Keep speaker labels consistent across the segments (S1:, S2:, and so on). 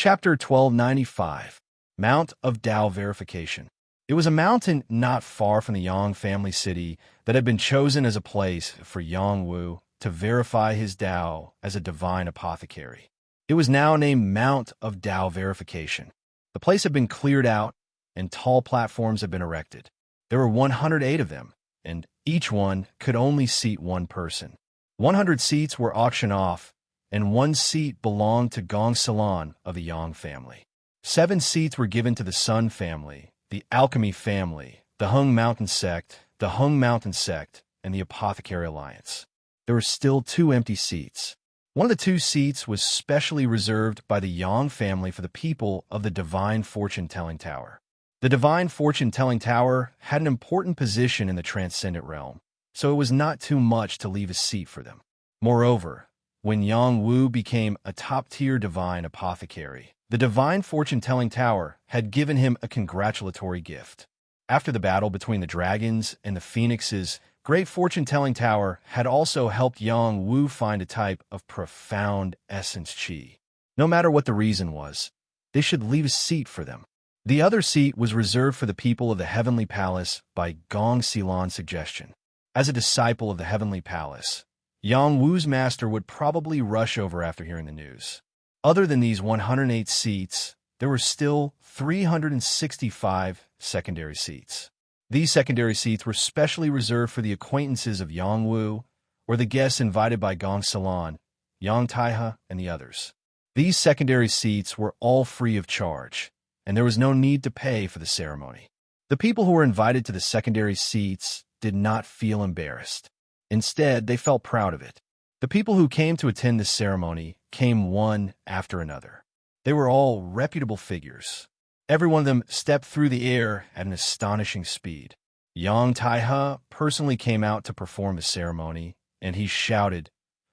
S1: Chapter 1295, Mount of Tao Verification. It was a mountain not far from the Yang family city that had been chosen as a place for Yang Wu to verify his Tao as a divine apothecary. It was now named Mount of Tao Verification. The place had been cleared out, and tall platforms had been erected. There were 108 of them, and each one could only seat one person. 100 seats were auctioned off, and one seat belonged to Gong Salon of the Yang family. 7 seats were given to the Sun family, the Alchemy family, the Hung Mountain sect, and the Apothecary Alliance. There were still 2 empty seats. One of the 2 seats was specially reserved by the Yang family for the people of the Divine Fortune-Telling Tower. The Divine Fortune-Telling Tower had an important position in the Transcendent Realm, so it was not too much to leave a seat for them. Moreover, when Yang Wu became a top-tier divine apothecary, the Divine Fortune-Telling Tower had given him a congratulatory gift. After the battle between the dragons and the phoenixes, Great Fortune-Telling Tower had also helped Yang Wu find a type of profound essence qi. No matter what the reason was, they should leave a seat for them. The other seat was reserved for the people of the Heavenly Palace by Gong Xilan's suggestion. As a disciple of the Heavenly Palace, Yang Wu's master would probably rush over after hearing the news. Other than these 108 seats, there were still 365 secondary seats. These secondary seats were specially reserved for the acquaintances of Yang Wu or the guests invited by Gong Xilan, Yang Taihe, and the others. These secondary seats were all free of charge, and there was no need to pay for the ceremony. The people who were invited to the secondary seats did not feel embarrassed. Instead, they felt proud of it. The people who came to attend this ceremony came one after another. They were all reputable figures. Every one of them stepped through the air at an astonishing speed. Yang Taihe personally came out to perform the ceremony, and he shouted,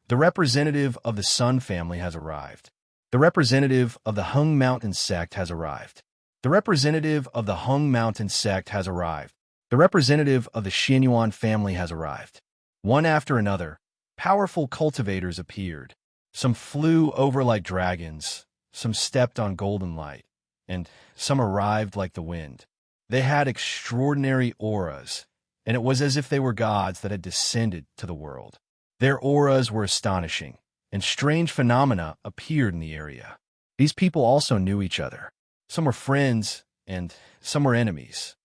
S1: "The representative of the Sun family has arrived. The representative of the Hung Mountain sect has arrived. The representative of the Hung Mountain sect has arrived. The representative of the Xianyuan family has arrived." One after another, powerful cultivators appeared. Some flew over like dragons, some stepped on golden light, and some arrived like the wind. They had extraordinary auras, and it was as if they were gods that had descended to the world. Their auras were astonishing, and strange phenomena appeared in the area. These people also knew each other. Some were friends, and some were enemies.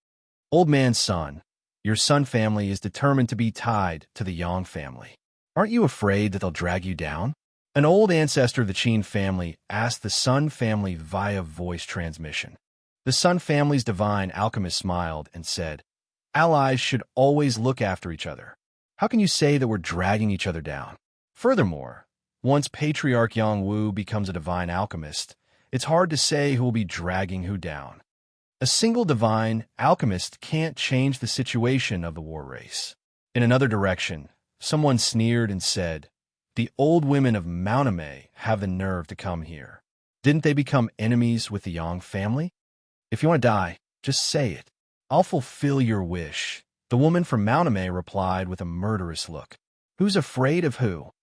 S1: "Old man's son, your Sun family is determined to be tied to the Yang family. Aren't you afraid that they'll drag you down?" An old ancestor of the Qin family asked the Sun family via voice transmission. The Sun family's divine alchemist smiled and said, "Allies should always look after each other. How can you say that we're dragging each other down? Furthermore, once Patriarch Yang Wu becomes a divine alchemist, it's hard to say who will be dragging who down. A single divine alchemist can't change the situation of the war race." In another direction, someone sneered and said, "The old women of Mauname have the nerve to come here. Didn't they become enemies with the Yang family? If you want to die, just say it. I'll fulfill your wish." The woman from Mauname replied with a murderous look. Who's afraid of who?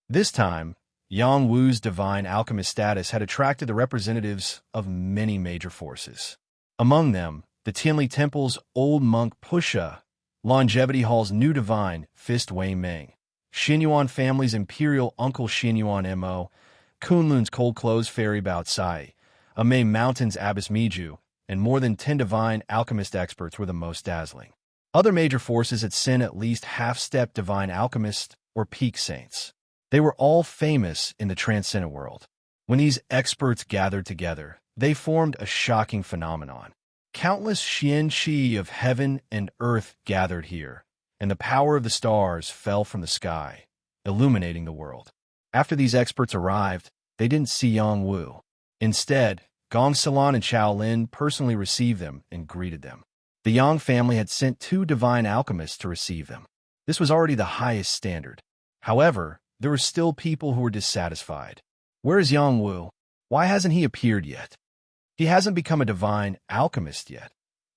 S1: This time, Yang Wu's divine alchemist status had attracted the representatives of many major forces. Among them, the Tianli Temple's old monk Pusha, Longevity Hall's new divine Fist Wei Meng, Xianyuan family's imperial uncle Xianyuan Mo, Kunlun's cold clothes fairy Bao Cai, Amei Mountain's abbess Miju, and more than 10 divine alchemist experts were the most dazzling. Other major forces had sent at least half-step divine alchemists or peak saints. They were all famous in the transcendent world. When these experts gathered together, they formed a shocking phenomenon. Countless Xian Qi of heaven and earth gathered here, and the power of the stars fell from the sky, illuminating the world. After these experts arrived, they didn't see Yang Wu. Instead, Gong Xilan and Shaolin personally received them and greeted them. The Yang family had sent 2 divine alchemists to receive them. This was already the highest standard. However, there were still people who were dissatisfied. Where is Yang Wu? Why hasn't he appeared yet? He hasn't become a divine alchemist yet,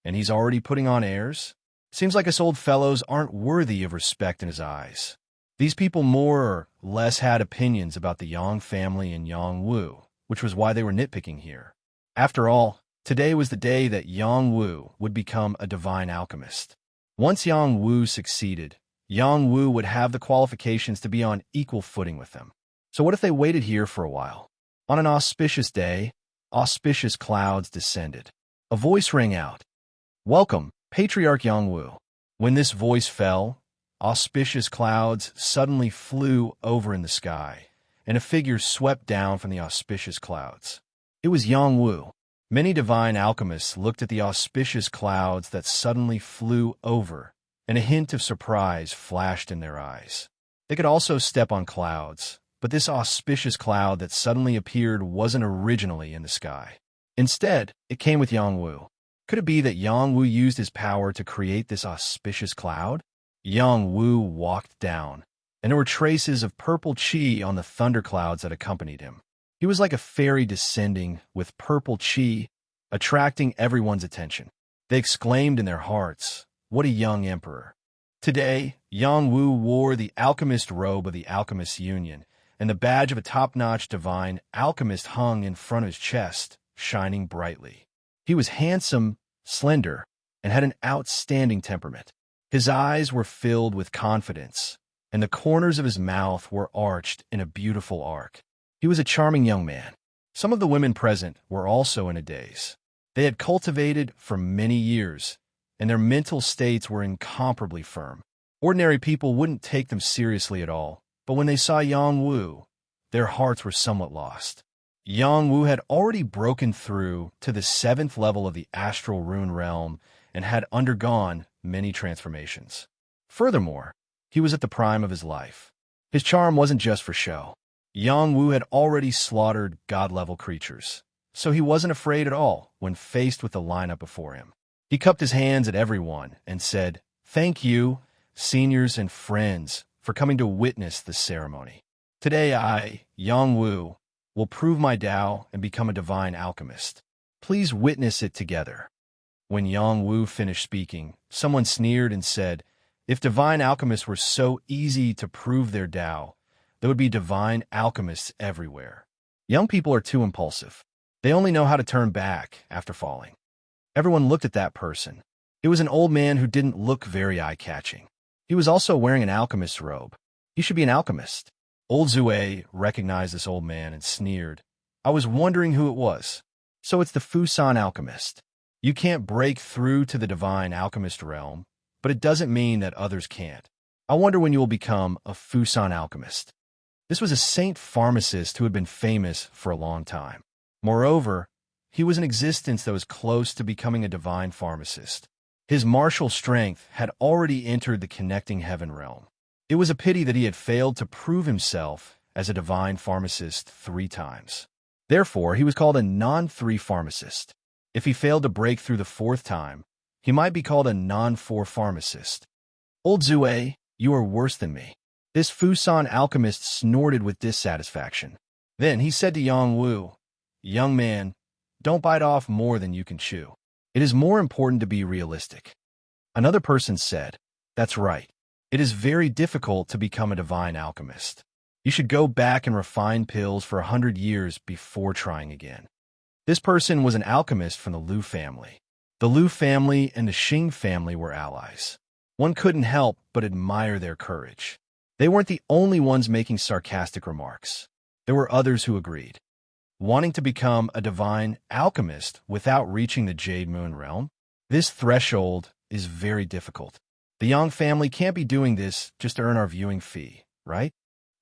S1: and he's already putting on airs? Seems like us old fellows aren't worthy of respect in his eyes. These people more or less had opinions about the Yang family and Yang Wu, which was why they were nitpicking here. After all, today was the day that Yang Wu would become a divine alchemist. Once Yang Wu succeeded, Yang Wu would have the qualifications to be on equal footing with them. So what if they waited here for a while? On an auspicious day, auspicious clouds descended. A voice rang out. "Welcome, Patriarch Yang Wu." When this voice fell, auspicious clouds suddenly flew over in the sky, and a figure swept down from the auspicious clouds. It was Yang Wu. Many divine alchemists looked at the auspicious clouds that suddenly flew over, and a hint of surprise flashed in their eyes. They could also step on clouds, but this auspicious cloud that suddenly appeared wasn't originally in the sky. Instead, it came with Yang Wu. Could it be that Yang Wu used his power to create this auspicious cloud? Yang Wu walked down, and there were traces of purple qi on the thunderclouds that accompanied him. He was like a fairy descending with purple qi, attracting everyone's attention. They exclaimed in their hearts, "What a young emperor." Today, Yang Wu wore the alchemist robe of the Alchemists' Union, and the badge of a top-notch divine alchemist hung in front of his chest, shining brightly. He was handsome, slender, and had an outstanding temperament. His eyes were filled with confidence, and the corners of his mouth were arched in a beautiful arc. He was a charming young man. Some of the women present were also in a daze. They had cultivated for many years, and their mental states were incomparably firm. Ordinary people wouldn't take them seriously at all, but when they saw Yang Wu, their hearts were somewhat lost. Yang Wu had already broken through to the 7th level of the astral rune realm and had undergone many transformations. Furthermore, he was at the prime of his life. His charm wasn't just for show. Yang Wu had already slaughtered god-level creatures, so he wasn't afraid at all when faced with the lineup before him. He cupped his hands at everyone and said, "Thank you, seniors and friends, for coming to witness the ceremony. Today I, Yang Wu, will prove my Tao and become a divine alchemist. Please witness it together." When Yang Wu finished speaking, someone sneered and said, "If divine alchemists were so easy to prove their Tao, there would be divine alchemists everywhere. Young people are too impulsive. They only know how to turn back after falling." Everyone looked at that person. It was an old man who didn't look very eye-catching. He was also wearing an alchemist's robe. He should be an alchemist. Old Zue recognized this old man and sneered. "I was wondering who it was. So it's the Fusan alchemist. You can't break through to the divine alchemist realm, but it doesn't mean that others can't. I wonder when you will become a Fusan alchemist." This was a saint pharmacist who had been famous for a long time. Moreover, he was an existence that was close to becoming a divine pharmacist. His martial strength had already entered the connecting heaven realm. It was a pity that he had failed to prove himself as a divine pharmacist 3 times. Therefore, he was called a non-3 pharmacist. If he failed to break through the 4th time, he might be called a non-4 pharmacist. "Old Zue, you are worse than me." This Fusan alchemist snorted with dissatisfaction. Then he said to Yang Wu, "Young man, don't bite off more than you can chew. It is more important to be realistic." Another person said, "That's right. It is very difficult to become a divine alchemist. You should go back and refine pills for 100 years before trying again." This person was an alchemist from the Liu family. The Liu family and the Xing family were allies. One couldn't help but admire their courage. They weren't the only ones making sarcastic remarks. There were others who agreed. Wanting to become a divine alchemist without reaching the Jade Moon realm? This threshold is very difficult. The Yang family can't be doing this just to earn our viewing fee, right?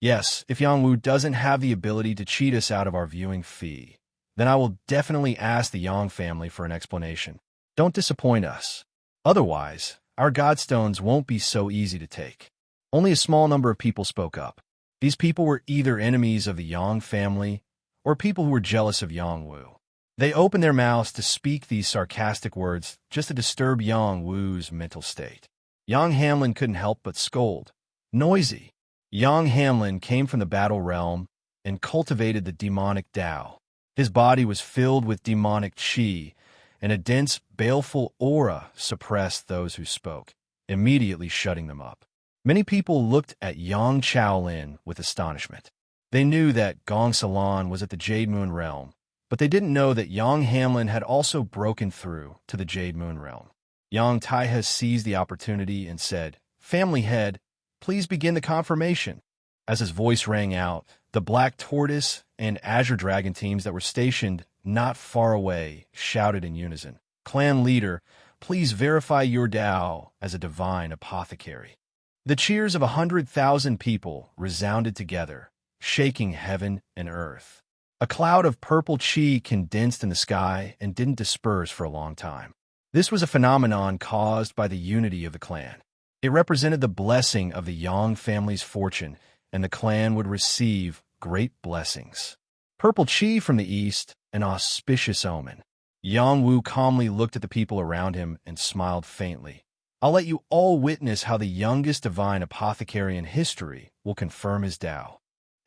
S1: Yes, if Yang Wu doesn't have the ability to cheat us out of our viewing fee, then I will definitely ask the Yang family for an explanation. Don't disappoint us. Otherwise, our godstones won't be so easy to take. Only a small number of people spoke up. These people were either enemies of the Yang family or people who were jealous of Yang Wu. They opened their mouths to speak these sarcastic words just to disturb Yang Wu's mental state. Yang Hamlin couldn't help but scold. Noisy. Yang Hamlin came from the battle realm and cultivated the demonic Tao. His body was filled with demonic qi, and a dense, baleful aura suppressed those who spoke, immediately shutting them up. Many people looked at Yang Chaolin with astonishment. They knew that Gong Salon was at the Jade Moon realm, but they didn't know that Yang Hamlin had also broken through to the Jade Moon realm. Yang Taihe seized the opportunity and said, "Family head, please begin the confirmation." As his voice rang out, the Black Tortoise and Azure Dragon teams that were stationed not far away shouted in unison, "Clan leader, please verify your Tao as a divine apothecary." The cheers of 100,000 people resounded together, shaking heaven and earth. A cloud of purple chi condensed in the sky and didn't disperse for a long time. This was a phenomenon caused by the unity of the clan. It represented the blessing of the Yang family's fortune, and the clan would receive great blessings. Purple chi from the east, an auspicious omen. Yang Wu calmly looked at the people around him and smiled faintly. "I'll let you all witness how the youngest divine apothecary in history will confirm his Tao."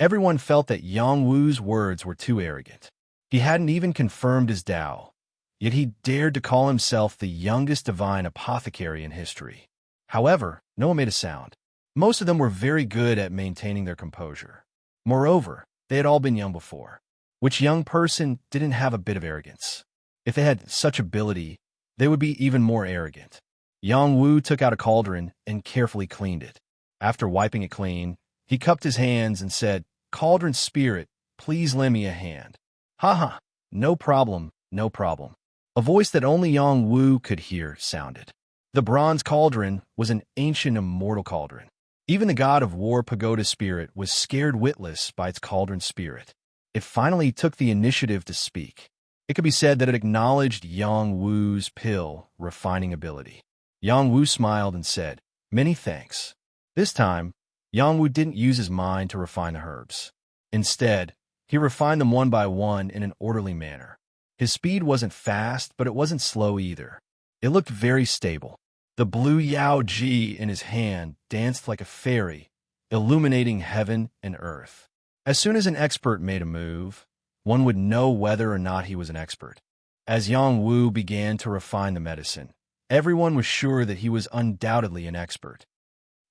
S1: Everyone felt that Yang Wu's words were too arrogant. He hadn't even confirmed his Tao, yet he dared to call himself the youngest divine apothecary in history. However, no one made a sound. Most of them were very good at maintaining their composure. Moreover, they had all been young before. Which young person didn't have a bit of arrogance? If they had such ability, they would be even more arrogant. Yang Wu took out a cauldron and carefully cleaned it. After wiping it clean, he cupped his hands and said, "Cauldron spirit, please lend me a hand." "Haha, no problem, no problem." A voice that only Yang Wu could hear sounded. The bronze cauldron was an ancient immortal cauldron. Even the god of war Pagoda spirit was scared witless by its cauldron spirit. It finally took the initiative to speak. It could be said that it acknowledged Yang Wu's pill refining ability. Yang Wu smiled and said, "Many thanks." This time, Yang Wu didn't use his mind to refine the herbs. Instead, he refined them one by one in an orderly manner. His speed wasn't fast, but it wasn't slow either. It looked very stable. The blue Yao Ji in his hand danced like a fairy, illuminating heaven and earth. As soon as an expert made a move, one would know whether or not he was an expert. As Yang Wu began to refine the medicine, everyone was sure that he was undoubtedly an expert.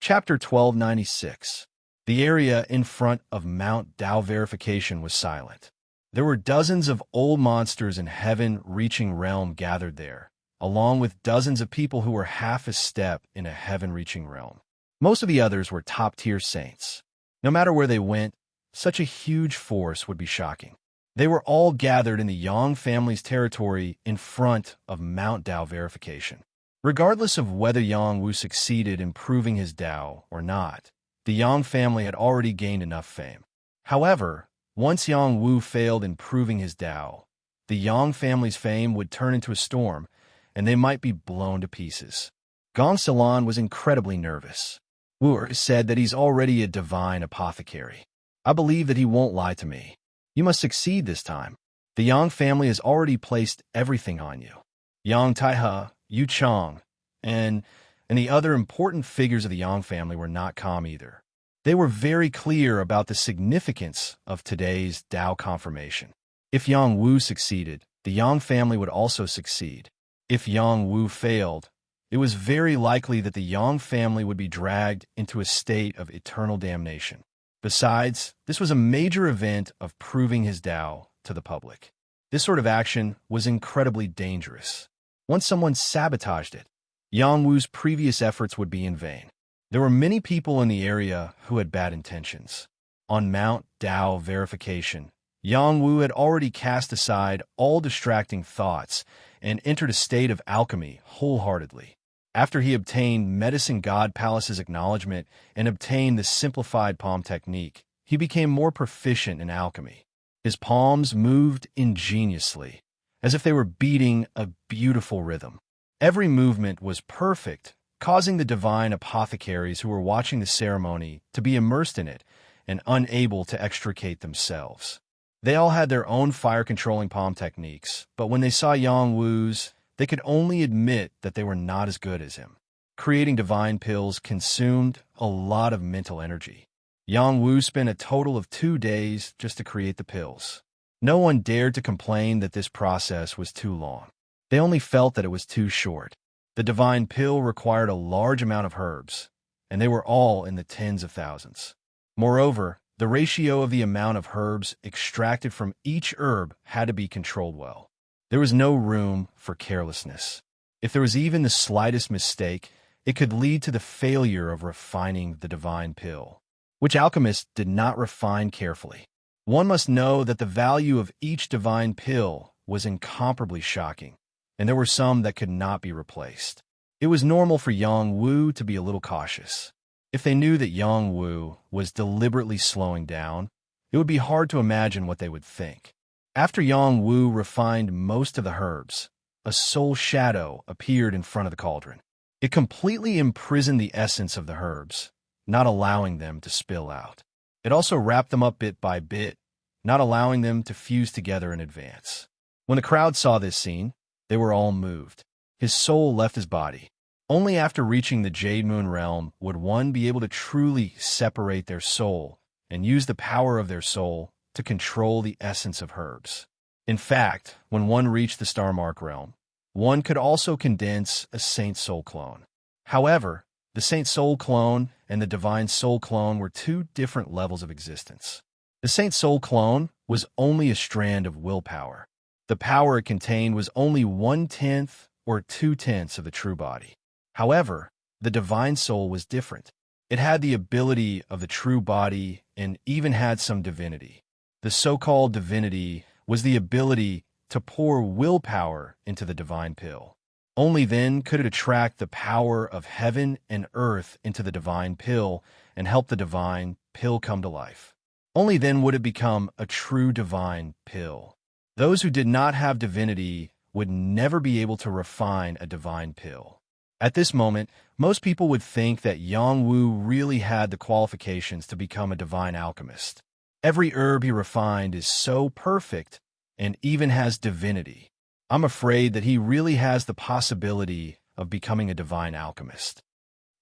S1: Chapter 1296. The area in front of Mount Tao Verification was silent. There were dozens of old monsters in heaven-reaching realm gathered there, along with dozens of people who were half a step in a heaven-reaching realm. Most of the others were top-tier saints. No matter where they went, such a huge force would be shocking. They were all gathered in the Yang family's territory in front of Mount Tao Verification. Regardless of whether Yang Wu succeeded in proving his Tao or not, the Yang family had already gained enough fame. However, once Yang Wu failed in proving his Tao, the Yang family's fame would turn into a storm, and they might be blown to pieces. Gong Salon was incredibly nervous. Wu said that he's already a divine apothecary. "I believe that he won't lie to me. You must succeed this time. The Yang family has already placed everything on you." Yang Taihe, Yu Chang, and the other important figures of the Yang family were not calm either. They were very clear about the significance of today's Tao confirmation. If Yang Wu succeeded, the Yang family would also succeed. If Yang Wu failed, it was very likely that the Yang family would be dragged into a state of eternal damnation. Besides, this was a major event of proving his Tao to the public. This sort of action was incredibly dangerous. Once someone sabotaged it, Yang Wu's previous efforts would be in vain. There were many people in the area who had bad intentions. On Mount Tao Verification, Yang Wu had already cast aside all distracting thoughts and entered a state of alchemy wholeheartedly. After he obtained Medicine God Palace's acknowledgement and obtained the simplified palm technique, he became more proficient in alchemy. His palms moved ingeniously, as if they were beating a beautiful rhythm. Every movement was perfect, causing the divine apothecaries who were watching the ceremony to be immersed in it and unable to extricate themselves. They all had their own fire-controlling palm techniques, but when they saw Yang Wu's, they could only admit that they were not as good as him. Creating divine pills consumed a lot of mental energy. Yang Wu spent a total of 2 days just to create the pills. No one dared to complain that this process was too long. They only felt that it was too short. The divine pill required a large amount of herbs, and they were all in the tens of thousands. Moreover, The ratio of the amount of herbs extracted from each herb had to be controlled well. There was no room for carelessness. If there was even the slightest mistake, it could lead to the failure of refining the divine pill, which alchemists did not refine carefully. One must know that the value of each divine pill was incomparably shocking, and there were some that could not be replaced. It was normal for Yang Wu to be a little cautious. If they knew that Yang Wu was deliberately slowing down, it would be hard to imagine what they would think. After Yang Wu refined most of the herbs, a soul shadow appeared in front of the cauldron. It completely imprisoned the essence of the herbs, not allowing them to spill out. It also wrapped them up bit by bit, not allowing them to fuse together in advance. When the crowd saw this scene, they were all moved. His soul left his body. Only after reaching the Jade Moon realm would one be able to truly separate their soul and use the power of their soul to control the essence of herbs. In fact, when one reached the Starmark realm, one could also condense a Saint Soul clone. However, the Saint Soul clone and the Divine Soul clone were two different levels of existence. The Saint Soul clone was only a strand of willpower. The power it contained was only 1/10 or 2/10 of the true body. However, the Divine Soul was different. It had the ability of the true body and even had some divinity. The so-called divinity was the ability to pour willpower into the divine pill. Only then could it attract the power of heaven and earth into the divine pill and help the divine pill come to life. Only then would it become a true divine pill. Those who did not have divinity would never be able to refine a divine pill. At this moment, most people would think that Yang Wu really had the qualifications to become a divine alchemist. Every herb he refined is so perfect and even has divinity. I'm afraid that he really has the possibility of becoming a divine alchemist.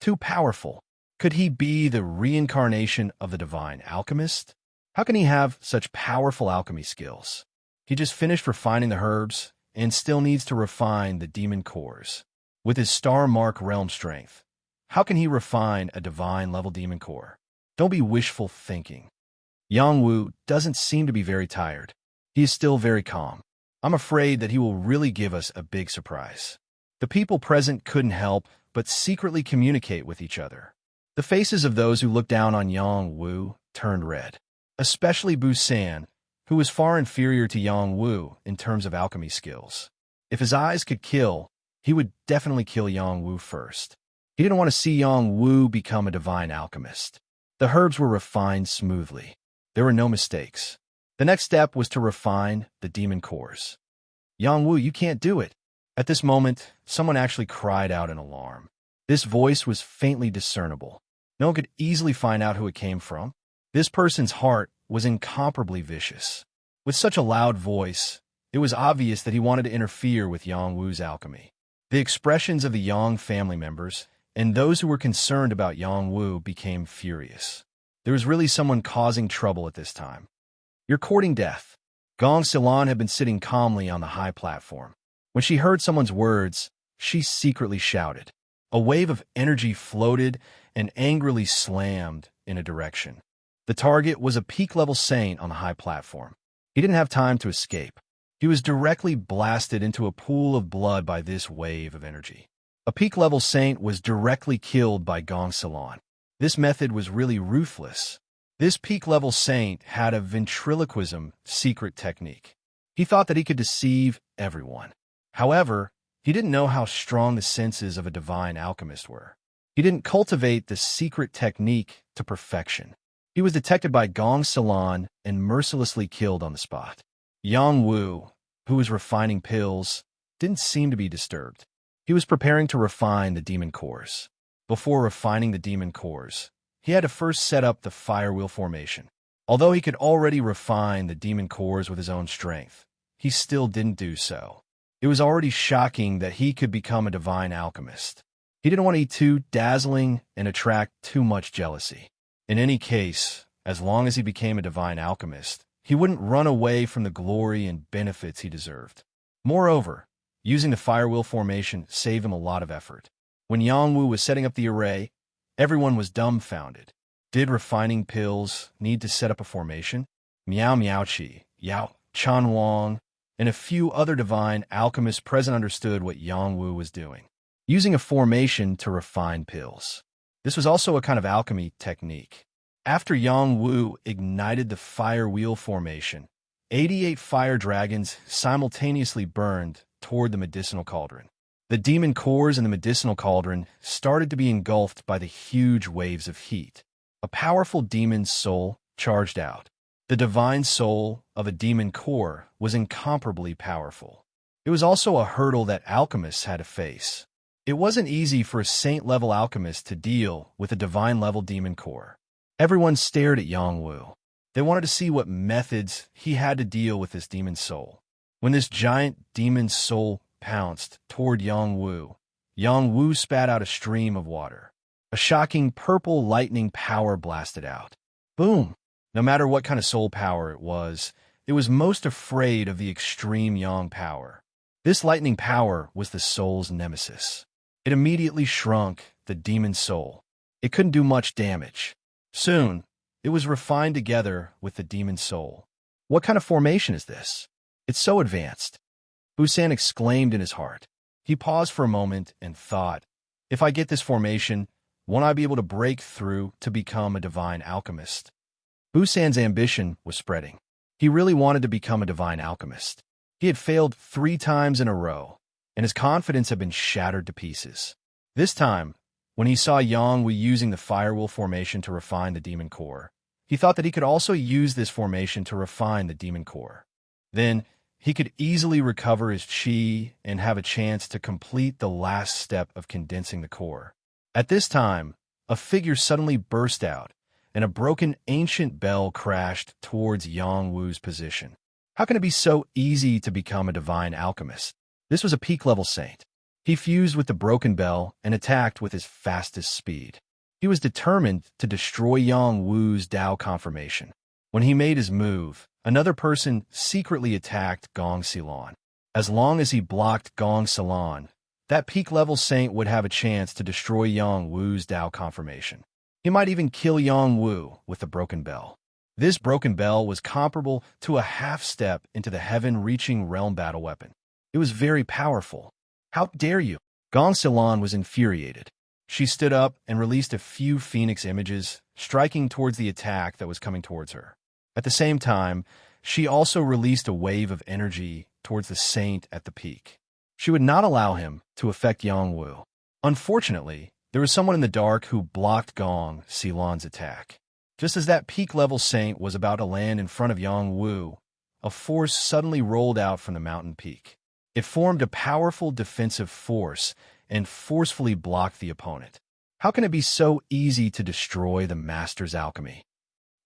S1: Too powerful. Could he be the reincarnation of the divine alchemist? How can he have such powerful alchemy skills? He just finished refining the herbs and still needs to refine the demon cores. With his Star Mark realm strength, how can he refine a divine-level demon core? Don't be wishful thinking. Yang Wu doesn't seem to be very tired. He is still very calm. I'm afraid that he will really give us a big surprise. The people present couldn't help but secretly communicate with each other. The faces of those who looked down on Yang Wu turned red, especially Bu San, who was far inferior to Yang Wu in terms of alchemy skills. If his eyes could kill, he would definitely kill Yang Wu first. He didn't want to see Yang Wu become a divine alchemist. The herbs were refined smoothly. There were no mistakes. The next step was to refine the demon cores. Yang Wu, you can't do it. At this moment, someone actually cried out in alarm. This voice was faintly discernible. No one could easily find out who it came from. This person's heart was incomparably vicious. With such a loud voice, it was obvious that he wanted to interfere with Yang Wu's alchemy. The expressions of the Yang family members and those who were concerned about Yang Wu became furious. There was really someone causing trouble at this time. You're courting death. Gong Silan had been sitting calmly on the high platform. When she heard someone's words, she secretly shouted. A wave of energy floated and angrily slammed in a direction. The target was a peak-level saint on the high platform. He didn't have time to escape. He was directly blasted into a pool of blood by this wave of energy. A peak-level saint was directly killed by Gong Silan. This method was really ruthless. This peak-level saint had a ventriloquism secret technique. He thought that he could deceive everyone. However, he didn't know how strong the senses of a divine alchemist were. He didn't cultivate the secret technique to perfection. He was detected by Gong Silan and mercilessly killed on the spot. Yang Wu, who was refining pills, didn't seem to be disturbed. He was preparing to refine the demon cores. Before refining the demon cores, he had to first set up the fire wheel formation. Although he could already refine the demon cores with his own strength, he still didn't do so. It was already shocking that he could become a divine alchemist. He didn't want to be too dazzling and attract too much jealousy. In any case, as long as he became a divine alchemist, he wouldn't run away from the glory and benefits he deserved. Moreover, using the fire wheel formation saved him a lot of effort. When Yang Wu was setting up the array, everyone was dumbfounded. Did refining pills need to set up a formation? Miao Miaoqi, Yao Chan Wang, and a few other divine alchemists present understood what Yang Wu was doing, using a formation to refine pills. This was also a kind of alchemy technique. After Yang Wu ignited the fire wheel formation, 88 fire dragons simultaneously burned toward the medicinal cauldron. The demon cores in the medicinal cauldron started to be engulfed by the huge waves of heat. A powerful demon's soul charged out. The divine soul of a demon core was incomparably powerful. It was also a hurdle that alchemists had to face. It wasn't easy for a saint-level alchemist to deal with a divine-level demon core. Everyone stared at Yang Wu. They wanted to see what methods he had to deal with this demon soul. When this giant demon soul pounced toward Yang Wu spat out a stream of water. A shocking purple lightning power blasted out. Boom! No matter what kind of soul power it was most afraid of the extreme Yang power. This lightning power was the soul's nemesis. It immediately shrunk the demon soul. It couldn't do much damage. Soon, it was refined together with the demon soul. What kind of formation is this? It's so advanced. Busan exclaimed in his heart. He paused for a moment and thought, if I get this formation, won't I be able to break through to become a divine alchemist? Busan's ambition was spreading. He really wanted to become a divine alchemist. He had failed 3 times in a row, and his confidence had been shattered to pieces. This time, when he saw Yang Wu using the firewheel formation to refine the demon core, he thought that he could also use this formation to refine the demon core. Then, he could easily recover his chi and have a chance to complete the last step of condensing the core. At this time, a figure suddenly burst out, and a broken ancient bell crashed towards Yang Wu's position. How can it be so easy to become a divine alchemist? This was a peak-level saint. He fused with the broken bell and attacked with his fastest speed. He was determined to destroy Yang Wu's Dao confirmation. When he made his move, another person secretly attacked Gong Xilan. As long as he blocked Gong Xilan, that peak-level saint would have a chance to destroy Yang Wu's Dao confirmation. He might even kill Yang Wu with the broken bell. This broken bell was comparable to a half-step into the heaven-reaching realm battle weapon. It was very powerful. How dare you? Gong Xilan was infuriated. She stood up and released a few phoenix images, striking towards the attack that was coming towards her. At the same time, she also released a wave of energy towards the saint at the peak. She would not allow him to affect Yang Wu. Unfortunately, there was someone in the dark who blocked Gong Xilan's attack. Just as that peak-level saint was about to land in front of Yang Wu, a force suddenly rolled out from the mountain peak. It formed a powerful defensive force and forcefully blocked the opponent. How can it be so easy to destroy the master's alchemy?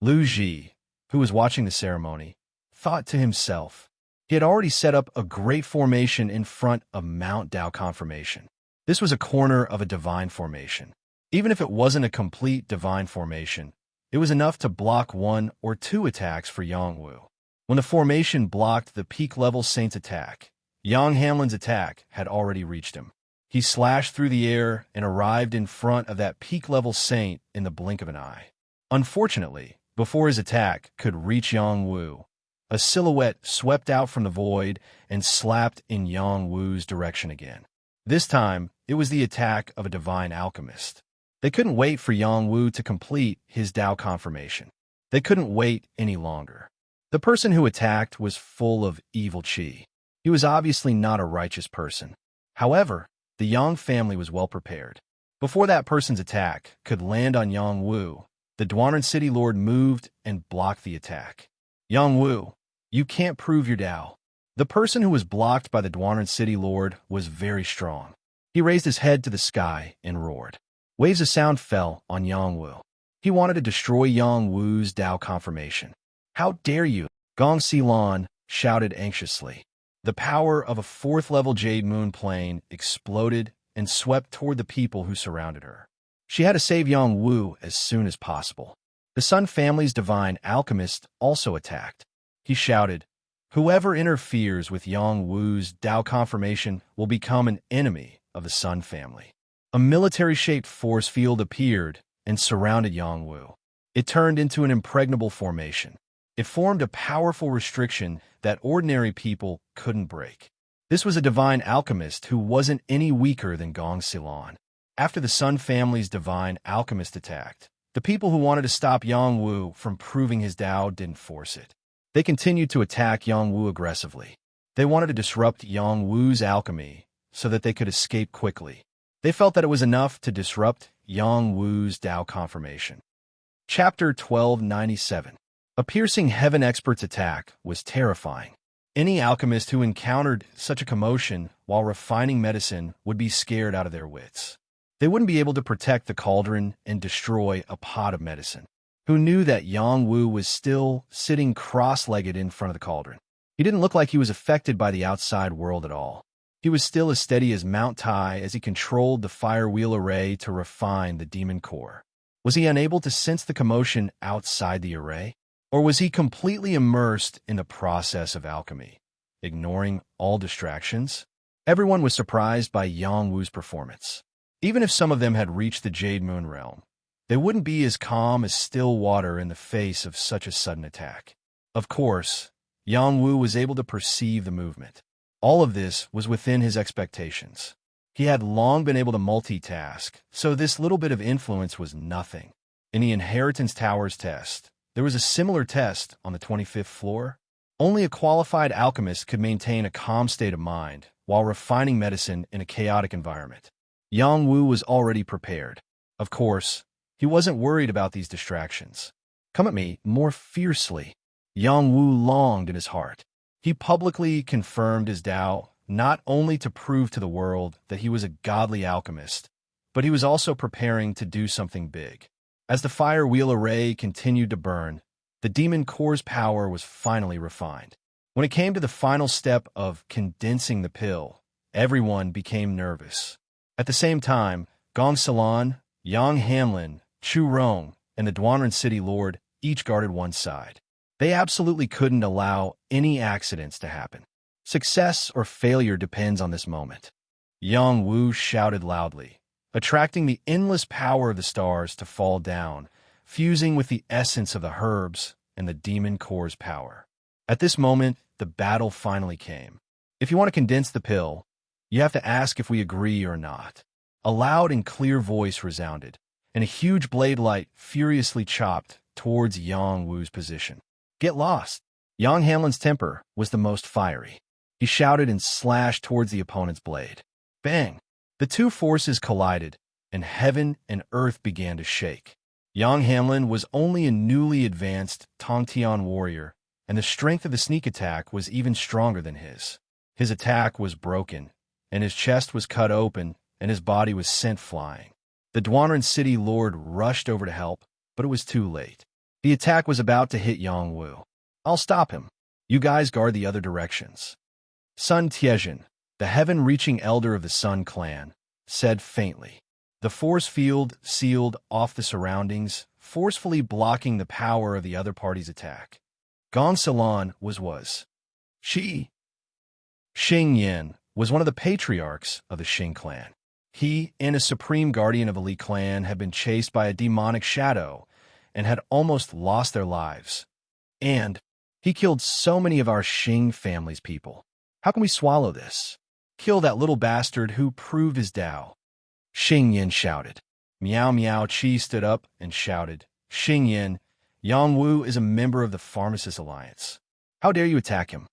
S1: Lu Ji, who was watching the ceremony, thought to himself. He had already set up a great formation in front of Mount Dao confirmation. This was a corner of a divine formation. Even if it wasn't a complete divine formation, it was enough to block 1 or 2 attacks for Yang Wu. When the formation blocked the peak-level saint's attack, Yang Hanlin's attack had already reached him. He slashed through the air and arrived in front of that peak-level saint in the blink of an eye. Unfortunately, before his attack could reach Yang Wu, a silhouette swept out from the void and slapped in Yang Wu's direction again. This time, it was the attack of a divine alchemist. They couldn't wait for Yang Wu to complete his Dao confirmation. They couldn't wait any longer. The person who attacked was full of evil qi. He was obviously not a righteous person. However, the Yang family was well prepared. Before that person's attack could land on Yang Wu, the Duanren City Lord moved and blocked the attack. Yang Wu, you can't prove your Dao. The person who was blocked by the Duanren City Lord was very strong. He raised his head to the sky and roared. Waves of sound fell on Yang Wu. He wanted to destroy Yang Wu's Dao confirmation. How dare you? Gong Xilan shouted anxiously. The power of a 4th-level Jade Moon plane exploded and swept toward the people who surrounded her. She had to save Yang Wu as soon as possible. The Sun family's divine alchemist also attacked. He shouted, "Whoever interferes with Yang Wu's Dao confirmation will become an enemy of the Sun family." A military-shaped force field appeared and surrounded Yang Wu. It turned into an impregnable formation. It formed a powerful restriction that ordinary people couldn't break. This was a divine alchemist who wasn't any weaker than Gong Xilan. After the Sun family's divine alchemist attacked, the people who wanted to stop Yang Wu from proving his Tao didn't force it. They continued to attack Yang Wu aggressively. They wanted to disrupt Yang Wu's alchemy so that they could escape quickly. They felt that it was enough to disrupt Yang Wu's Tao confirmation. Chapter 1297. A piercing heaven expert's attack was terrifying. Any alchemist who encountered such a commotion while refining medicine would be scared out of their wits. They wouldn't be able to protect the cauldron and destroy a pot of medicine. Who knew that Yang Wu was still sitting cross-legged in front of the cauldron? He didn't look like he was affected by the outside world at all. He was still as steady as Mount Tai as he controlled the fire wheel array to refine the demon core. Was he unable to sense the commotion outside the array? Or was he completely immersed in the process of alchemy, ignoring all distractions? Everyone was surprised by Yang Wu's performance. Even if some of them had reached the Jade Moon realm, they wouldn't be as calm as still water in the face of such a sudden attack. Of course, Yang Wu was able to perceive the movement. All of this was within his expectations. He had long been able to multitask, so this little bit of influence was nothing. In the Inheritance Towers test, there was a similar test on the 25th floor. Only a qualified alchemist could maintain a calm state of mind while refining medicine in a chaotic environment. Yang Wu was already prepared. Of course, he wasn't worried about these distractions. Come at me more fiercely. Yang Wu longed in his heart. He publicly confirmed his Tao, not only to prove to the world that he was a godly alchemist, but he was also preparing to do something big. As the fire wheel array continued to burn, the demon core's power was finally refined. When it came to the final step of condensing the pill, everyone became nervous. At the same time, Gong Xilan, Yang Hanlin, Chu Rong, and the Duanren City Lord each guarded one side. They absolutely couldn't allow any accidents to happen. Success or failure depends on this moment. Yang Wu shouted loudly, attracting the endless power of the stars to fall down, fusing with the essence of the herbs and the demon core's power. At this moment, the battle finally came. If you want to condense the pill, you have to ask if we agree or not. A loud and clear voice resounded, and a huge blade light furiously chopped towards Yang Wu's position. Get lost! Yang Hanlin's temper was the most fiery. He shouted and slashed towards the opponent's blade. Bang! The two forces collided, and heaven and earth began to shake. Yang Hanlin was only a newly advanced Tongtian warrior, and the strength of the sneak attack was even stronger than his. His attack was broken, and his chest was cut open, and his body was sent flying. The Duanren City Lord rushed over to help, but it was too late. The attack was about to hit Yang Wu. I'll stop him. You guys guard the other directions. Sun Tiezhen, the heaven-reaching elder of the Sun clan, said faintly. The force field sealed off the surroundings, forcefully blocking the power of the other party's attack. Gong Xilan was. Xing Yin was one of the patriarchs of the Xing clan. He and his supreme guardian of the Li clan had been chased by a demonic shadow and had almost lost their lives. And he killed so many of our Xing family's people. How can we swallow this? Kill that little bastard who proved his Tao. Xing Yin shouted. Miao Miao Qi stood up and shouted, Xing Yin, Yang Wu is a member of the Pharmacist Alliance. How dare you attack him?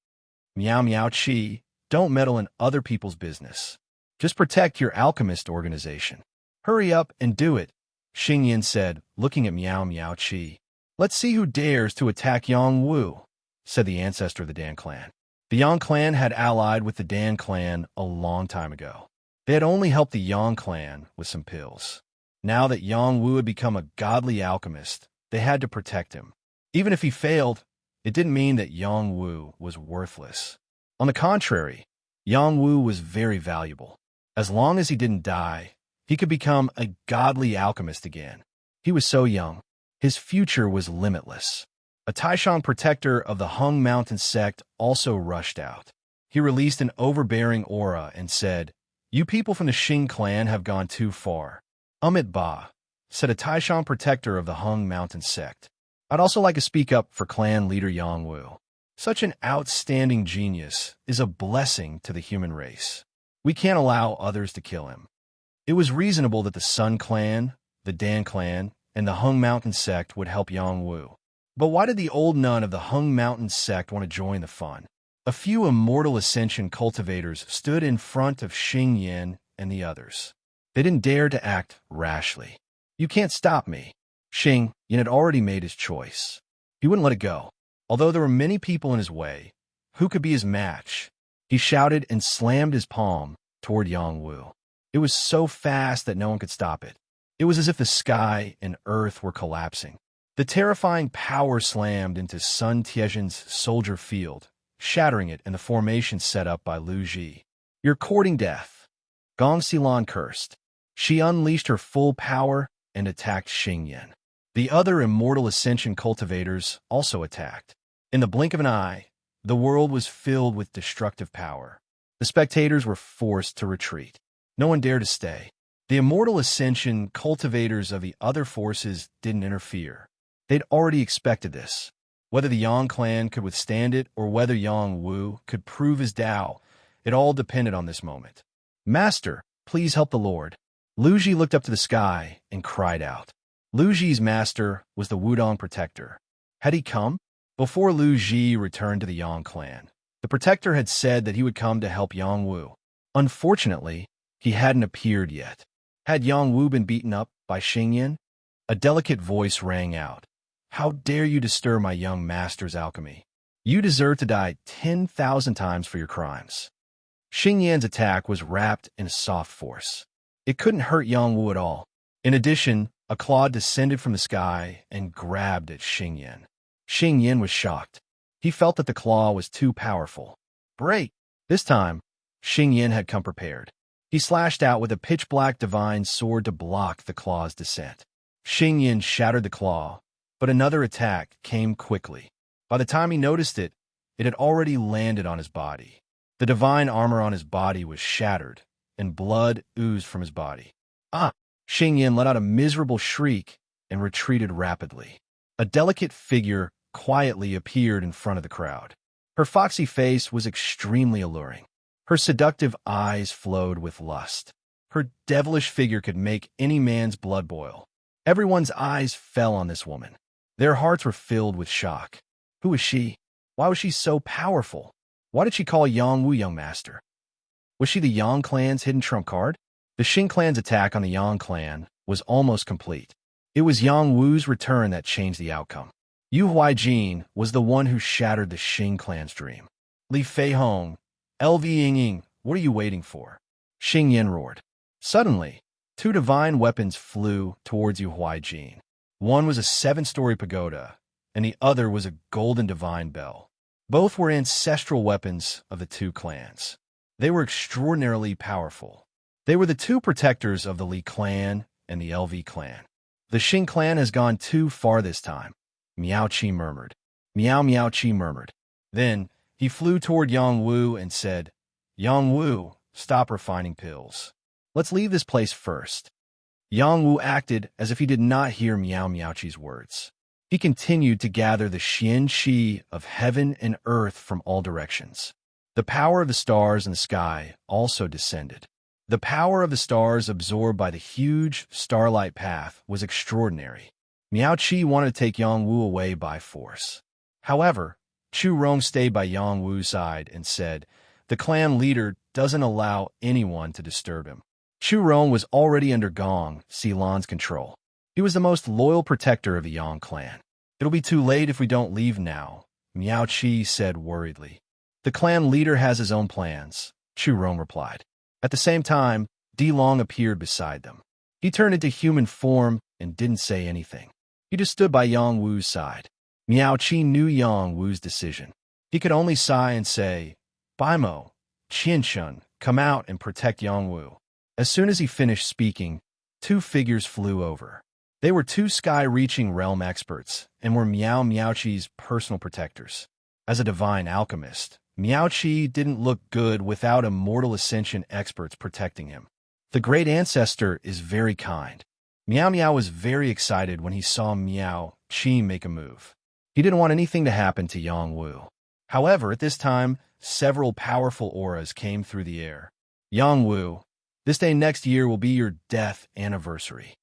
S1: Miao Miao Qi, don't meddle in other people's business. Just protect your alchemist organization. Hurry up and do it, Xing Yin said, looking at Miao Miao Qi. Let's see who dares to attack Yang Wu, said the ancestor of the Dan clan. The Yang clan had allied with the Dan clan a long time ago. They had only helped the Yang clan with some pills. Now that Yang Wu had become a godly alchemist, they had to protect him. Even if he failed, it didn't mean that Yang Wu was worthless. On the contrary, Yang Wu was very valuable. As long as he didn't die, he could become a godly alchemist again. He was so young. His future was limitless. A Taishan protector of the Hung Mountain sect also rushed out. He released an overbearing aura and said, You people from the Xing clan have gone too far. Amit Ba, said a Taishan protector of the Hung Mountain sect. "I'd also like to speak up for clan leader Yangwu. Such an outstanding genius is a blessing to the human race. We can't allow others to kill him." It was reasonable that the Sun Clan, the Dan Clan, and the Hung Mountain sect would help Yangwu. But why did the old nun of the Hung Mountain sect want to join the fun? A few immortal ascension cultivators stood in front of Xing Yin and the others. They didn't dare to act rashly. "You can't stop me." Xing Yin had already made his choice. He wouldn't let it go. Although there were many people in his way, who could be his match? He shouted and slammed his palm toward Yangwu. It was so fast that no one could stop it. It was as if the sky and earth were collapsing. The terrifying power slammed into Sun Tiezhen's soldier field, shattering it in the formation set up by Lu Ji. "You're courting death." Gong Xilan cursed. She unleashed her full power and attacked Xing Yin. The other immortal ascension cultivators also attacked. In the blink of an eye, the world was filled with destructive power. The spectators were forced to retreat. No one dared to stay. The immortal ascension cultivators of the other forces didn't interfere. They'd already expected this. Whether the Yang clan could withstand it or whether Yangwu could prove his Tao, it all depended on this moment. "Master, please help the Lord." Lu Ji looked up to the sky and cried out. Lu Ji's master was the Wudong protector. Had he come? Before Lu Ji returned to the Yang clan, the protector had said that he would come to help Yangwu. Unfortunately, he hadn't appeared yet. Had Yangwu been beaten up by Xing Yin? A delicate voice rang out. "How dare you disturb my young master's alchemy? You deserve to die 10,000 times for your crimes." Xing Yan's attack was wrapped in a soft force. It couldn't hurt Yangwu at all. In addition, a claw descended from the sky and grabbed at Xing Yin. Xing Yin was shocked. He felt that the claw was too powerful. "Break!" This time, Xing Yin had come prepared. He slashed out with a pitch-black divine sword to block the claw's descent. Xing Yin shattered the claw, but another attack came quickly. By the time he noticed it, it had already landed on his body. The divine armor on his body was shattered, and blood oozed from his body. "Ah!" Xing Yin let out a miserable shriek and retreated rapidly. A delicate figure quietly appeared in front of the crowd. Her foxy face was extremely alluring. Her seductive eyes flowed with lust. Her devilish figure could make any man's blood boil. Everyone's eyes fell on this woman. Their hearts were filled with shock. Who was she? Why was she so powerful? Why did she call Yangwu young master? Was she the Yang clan's hidden trump card? The Xing clan's attack on the Yang clan was almost complete. It was Yangwu's return that changed the outcome. Yu Huaijin was the one who shattered the Xing clan's dream. "Li Fei Hong, LV Yingying, what are you waiting for?" Xing Yin roared. Suddenly, two divine weapons flew towards Yu Huaijin. One was a 7-story pagoda, and the other was a golden divine bell. Both were ancestral weapons of the two clans. They were extraordinarily powerful. They were the two protectors of the Li clan and the LV clan. "The Xing clan has gone too far this time," Miao Qi murmured. Miao Qi murmured. Then he flew toward Yangwu and said, "Yangwu, stop refining pills. Let's leave this place first." Yangwu acted as if he did not hear Miao Qi's words. He continued to gather the Xian Qi of heaven and earth from all directions. The power of the stars in the sky also descended. The power of the stars absorbed by the huge starlight path was extraordinary. Miao Qi wanted to take Yangwu away by force. However, Chu Rong stayed by Yangwu's side and said, "The clan leader doesn't allow anyone to disturb him." Chu Rong was already under Gong Xilan's control. He was the most loyal protector of the Yang clan. "It'll be too late if we don't leave now," Miao Qi said worriedly. "The clan leader has his own plans," Chu Rong replied. At the same time, Di Long appeared beside them. He turned into human form and didn't say anything. He just stood by Yangwu's side. Miao Qi knew Yangwu's decision. He could only sigh and say, "Baimo, Qianshun, come out and protect Yangwu." As soon as he finished speaking, two figures flew over. They were two sky-reaching realm experts and were Miao Qi's personal protectors. As a divine alchemist, Miao Qi didn't look good without immortal ascension experts protecting him. "The great ancestor is very kind. Meow Meow was very excited when he saw Meow Chi make a move. He didn't want anything to happen to Yang Wu. However, at this time, several powerful auras came through the air. Yang Wu, this day next year will be your death anniversary.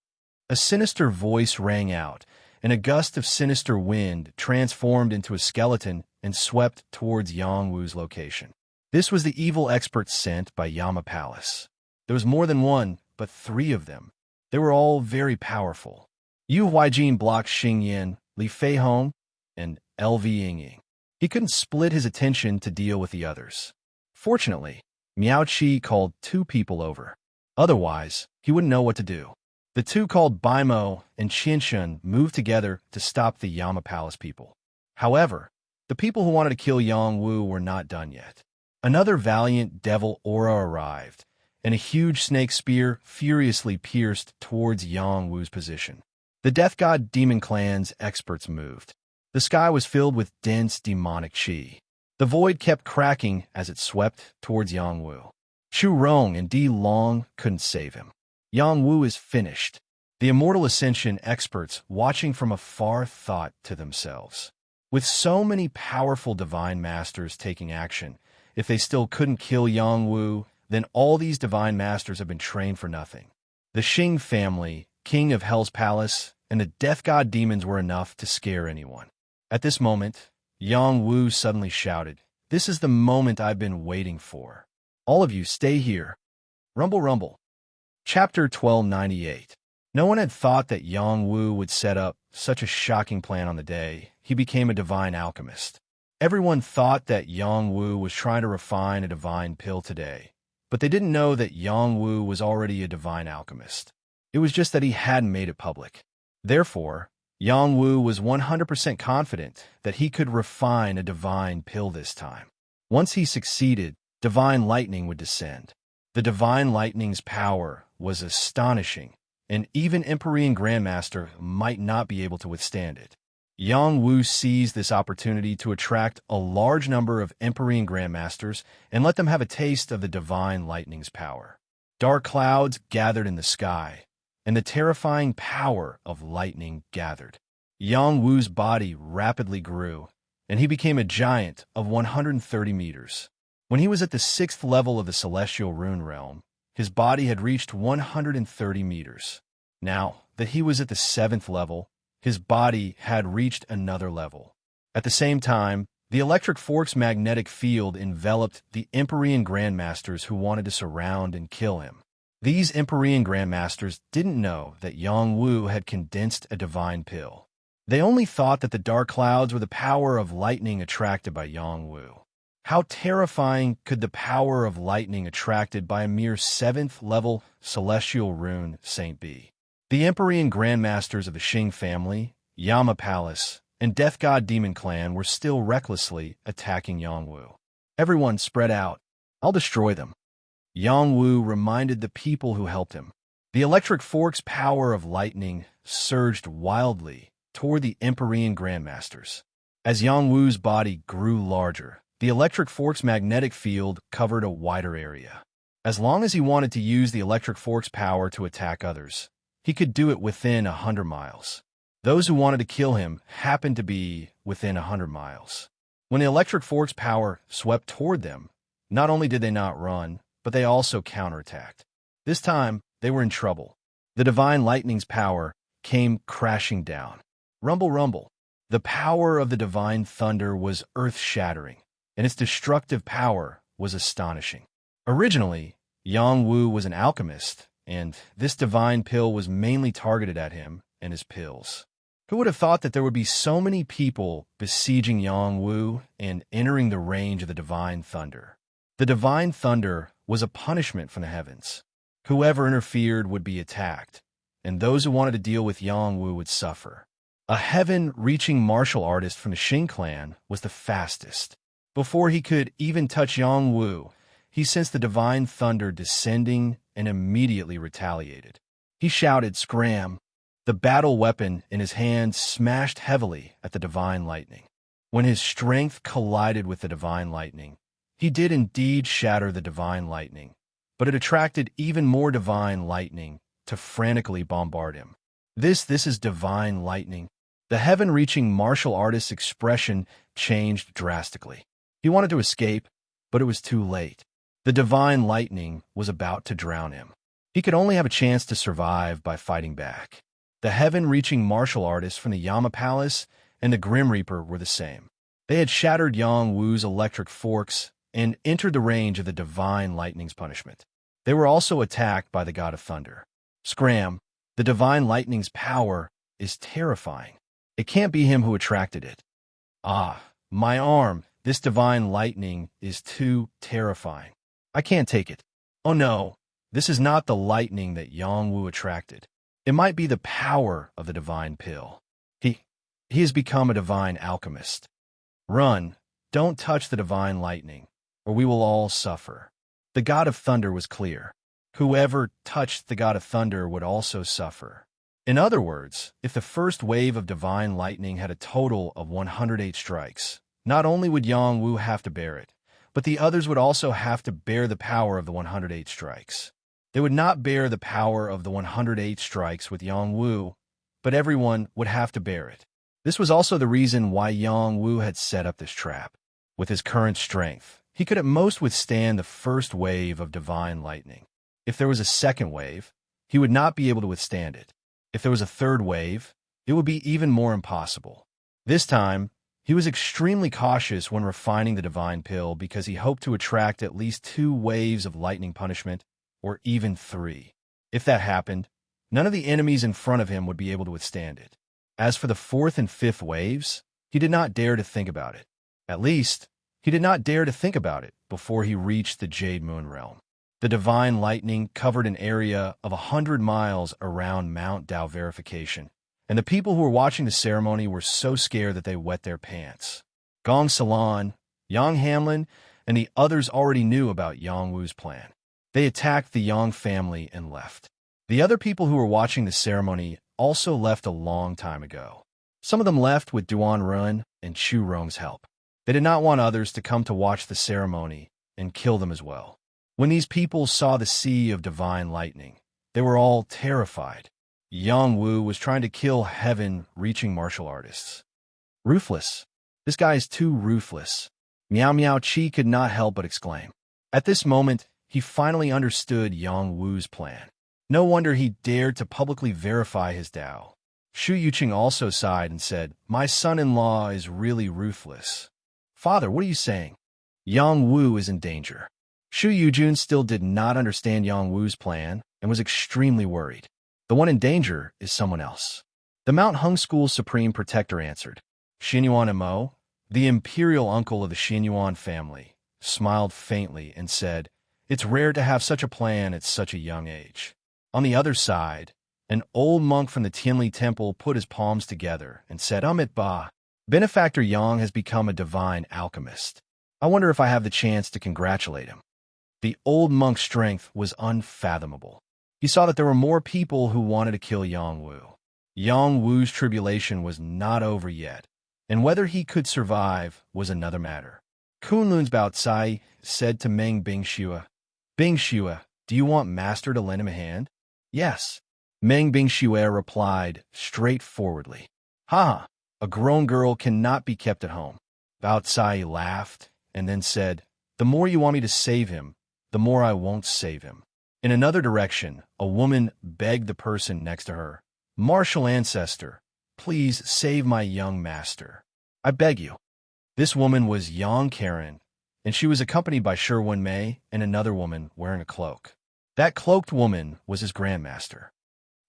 S1: A sinister voice rang out, and a gust of sinister wind transformed into a skeleton and swept towards Yang Wu's location. This was the evil expert sent by Yama Palace. There was more than one, but 3 of them. They were all very powerful. Yu Huijin blocked Xing Yin, Li Fei Hong, and LV Yingying. He couldn't split his attention to deal with the others. Fortunately, Miao Qi called 2 people over. Otherwise, he wouldn't know what to do. The 2 called Baimo and Qianshun moved together to stop the Yama Palace people. However, the people who wanted to kill Yang Wu were not done yet. Another valiant devil aura arrived, and a huge snake spear furiously pierced towards Yang Wu's position. The Death God Demon Clan's experts moved. The sky was filled with dense demonic qi. The void kept cracking as it swept towards Yang Wu. Chu Rong and Di Long couldn't save him. Yang Wu is finished. The Immortal Ascension experts watching from afar thought to themselves. With so many powerful divine masters taking action, if they still couldn't kill Yang Wu, then all these divine masters have been trained for nothing. The Xing family, king of Hell's Palace, and the Death God demons were enough to scare anyone. At this moment, Yang Wu suddenly shouted, "This is the moment I've been waiting for. All of you stay here." Rumble Rumble. Chapter 1298. No one had thought that Yang Wu would set up such a shocking plan on the day he became a divine alchemist. Everyone thought that Yang Wu was trying to refine a divine pill today, but they didn't know that Yang Wu was already a divine alchemist. It was just that he hadn't made it public. Therefore, Yang Wu was 100% confident that he could refine a divine pill this time. Once he succeeded, divine lightning would descend. The divine lightning's power was astonishing, and even Empyrean Grandmaster might not be able to withstand it. Yang Wu seized this opportunity to attract a large number of Empyrean Grandmasters and let them have a taste of the divine lightning's power. Dark clouds gathered in the sky, and the terrifying power of lightning gathered. Yang Wu's body rapidly grew, and he became a giant of 130 meters. When he was at the 6th level of the Celestial Rune Realm, his body had reached 130 meters. Now that he was at the 7th level, his body had reached another level. At the same time, the Electric Fork's magnetic field enveloped the Empyrean Grandmasters who wanted to surround and kill him. These Empyrean Grandmasters didn't know that Yang Wu had condensed a divine pill. They only thought that the dark clouds were the power of lightning attracted by Yang Wu. How terrifying could the power of lightning attracted by a mere 7th-level celestial rune saint be? The Empyrean Grandmasters of the Xing family, Yama Palace, and Death God Demon Clan were still recklessly attacking Yang Wu. Everyone spread out. I'll destroy them. Yang Wu reminded the people who helped him. The Electric Fork's power of lightning surged wildly toward the Empyrean Grandmasters. As Yang Wu's body grew larger, the Electric Fork's magnetic field covered a wider area. As long as he wanted to use the Electric Fork's power to attack others, he could do it within 100 miles. Those who wanted to kill him happened to be within 100 miles. When the Electric Fork's power swept toward them, not only did they not run, but they also counterattacked. This time, they were in trouble. The Divine Lightning's power came crashing down. Rumble, rumble. The power of the Divine Thunder was earth-shattering, and its destructive power was astonishing. Originally, Yang Wu was an alchemist, and this divine pill was mainly targeted at him and his pills. Who would have thought that there would be so many people besieging Yang Wu and entering the range of the Divine Thunder? The Divine Thunder was a punishment from the heavens. Whoever interfered would be attacked, and those who wanted to deal with Yang Wu would suffer. A heaven-reaching martial artist from the Xing clan was the fastest. Before he could even touch Yang Wu, he sensed the Divine Thunder descending and immediately retaliated. He shouted, "Scram!" The battle weapon in his hand smashed heavily at the Divine Lightning. When his strength collided with the Divine Lightning, he did indeed shatter the Divine Lightning, but it attracted even more Divine Lightning to frantically bombard him. This is divine lightning. The heaven-reaching martial artist's expression changed drastically. He wanted to escape, but it was too late. The divine lightning was about to drown him. He could only have a chance to survive by fighting back. The heaven-reaching martial artist from the Yama Palace and the Grim Reaper were the same. They had shattered Yang Wu's electric forks and entered the range of the divine lightning's punishment. They were also attacked by the god of thunder. Scram, the divine lightning's power is terrifying. It can't be him who attracted it. Ah, my arm, this divine lightning is too terrifying. I can't take it. Oh no, this is not the lightning that Yang Wu attracted. It might be the power of the divine pill. He has become a divine alchemist. Run, don't touch the divine lightning, or we will all suffer. The god of thunder was clear. Whoever touched the god of thunder would also suffer. In other words, if the first wave of divine lightning had a total of 108 strikes, not only would Yang Wu have to bear it, but the others would also have to bear the power of the 108 strikes. They would not bear the power of the 108 strikes with Yang Wu, but everyone would have to bear it. This was also the reason why Yang Wu had set up this trap. With his current strength, he could at most withstand the first wave of divine lightning. If there was a second wave, he would not be able to withstand it. If there was a third wave, it would be even more impossible. This time, he was extremely cautious when refining the divine pill because he hoped to attract at least 2 waves of lightning punishment, or even 3. If that happened, none of the enemies in front of him would be able to withstand it. As for the 4th and 5th waves, he did not dare to think about it. At least, he did not dare to think about it before he reached the Jade Moon realm. The divine lightning covered an area of 100 miles around Mount Dao Verification, and the people who were watching the ceremony were so scared that they wet their pants. Gong Salon, Yang Hamlin, and the others already knew about Yang Wu's plan. They attacked the Yang family and left. The other people who were watching the ceremony also left a long time ago. Some of them left with Duan Run and Chu Rong's help. They did not want others to come to watch the ceremony and kill them as well. When these people saw the sea of divine lightning, they were all terrified. Yang Wu was trying to kill heaven-reaching martial artists. Ruthless. This guy is too ruthless. Miao Miao Chi could not help but exclaim. At this moment, he finally understood Yang Wu's plan. No wonder he dared to publicly verify his Tao. Shu Yuqing also sighed and said, "My son-in-law is really ruthless." "Father, what are you saying?" "Yang Wu is in danger." Shu Yujun still did not understand Yang Wu's plan and was extremely worried. "The one in danger is someone else." The Mount Hung School's supreme protector answered. Xinyuan Mo, the imperial uncle of the Xinyuan family, smiled faintly and said, "It's rare to have such a plan at such a young age." On the other side, an old monk from the Tianli Temple put his palms together and said, "Amit Ba, Benefactor Yang has become a divine alchemist. I wonder if I have the chance to congratulate him." The old monk's strength was unfathomable. He saw that there were more people who wanted to kill Yang Wu. Yang Wu's tribulation was not over yet, and whether he could survive was another matter. Kunlun's Bao Cai said to Meng Bingxue, "Bingxue, do you want Master to lend him a hand?" "Yes." Meng Bingxue replied straightforwardly. "Ha! A grown girl cannot be kept at home." Bao Cai laughed and then said, "The more you want me to save him, the more I won't save him." In another direction, a woman begged the person next to her, "Martial ancestor, please save my young master. I beg you." This woman was Yang Karen, and she was accompanied by Sherwin Mei and another woman wearing a cloak. That cloaked woman was his grandmaster.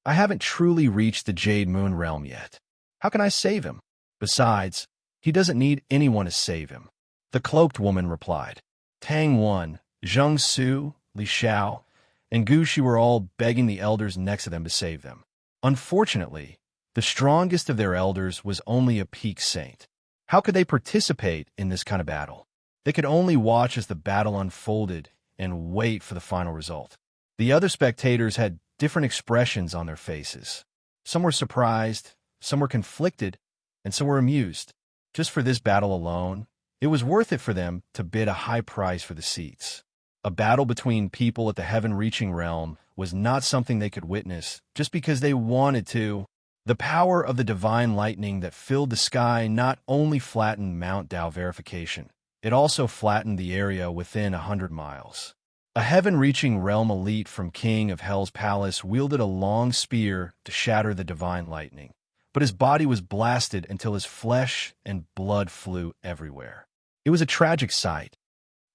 S1: "I haven't truly reached the Jade Moon realm yet. How can I save him? Besides, he doesn't need anyone to save him." The cloaked woman replied. Tang Wan, Zheng Su, Li Xiao, and Gu Shi were all begging the elders next to them to save them. Unfortunately, the strongest of their elders was only a peak saint. How could they participate in this kind of battle? They could only watch as the battle unfolded and wait for the final result. The other spectators had different expressions on their faces. Some were surprised, some were conflicted, and some were amused. Just for this battle alone, it was worth it for them to bid a high price for the seats. A battle between people at the heaven-reaching realm was not something they could witness just because they wanted to. The power of the divine lightning that filled the sky not only flattened Mount Dow verification, it also flattened the area within 100 miles. A heaven-reaching realm elite from King of Hell's palace wielded a long spear to shatter the divine lightning, but his body was blasted until his flesh and blood flew everywhere. It was a tragic sight.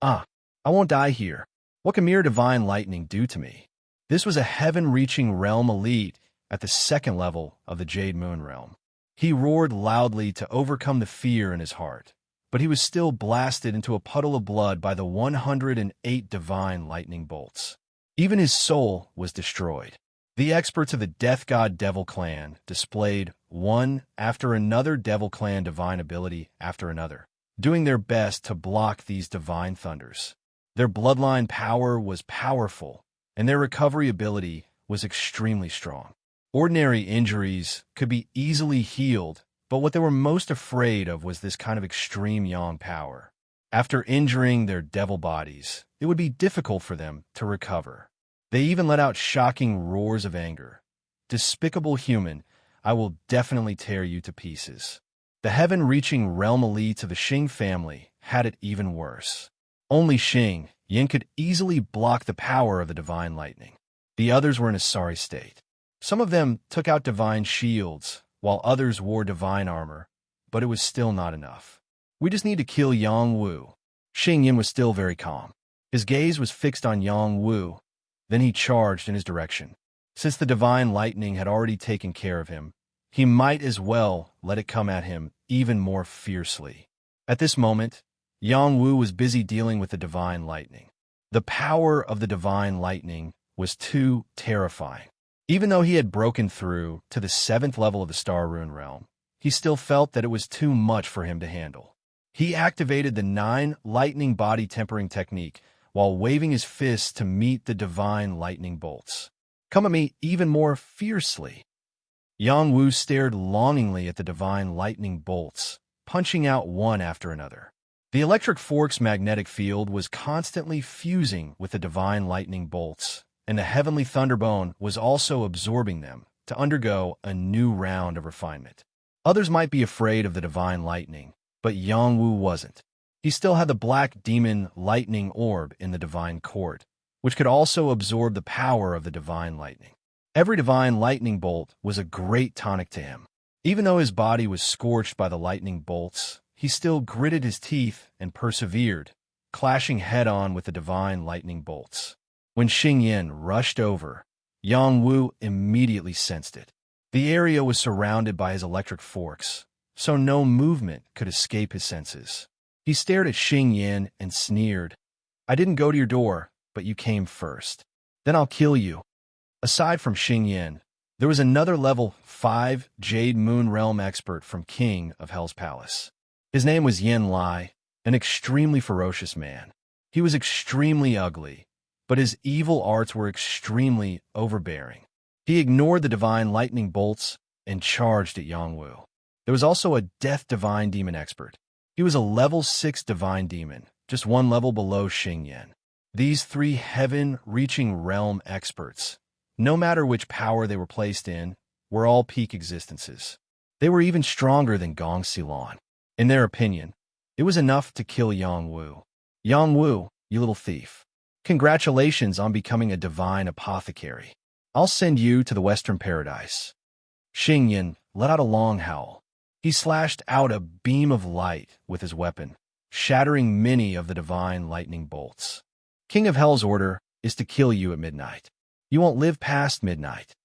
S1: I won't die here. What can mere divine lightning do to me? This was a heaven-reaching realm elite at the second level of the Jade Moon realm. He roared loudly to overcome the fear in his heart, but he was still blasted into a puddle of blood by the 108 divine lightning bolts. Even his soul was destroyed. The experts of the Death God Devil Clan displayed one after another Devil Clan divine ability after another, doing their best to block these divine thunders. Their bloodline power was powerful, and their recovery ability was extremely strong. Ordinary injuries could be easily healed, but what they were most afraid of was this kind of extreme yang power. After injuring their devil bodies, it would be difficult for them to recover. They even let out shocking roars of anger. Despicable human, I will definitely tear you to pieces. The heaven-reaching realm elites of the Xing family had it even worse. Only Xing Yin could easily block the power of the divine lightning. The others were in a sorry state. Some of them took out divine shields, while others wore divine armor, but it was still not enough. We just need to kill Yang Wu. Xing Yin was still very calm. His gaze was fixed on Yang Wu. Then he charged in his direction. Since the divine lightning had already taken care of him, he might as well let it come at him even more fiercely. At this moment, Yang Wu was busy dealing with the divine lightning. The power of the divine lightning was too terrifying. Even though he had broken through to the 7th level of the Star Rune realm, he still felt that it was too much for him to handle. He activated the 9 lightning body tempering technique while waving his fists to meet the divine lightning bolts. Come at me even more fiercely. Yang Wu stared longingly at the divine lightning bolts, punching out one after another. The electric fork's magnetic field was constantly fusing with the divine lightning bolts, and the heavenly thunderbone was also absorbing them to undergo a new round of refinement. Others might be afraid of the divine lightning, but Yang Wu wasn't. He still had the black demon lightning orb in the divine court, which could also absorb the power of the divine lightning. Every divine lightning bolt was a great tonic to him. Even though his body was scorched by the lightning bolts, he still gritted his teeth and persevered, clashing head-on with the divine lightning bolts. When Xing Yin rushed over, Yang Wu immediately sensed it. The area was surrounded by his electric forks, so no movement could escape his senses. He stared at Xing Yin and sneered. I didn't go to your door, but you came first. Then I'll kill you. Aside from Xing Yin, there was another level 5 Jade Moon Realm expert from King of Hell's Palace. His name was Yin Lai, an extremely ferocious man. He was extremely ugly, but his evil arts were extremely overbearing. He ignored the divine lightning bolts and charged at Yang Wu. There was also a death divine demon expert. He was a level 6 divine demon, just one level below Xing Yin. These 3 heaven-reaching realm experts, no matter which power they were placed in, were all peak existences. They were even stronger than Gong Xilan. In their opinion, it was enough to kill Yang Wu. Yang Wu, you little thief. Congratulations on becoming a divine apothecary. I'll send you to the Western Paradise. Xing Yin let out a long howl. He slashed out a beam of light with his weapon, shattering many of the divine lightning bolts. King of Hell's order is to kill you at midnight. You won't live past midnight.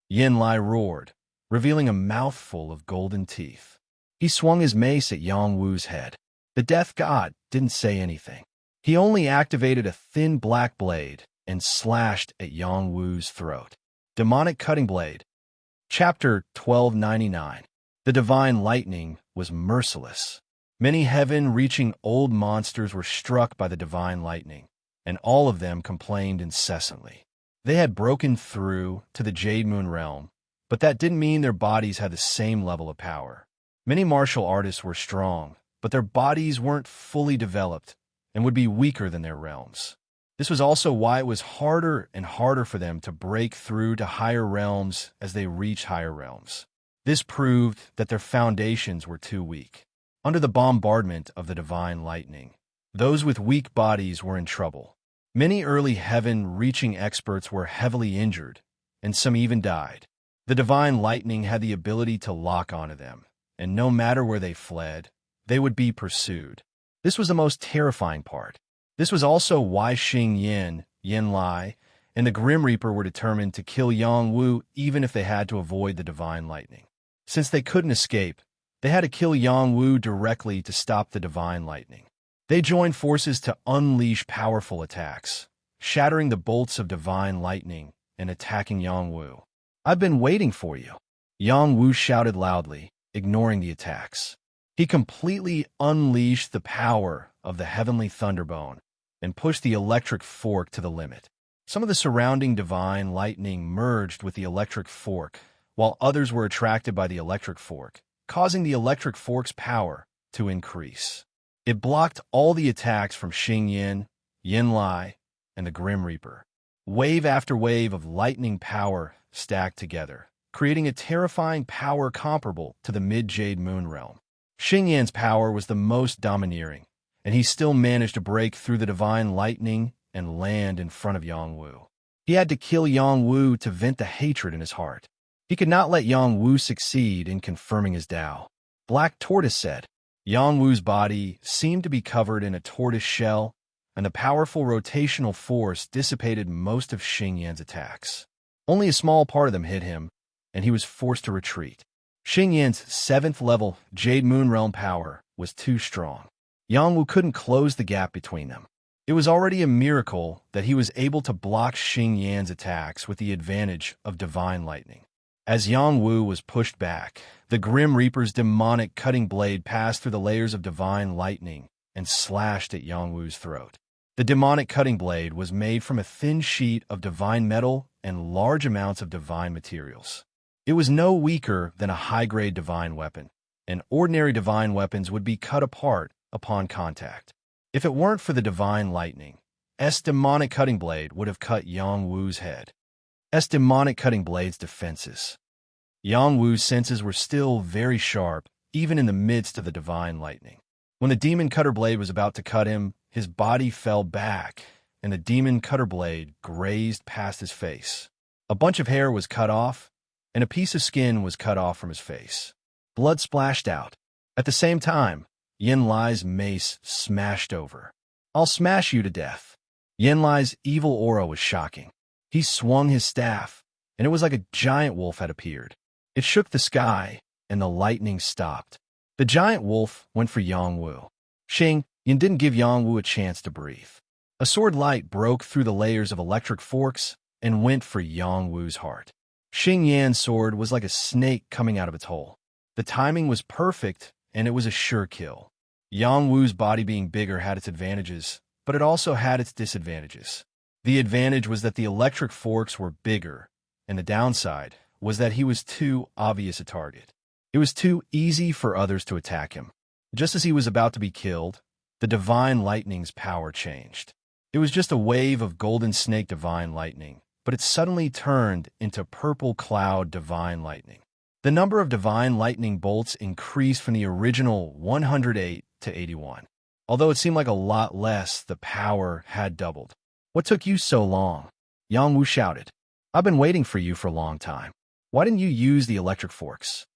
S1: Yin Lai roared, revealing a mouthful of golden teeth. He swung his mace at Yang Wu's head. The death god didn't say anything. He only activated a thin black blade and slashed at Yang Wu's throat. Demonic Cutting Blade. Chapter 1299. The divine lightning was merciless. Many heaven-reaching old monsters were struck by the divine lightning, and all of them complained incessantly. They had broken through to the Jade Moon realm, but that didn't mean their bodies had the same level of power. Many martial artists were strong, but their bodies weren't fully developed and would be weaker than their realms. This was also why it was harder and harder for them to break through to higher realms as they reached higher realms. This proved that their foundations were too weak. Under the bombardment of the divine lightning, those with weak bodies were in trouble. Many early heaven-reaching experts were heavily injured, and some even died. The divine lightning had the ability to lock onto them, and no matter where they fled, they would be pursued. This was the most terrifying part. This was also why Xing Yin, Yin Lai, and the Grim Reaper were determined to kill Yang Wu even if they had to avoid the divine lightning. Since they couldn't escape, they had to kill Yang Wu directly to stop the divine lightning. They joined forces to unleash powerful attacks, shattering the bolts of divine lightning and attacking Yang Wu. "I've been waiting for you," Yang Wu shouted loudly, ignoring the attacks. He completely unleashed the power of the heavenly thunderbone and pushed the electric fork to the limit. Some of the surrounding divine lightning merged with the electric fork, while others were attracted by the electric fork, causing the electric fork's power to increase. It blocked all the attacks from Xing Yin, Yin Lai, and the Grim Reaper. Wave after wave of lightning power stacked together, creating a terrifying power comparable to the mid-Jade Moon realm. Xing Yan's power was the most domineering, and he still managed to break through the divine lightning and land in front of Yang Wu. He had to kill Yang Wu to vent the hatred in his heart. He could not let Yang Wu succeed in confirming his Tao. Black Tortoise said. Yang Wu's body seemed to be covered in a tortoise shell, and the powerful rotational force dissipated most of Xing Yan's attacks. Only a small part of them hit him, and he was forced to retreat. Xing Yan's 7th level Jade Moon Realm power was too strong. Yang Wu couldn't close the gap between them. It was already a miracle that he was able to block Xing Yan's attacks with the advantage of divine lightning. As Yang Wu was pushed back, the Grim Reaper's demonic cutting blade passed through the layers of divine lightning and slashed at Yang Wu's throat. The demonic cutting blade was made from a thin sheet of divine metal and large amounts of divine materials. It was no weaker than a high-grade divine weapon, and ordinary divine weapons would be cut apart upon contact. If it weren't for the divine lightning, S demonic cutting blade would have cut Yang Wu's head. S demonic cutting blade's defenses. Yang Wu's senses were still very sharp, even in the midst of the divine lightning. When the demon cutter blade was about to cut him, his body fell back, and the demon cutter blade grazed past his face. A bunch of hair was cut off, and a piece of skin was cut off from his face. Blood splashed out. At the same time, Yin Lai's mace smashed over. "I'll smash you to death." Yin Lai's evil aura was shocking. He swung his staff, and it was like a giant wolf had appeared. It shook the sky, and the lightning stopped. The giant wolf went for Yang Wu. Xing Yin didn't give Yang Wu a chance to breathe. A sword light broke through the layers of electric forks and went for Yang Wu's heart. Xing Yan's sword was like a snake coming out of its hole. The timing was perfect, and it was a sure kill. Yang Wu's body being bigger had its advantages, but it also had its disadvantages. The advantage was that the electric forks were bigger, and the downside was that he was too obvious a target. It was too easy for others to attack him. Just as he was about to be killed, the divine lightning's power changed. It was just a wave of golden snake divine lightning, but it suddenly turned into purple cloud divine lightning. The number of divine lightning bolts increased from the original 108 to 81. Although it seemed like a lot less, the power had doubled. "What took you so long?" Yang Wu shouted. "I've been waiting for you for a long time. Why didn't you use the electric forks?"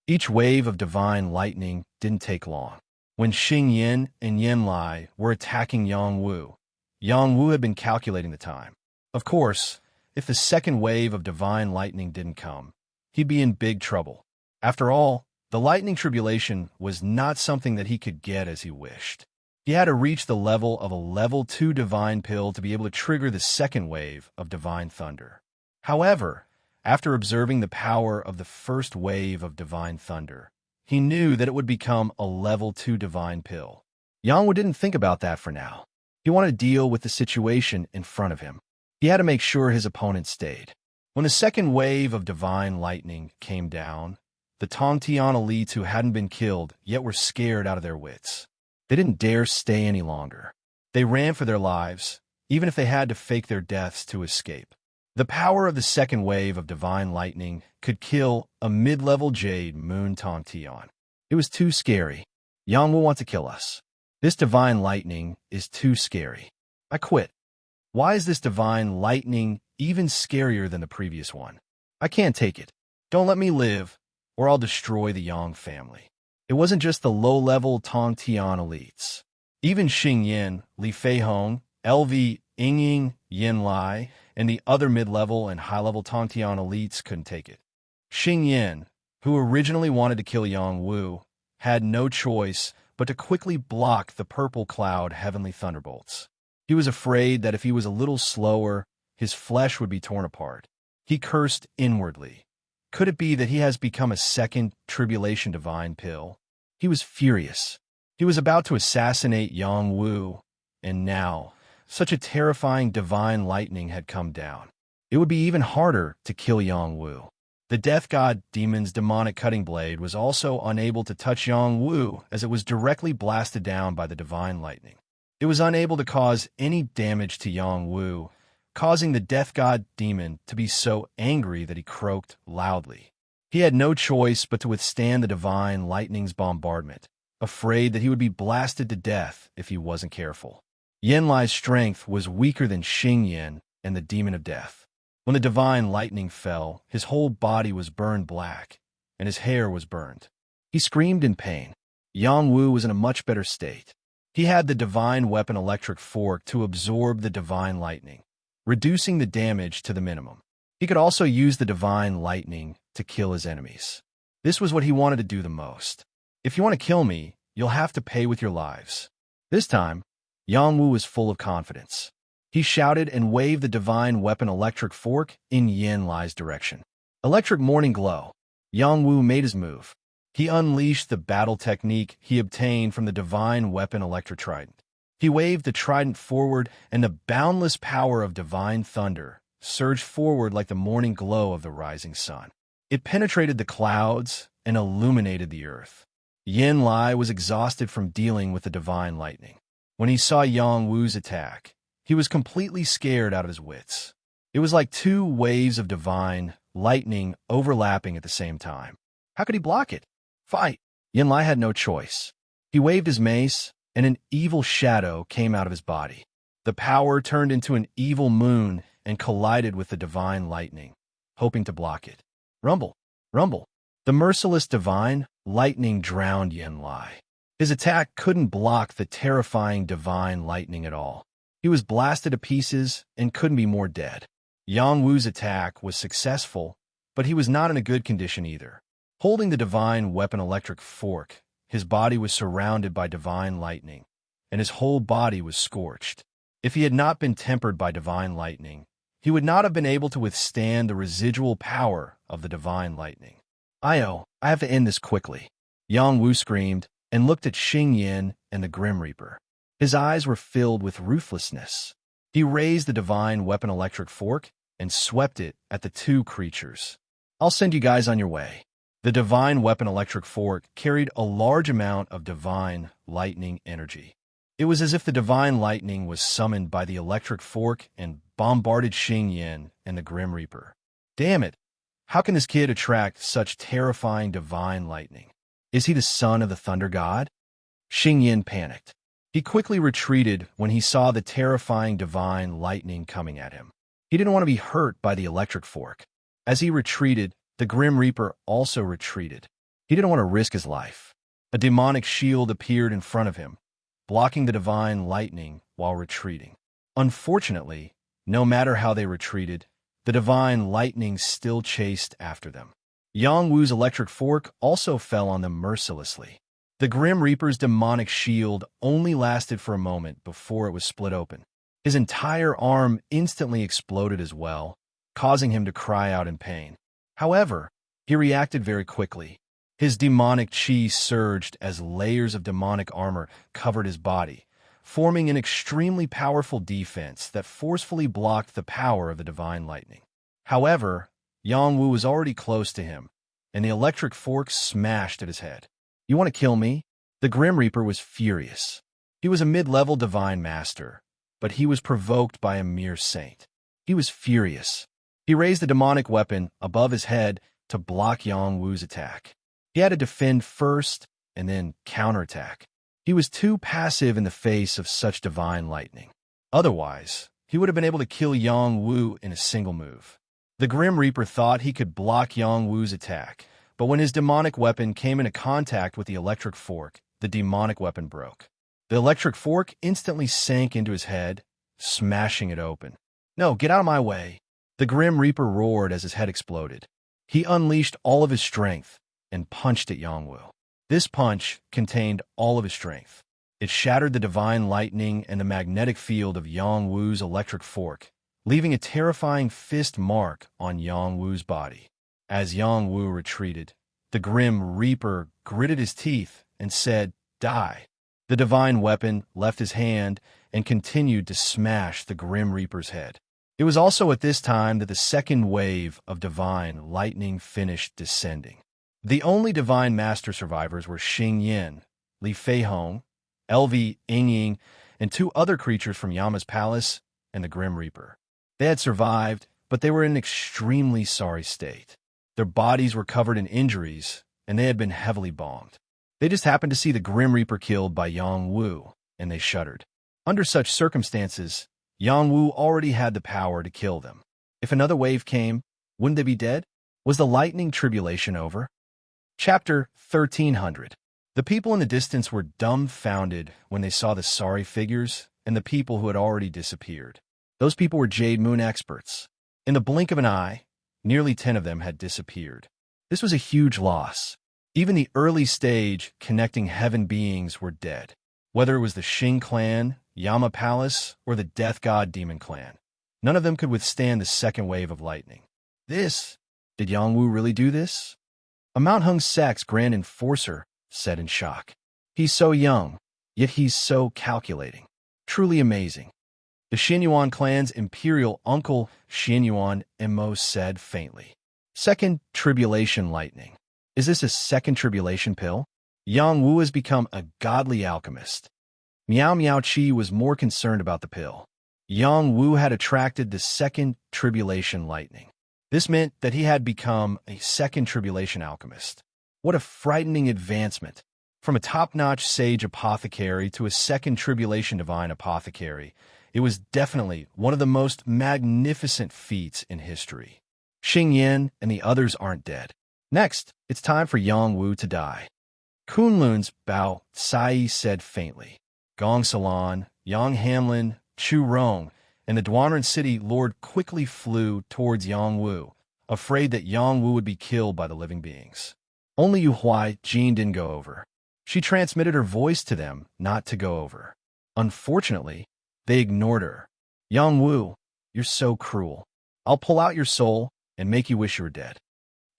S1: Each wave of divine lightning didn't take long. When Xing Yin and Yin Lai were attacking Yang Wu had been calculating the time. Of course, if the second wave of divine lightning didn't come, he'd be in big trouble. After all, the lightning tribulation was not something that he could get as he wished. He had to reach the level of a level 2 divine pill to be able to trigger the second wave of divine thunder. However, after observing the power of the first wave of divine thunder, he knew that it would become a level 2 divine pill. Yang Wu didn't think about that for now. He wanted to deal with the situation in front of him. He had to make sure his opponent stayed. When the second wave of divine lightning came down, the Tongtian elites who hadn't been killed yet were scared out of their wits. They didn't dare stay any longer. They ran for their lives, even if they had to fake their deaths to escape. The power of the second wave of divine lightning could kill a mid-level Jade Moon Tongtian. It was too scary. Yang will want to kill us. This divine lightning is too scary. I quit. Why is this divine lightning even scarier than the previous one? I can't take it. Don't let me live, or I'll destroy the Yang family. It wasn't just the low-level Tongtian elites. Even Xing Yin, Li Feihong, LV, Yingying, Yin Lai, and the other mid-level and high-level Tongtian elites couldn't take it. Xing Yin, who originally wanted to kill Yang Wu, had no choice but to quickly block the purple cloud heavenly thunderbolts. He was afraid that if he was a little slower, his flesh would be torn apart. He cursed inwardly. Could it be that he has become a second tribulation divine pill? He was furious. He was about to assassinate Yang Wu, and now such a terrifying divine lightning had come down. It would be even harder to kill Yang Wu. The death god demon's demonic cutting blade was also unable to touch Yang Wu as it was directly blasted down by the divine lightning. It was unable to cause any damage to Yang Wu, causing the death god demon to be so angry that he croaked loudly. He had no choice but to withstand the divine lightning's bombardment, afraid that he would be blasted to death if he wasn't careful. Yin Lai's strength was weaker than Xing Yin and the demon of death. When the divine lightning fell, his whole body was burned black, and his hair was burned. He screamed in pain. Yang Wu was in a much better state. He had the divine weapon electric fork to absorb the divine lightning, reducing the damage to the minimum. He could also use the divine lightning to kill his enemies. This was what he wanted to do the most. If you want to kill me, you'll have to pay with your lives. This time, Yang Wu was full of confidence. He shouted and waved the divine weapon electric fork in Yin Lai's direction. Electric morning glow. Yang Wu made his move. He unleashed the battle technique he obtained from the divine weapon electric trident. He waved the trident forward, and the boundless power of divine thunder surged forward like the morning glow of the rising sun. It penetrated the clouds and illuminated the earth. Yin Lai was exhausted from dealing with the divine lightning. When he saw Yang Wu's attack, he was completely scared out of his wits. It was like two waves of divine lightning overlapping at the same time. How could he block it? Fight! Yin Lai had no choice. He waved his mace, and an evil shadow came out of his body. The power turned into an evil moon and collided with the divine lightning, hoping to block it. Rumble! Rumble! The merciless divine lightning drowned Yin Lai. His attack couldn't block the terrifying divine lightning at all. He was blasted to pieces and couldn't be more dead. Yang Wu's attack was successful, but he was not in a good condition either. Holding the divine weapon electric fork, his body was surrounded by divine lightning, and his whole body was scorched. If he had not been tempered by divine lightning, he would not have been able to withstand the residual power of the divine lightning. I have to end this quickly. Yang Wu screamed and looked at Xing Yin and the Grim Reaper. His eyes were filled with ruthlessness. He raised the divine weapon electric fork and swept it at the two creatures. I'll send you guys on your way. The divine weapon electric fork carried a large amount of divine lightning energy. It was as if the divine lightning was summoned by the electric fork and bombarded Xing Yin and the Grim Reaper. Damn it! How can this kid attract such terrifying divine lightning? Is he the son of the thunder god? Xing Yin panicked. He quickly retreated when he saw the terrifying divine lightning coming at him. He didn't want to be hurt by the electric fork. As he retreated, the Grim Reaper also retreated. He didn't want to risk his life. A demonic shield appeared in front of him, blocking the divine lightning while retreating. Unfortunately, no matter how they retreated, the divine lightning still chased after them. Yang Wu's electric fork also fell on them mercilessly. The Grim Reaper's demonic shield only lasted for a moment before it was split open. His entire arm instantly exploded as well, causing him to cry out in pain. However, he reacted very quickly. His demonic chi surged as layers of demonic armor covered his body, forming an extremely powerful defense that forcefully blocked the power of the divine lightning. However, Yang Wu was already close to him, and the electric fork smashed at his head. You want to kill me? The Grim Reaper was furious. He was a mid-level divine master, but he was provoked by a mere saint. He was furious. He raised the demonic weapon above his head to block Yang Wu's attack. He had to defend first and then counterattack. He was too passive in the face of such divine lightning. Otherwise, he would have been able to kill Yang Wu in a single move. The Grim Reaper thought he could block Yang Wu's attack, but when his demonic weapon came into contact with the electric fork, the demonic weapon broke. The electric fork instantly sank into his head, smashing it open. "No, get out of my way!" The Grim Reaper roared as his head exploded. He unleashed all of his strength and punched at Yang Wu. This punch contained all of his strength. It shattered the divine lightning and the magnetic field of Yang Wu's electric fork, leaving a terrifying fist mark on Yang Wu's body. As Yang Wu retreated, the Grim Reaper gritted his teeth and said, "Die." The divine weapon left his hand and continued to smash the Grim Reaper's head. It was also at this time that the second wave of divine lightning finished descending. The only divine master survivors were Xing Yin, Li Fei Hong, LV Yingying, and two other creatures from Yama's palace and the Grim Reaper. They had survived, but they were in an extremely sorry state. Their bodies were covered in injuries, and they had been heavily bombed. They just happened to see the Grim Reaper killed by Yang Wu, and they shuddered. Under such circumstances, Yang Wu already had the power to kill them. If another wave came, wouldn't they be dead? Was the lightning tribulation over? Chapter 1300. The people in the distance were dumbfounded when they saw the sorry figures and the people who had already disappeared. Those people were Jade Moon experts. In the blink of an eye, nearly 10 of them had disappeared. This was a huge loss. Even the early stage connecting heaven beings were dead, whether it was the Xing clan, Yama Palace, or the Death God Demon clan. None of them could withstand the second wave of lightning. Did Yang Wu really do this? A Mount Hung Sect's Grand Enforcer said in shock. "He's so young, yet he's so calculating. Truly amazing." The Xinyuan clan's imperial uncle Xinyuan Mo said faintly. "Second tribulation lightning. Is this a second tribulation pill?" Yang Wu has become a godly alchemist. Miao Miao Chi was more concerned about the pill. Yang Wu had attracted the second tribulation lightning. This meant that he had become a second tribulation alchemist. What a frightening advancement. From a top-notch sage apothecary to a second tribulation divine apothecary, it was definitely one of the most magnificent feats in history. Xing Yin and the others aren't dead. Next, it's time for Yang Wu to die. Kunlun's Bao Sai said faintly. Gong Salon, Yang Hamlin, Chu Rong, and the Duanren City Lord quickly flew towards Yang Wu, afraid that Yang Wu would be killed by the living beings. Only Yu Huai Jin didn't go over. She transmitted her voice to them not to go over. Unfortunately, they ignored her. "Yang Wu, you're so cruel. I'll pull out your soul and make you wish you were dead."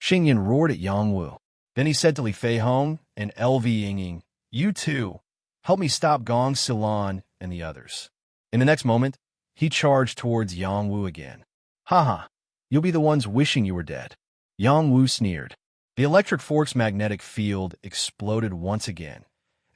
S1: Xing Yin roared at Yang Wu. Then he said to Li Fei Hong and LV Yingying, "You too, help me stop Gong Silan and the others." In the next moment, he charged towards Yang Wu again. "Haha, you'll be the ones wishing you were dead." Yang Wu sneered. The electric fork's magnetic field exploded once again,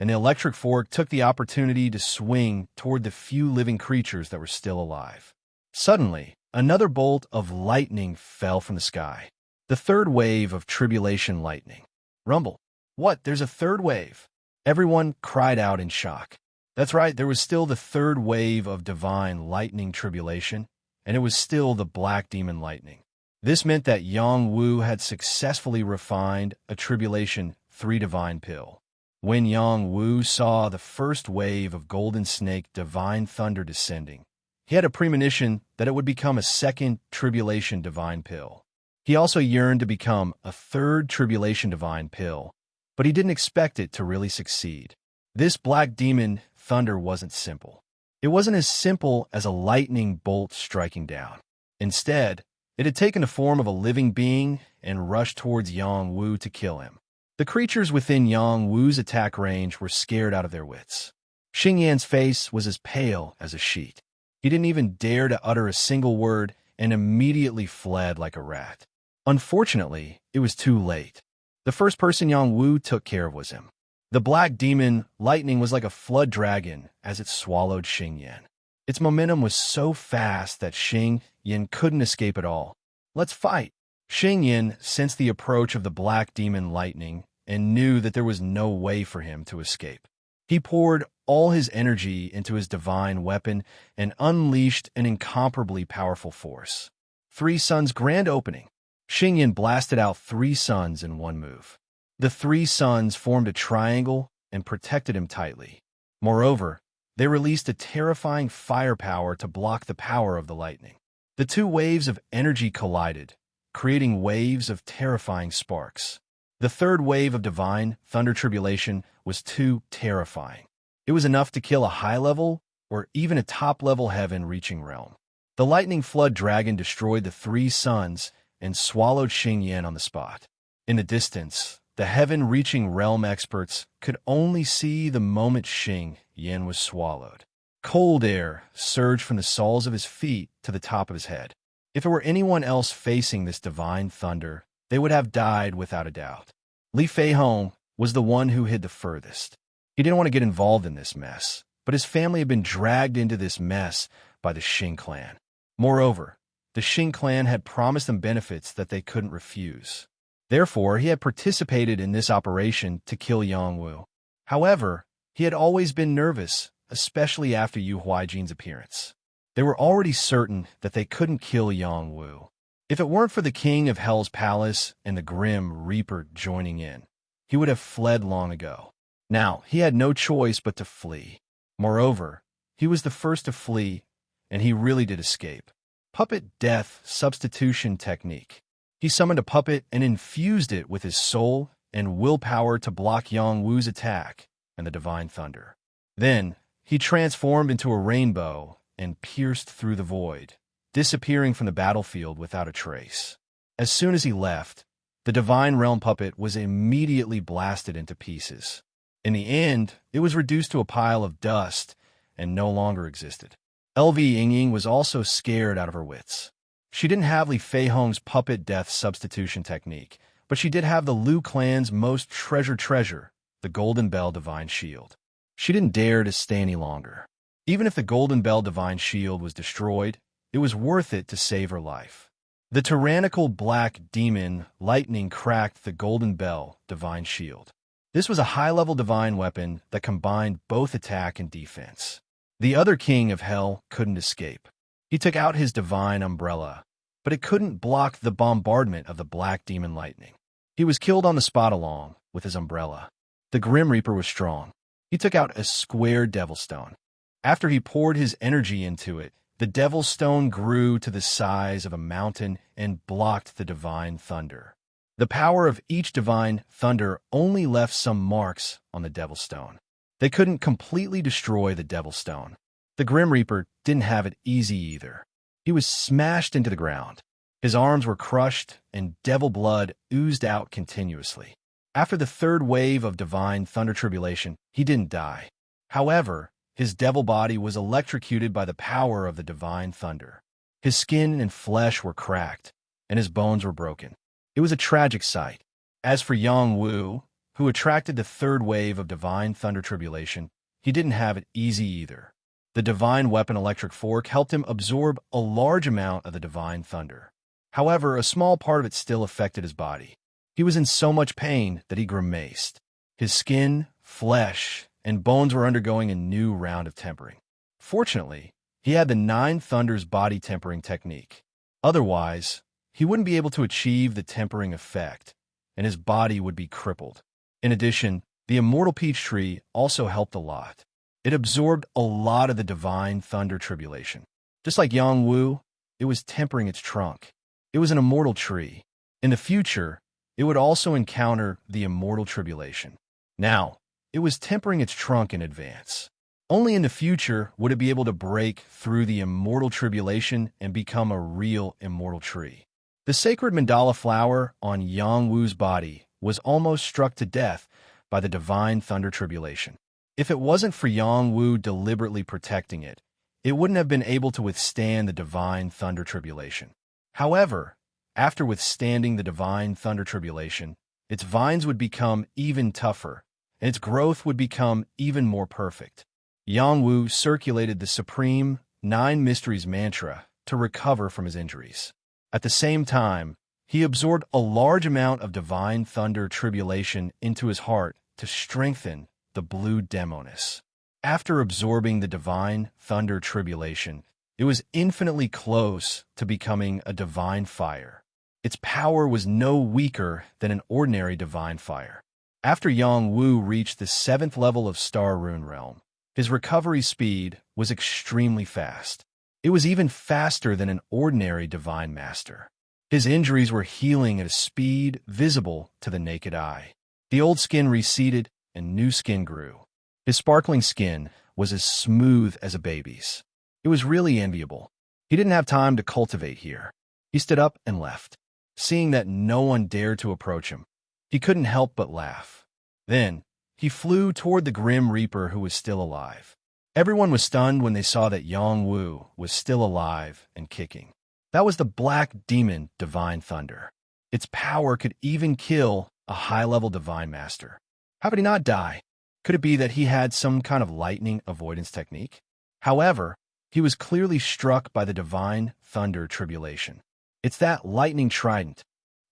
S1: and the electric fork took the opportunity to swing toward the few living creatures that were still alive. Suddenly, another bolt of lightning fell from the sky. The third wave of tribulation lightning. Rumble. "What? There's a third wave?" Everyone cried out in shock. That's right, there was still the third wave of divine lightning tribulation, and it was still the black demon lightning. This meant that Yang Wu had successfully refined a tribulation 3 divine pill. When Yang Wu saw the first wave of golden snake divine thunder descending, he had a premonition that it would become a second tribulation divine pill. He also yearned to become a third tribulation divine pill, but he didn't expect it to really succeed. This black demon thunder wasn't simple. It wasn't as simple as a lightning bolt striking down. Instead, it had taken the form of a living being and rushed towards Yang Wu to kill him. The creatures within Yang Wu's attack range were scared out of their wits. Xing Yan's face was as pale as a sheet. He didn't even dare to utter a single word and immediately fled like a rat. Unfortunately, it was too late. The first person Yang Wu took care of was him. The black demon lightning was like a flood dragon as it swallowed Xing Yan. Its momentum was so fast that Xing Yin couldn't escape at all. "Let's fight!" Xing Yin sensed the approach of the black demon lightning and knew that there was no way for him to escape. He poured all his energy into his divine weapon and unleashed an incomparably powerful force. Three Suns Grand Opening. Xing Yin blasted out 3 suns in one move. The 3 suns formed a triangle and protected him tightly. Moreover, they released a terrifying firepower to block the power of the lightning. The 2 waves of energy collided, creating waves of terrifying sparks. The 3rd wave of divine thunder tribulation was too terrifying. It was enough to kill a high-level or even a top-level heaven-reaching realm. The lightning flood dragon destroyed the 3 suns and swallowed Xing Yin on the spot. In the distance, the heaven-reaching realm experts could only see the moment Xing Yin was swallowed. Cold air surged from the soles of his feet to the top of his head. If it were anyone else facing this divine thunder, they would have died without a doubt. Li Feihong was the one who hid the furthest. He didn't want to get involved in this mess, but his family had been dragged into this mess by the Xing clan. Moreover, the Xing clan had promised them benefits that they couldn't refuse. Therefore, he had participated in this operation to kill Yangwu. However, he had always been nervous, especially after Yu Huaijin's appearance. They were already certain that they couldn't kill Yangwu. If it weren't for the king of Hell's palace and the Grim Reaper joining in, he would have fled long ago. Now, he had no choice but to flee. Moreover, he was the first to flee, and he really did escape. Puppet Death Substitution Technique. He summoned a puppet and infused it with his soul and willpower to block Yangwu's attack and the divine thunder. Then, he transformed into a rainbow and pierced through the void, disappearing from the battlefield without a trace. As soon as he left, the divine realm puppet was immediately blasted into pieces. In the end, it was reduced to a pile of dust and no longer existed. LV Yingying was also scared out of her wits. She didn't have Li Feihong's puppet death substitution technique, but she did have the Liu clan's most treasured treasure, the Golden Bell Divine Shield. She didn't dare to stay any longer. Even if the Golden Bell Divine Shield was destroyed, it was worth it to save her life. The tyrannical black demon lightning cracked the Golden Bell Divine Shield. This was a high-level divine weapon that combined both attack and defense. The other king of hell couldn't escape. He took out his divine umbrella, but it couldn't block the bombardment of the black demon lightning. He was killed on the spot along with his umbrella. The Grim Reaper was strong. He took out a square Devil Stone. After he poured his energy into it, the Devil Stone grew to the size of a mountain and blocked the divine thunder. The power of each divine thunder only left some marks on the Devil Stone. They couldn't completely destroy the Devil Stone. The Grim Reaper didn't have it easy either. He was smashed into the ground. His arms were crushed, and devil blood oozed out continuously. After the 3rd wave of divine thunder tribulation, he didn't die. However, his devil body was electrocuted by the power of the divine thunder. His skin and flesh were cracked, and his bones were broken. It was a tragic sight. As for Yangwu, who attracted the 3rd wave of divine thunder tribulation, he didn't have it easy either. The divine weapon electric fork helped him absorb a large amount of the divine thunder. However, a small part of it still affected his body. He was in so much pain that he grimaced. His skin, flesh, and bones were undergoing a new round of tempering. Fortunately, he had the 9 Thunders body tempering technique. Otherwise, he wouldn't be able to achieve the tempering effect, and his body would be crippled. In addition, the Immortal Peach Tree also helped a lot. It absorbed a lot of the divine thunder tribulation. Just like Yangwu, it was tempering its trunk. It was an immortal tree. In the future, it would also encounter the immortal tribulation. Now, it was tempering its trunk in advance. Only in the future would it be able to break through the immortal tribulation and become a real immortal tree. The sacred mandala flower on Yangwu's body was almost struck to death by the divine thunder tribulation. If it wasn't for Yangwu deliberately protecting it, it wouldn't have been able to withstand the divine thunder tribulation. However, after withstanding the divine thunder tribulation, its vines would become even tougher, and its growth would become even more perfect. Yangwu circulated the supreme 9 Mysteries mantra to recover from his injuries. At the same time, he absorbed a large amount of divine thunder tribulation into his heart to strengthen the blue demoness. After absorbing the divine thunder tribulation, it was infinitely close to becoming a divine fire. Its power was no weaker than an ordinary divine fire. After Yang Wu reached the 7th level of Star Rune Realm, his recovery speed was extremely fast. It was even faster than an ordinary divine master. His injuries were healing at a speed visible to the naked eye. The old skin receded and new skin grew. His sparkling skin was as smooth as a baby's. It was really enviable. He didn't have time to cultivate here. He stood up and left. Seeing that no one dared to approach him, he couldn't help but laugh. Then, he flew toward the Grim Reaper who was still alive. Everyone was stunned when they saw that Yang Wu was still alive and kicking. That was the Black Demon Divine Thunder. Its power could even kill a high-level Divine Master. How could he not die? Could it be that he had some kind of lightning avoidance technique? However, he was clearly struck by the Divine Thunder Tribulation. It's that lightning trident.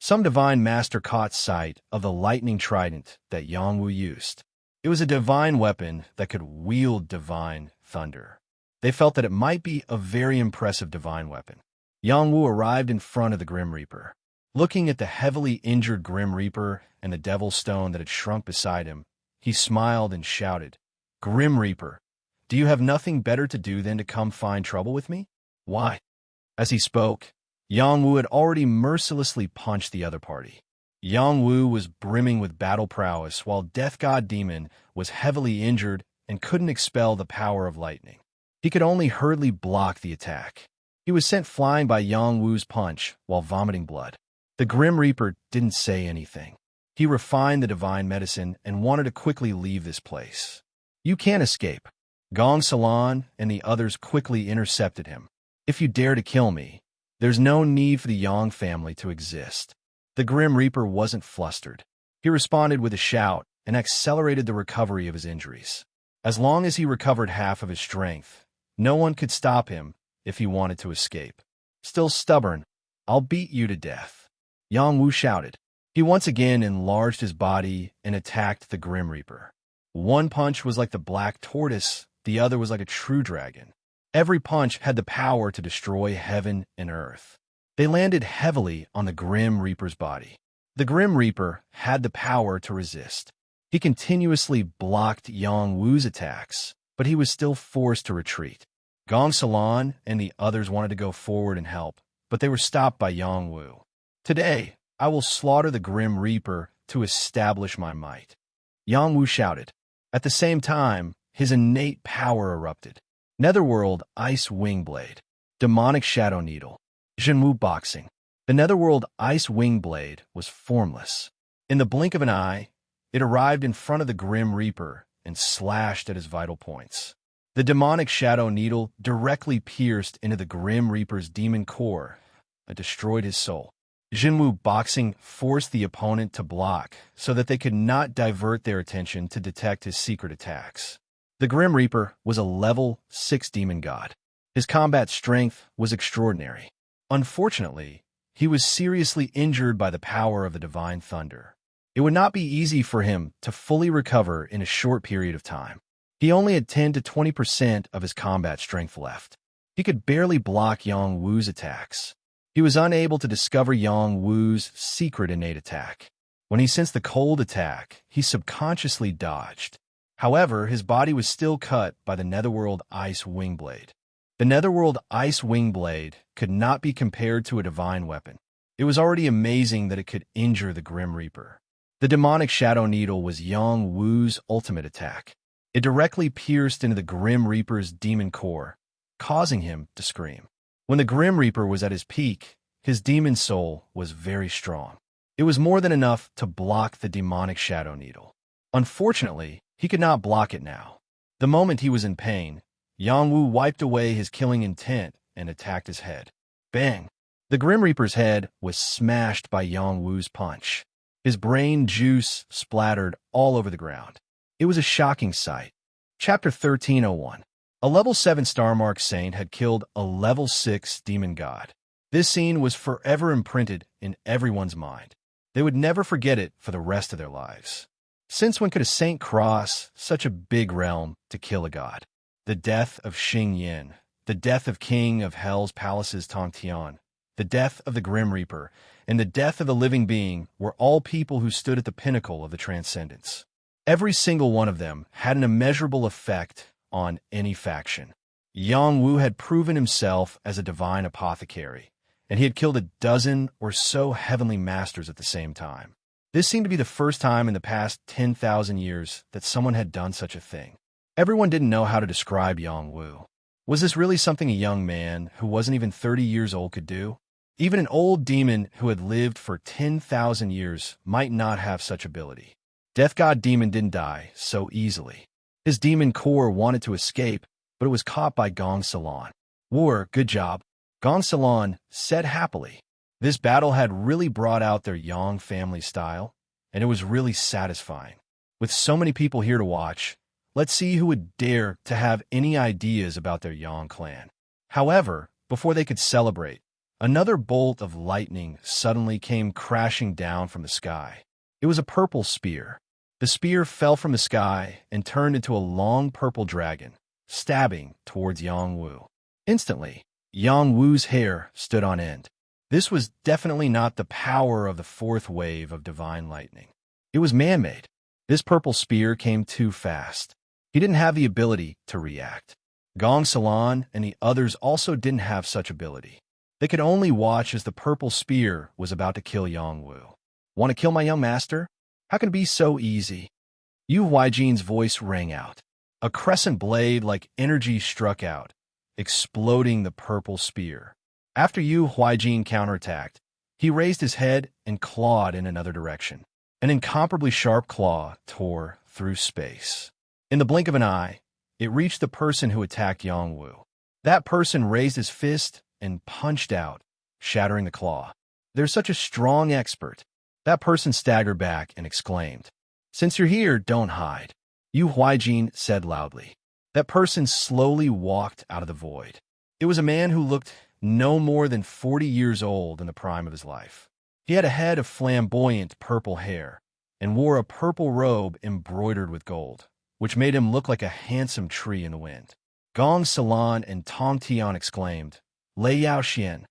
S1: Some Divine Master caught sight of the lightning trident that Yang Wu used. It was a divine weapon that could wield divine thunder. They felt that it might be a very impressive divine weapon. Yang Wu arrived in front of the Grim Reaper. Looking at the heavily injured Grim Reaper and the Devil's Stone that had shrunk beside him, he smiled and shouted, "Grim Reaper, do you have nothing better to do than to come find trouble with me? Why?" As he spoke, Yang Wu had already mercilessly punched the other party. Yang Wu was brimming with battle prowess, while Death God Demon was heavily injured and couldn't expel the power of lightning. He could only hurriedly block the attack. He was sent flying by Yang Wu's punch while vomiting blood. The Grim Reaper didn't say anything. He refined the divine medicine and wanted to quickly leave this place. "You can't escape." Gong Salon and the others quickly intercepted him. "If you dare to kill me, there's no need for the Yang family to exist." The Grim Reaper wasn't flustered. He responded with a shout and accelerated the recovery of his injuries. As long as he recovered half of his strength, no one could stop him if he wanted to escape. "Still stubborn, I'll beat you to death," Yang Wu shouted. He once again enlarged his body and attacked the Grim Reaper. One punch was like the black tortoise, the other was like a true dragon. Every punch had the power to destroy heaven and earth. They landed heavily on the Grim Reaper's body. The Grim Reaper had the power to resist. He continuously blocked Yang Wu's attacks, but he was still forced to retreat. Gong Salon and the others wanted to go forward and help, but they were stopped by Yang Wu. "Today, I will slaughter the Grim Reaper to establish my might," Yang Wu shouted. At the same time, his innate power erupted. Netherworld Ice Wing Blade, Demonic Shadow Needle, Jinwu Boxing. The Netherworld Ice Wing Blade was formless. In the blink of an eye, it arrived in front of the Grim Reaper and slashed at his vital points. The Demonic Shadow Needle directly pierced into the Grim Reaper's demon core and destroyed his soul. Jinwu Boxing forced the opponent to block so that they could not divert their attention to detect his secret attacks. The Grim Reaper was a level 6 demon god. His combat strength was extraordinary. Unfortunately, he was seriously injured by the power of the Divine Thunder. It would not be easy for him to fully recover in a short period of time. He only had 10 to 20% of his combat strength left. He could barely block Yang Wu's attacks. He was unable to discover Yang Wu's secret innate attack. When he sensed the cold attack, he subconsciously dodged. However, his body was still cut by the Netherworld Ice Wing Blade. The Netherworld Ice Wing Blade could not be compared to a divine weapon. It was already amazing that it could injure the Grim Reaper. The Demonic Shadow Needle was Yang Wu's ultimate attack. It directly pierced into the Grim Reaper's demon core, causing him to scream. When the Grim Reaper was at his peak, his demon soul was very strong. It was more than enough to block the Demonic Shadow Needle. Unfortunately, he could not block it now. The moment he was in pain, Yang Wu wiped away his killing intent and attacked his head. Bang! The Grim Reaper's head was smashed by Yang Wu's punch. His brain juice splattered all over the ground. It was a shocking sight. Chapter 1301. A level 7 star mark saint had killed a level 6 demon god. This scene was forever imprinted in everyone's mind. They would never forget it for the rest of their lives. Since when could a saint cross such a big realm to kill a god? The death of Xing Yin, the death of King of Hell's Palace's Tong Tian, the death of the Grim Reaper, and the death of the living being were all people who stood at the pinnacle of the transcendence. Every single one of them had an immeasurable effect on any faction. Yang Wu had proven himself as a divine apothecary, and he had killed a dozen or so heavenly masters at the same time. This seemed to be the first time in the past 10,000 years that someone had done such a thing. Everyone didn't know how to describe Yang Wu. Was this really something a young man who wasn't even 30 years old could do? Even an old demon who had lived for 10,000 years might not have such ability. Death God Demon didn't die so easily. His demon core wanted to escape, but it was caught by Gong Salon. War, good job, Gong Salon said happily. This battle had really brought out their Yang family style, and it was really satisfying. With so many people here to watch, let's see who would dare to have any ideas about their Yang clan. However, before they could celebrate, another bolt of lightning suddenly came crashing down from the sky. It was a purple spear. The spear fell from the sky and turned into a long purple dragon, stabbing towards Yang Wu. Instantly, Yang Wu's hair stood on end. This was definitely not the power of the fourth wave of divine lightning. It was man-made. This purple spear came too fast. He didn't have the ability to react. Gong Salon and the others also didn't have such ability. They could only watch as the purple spear was about to kill Yang Wu. Want to kill my young master? How can it be so easy? Yu Huijin's voice rang out. A crescent blade-like energy struck out, exploding the purple spear. After Yu Huijin counterattacked, he raised his head and clawed in another direction. An incomparably sharp claw tore through space. In the blink of an eye, it reached the person who attacked Yang Wu. That person raised his fist and punched out, shattering the claw. They're such a strong expert. That person staggered back and exclaimed, "Since you're here, don't hide," Yu Huijin said loudly. That person slowly walked out of the void. It was a man who looked no more than 40 years old in the prime of his life. He had a head of flamboyant purple hair and wore a purple robe embroidered with gold, which made him look like a handsome tree in the wind. Gong Salon and Tong Tian exclaimed, "Lei Yaoxian."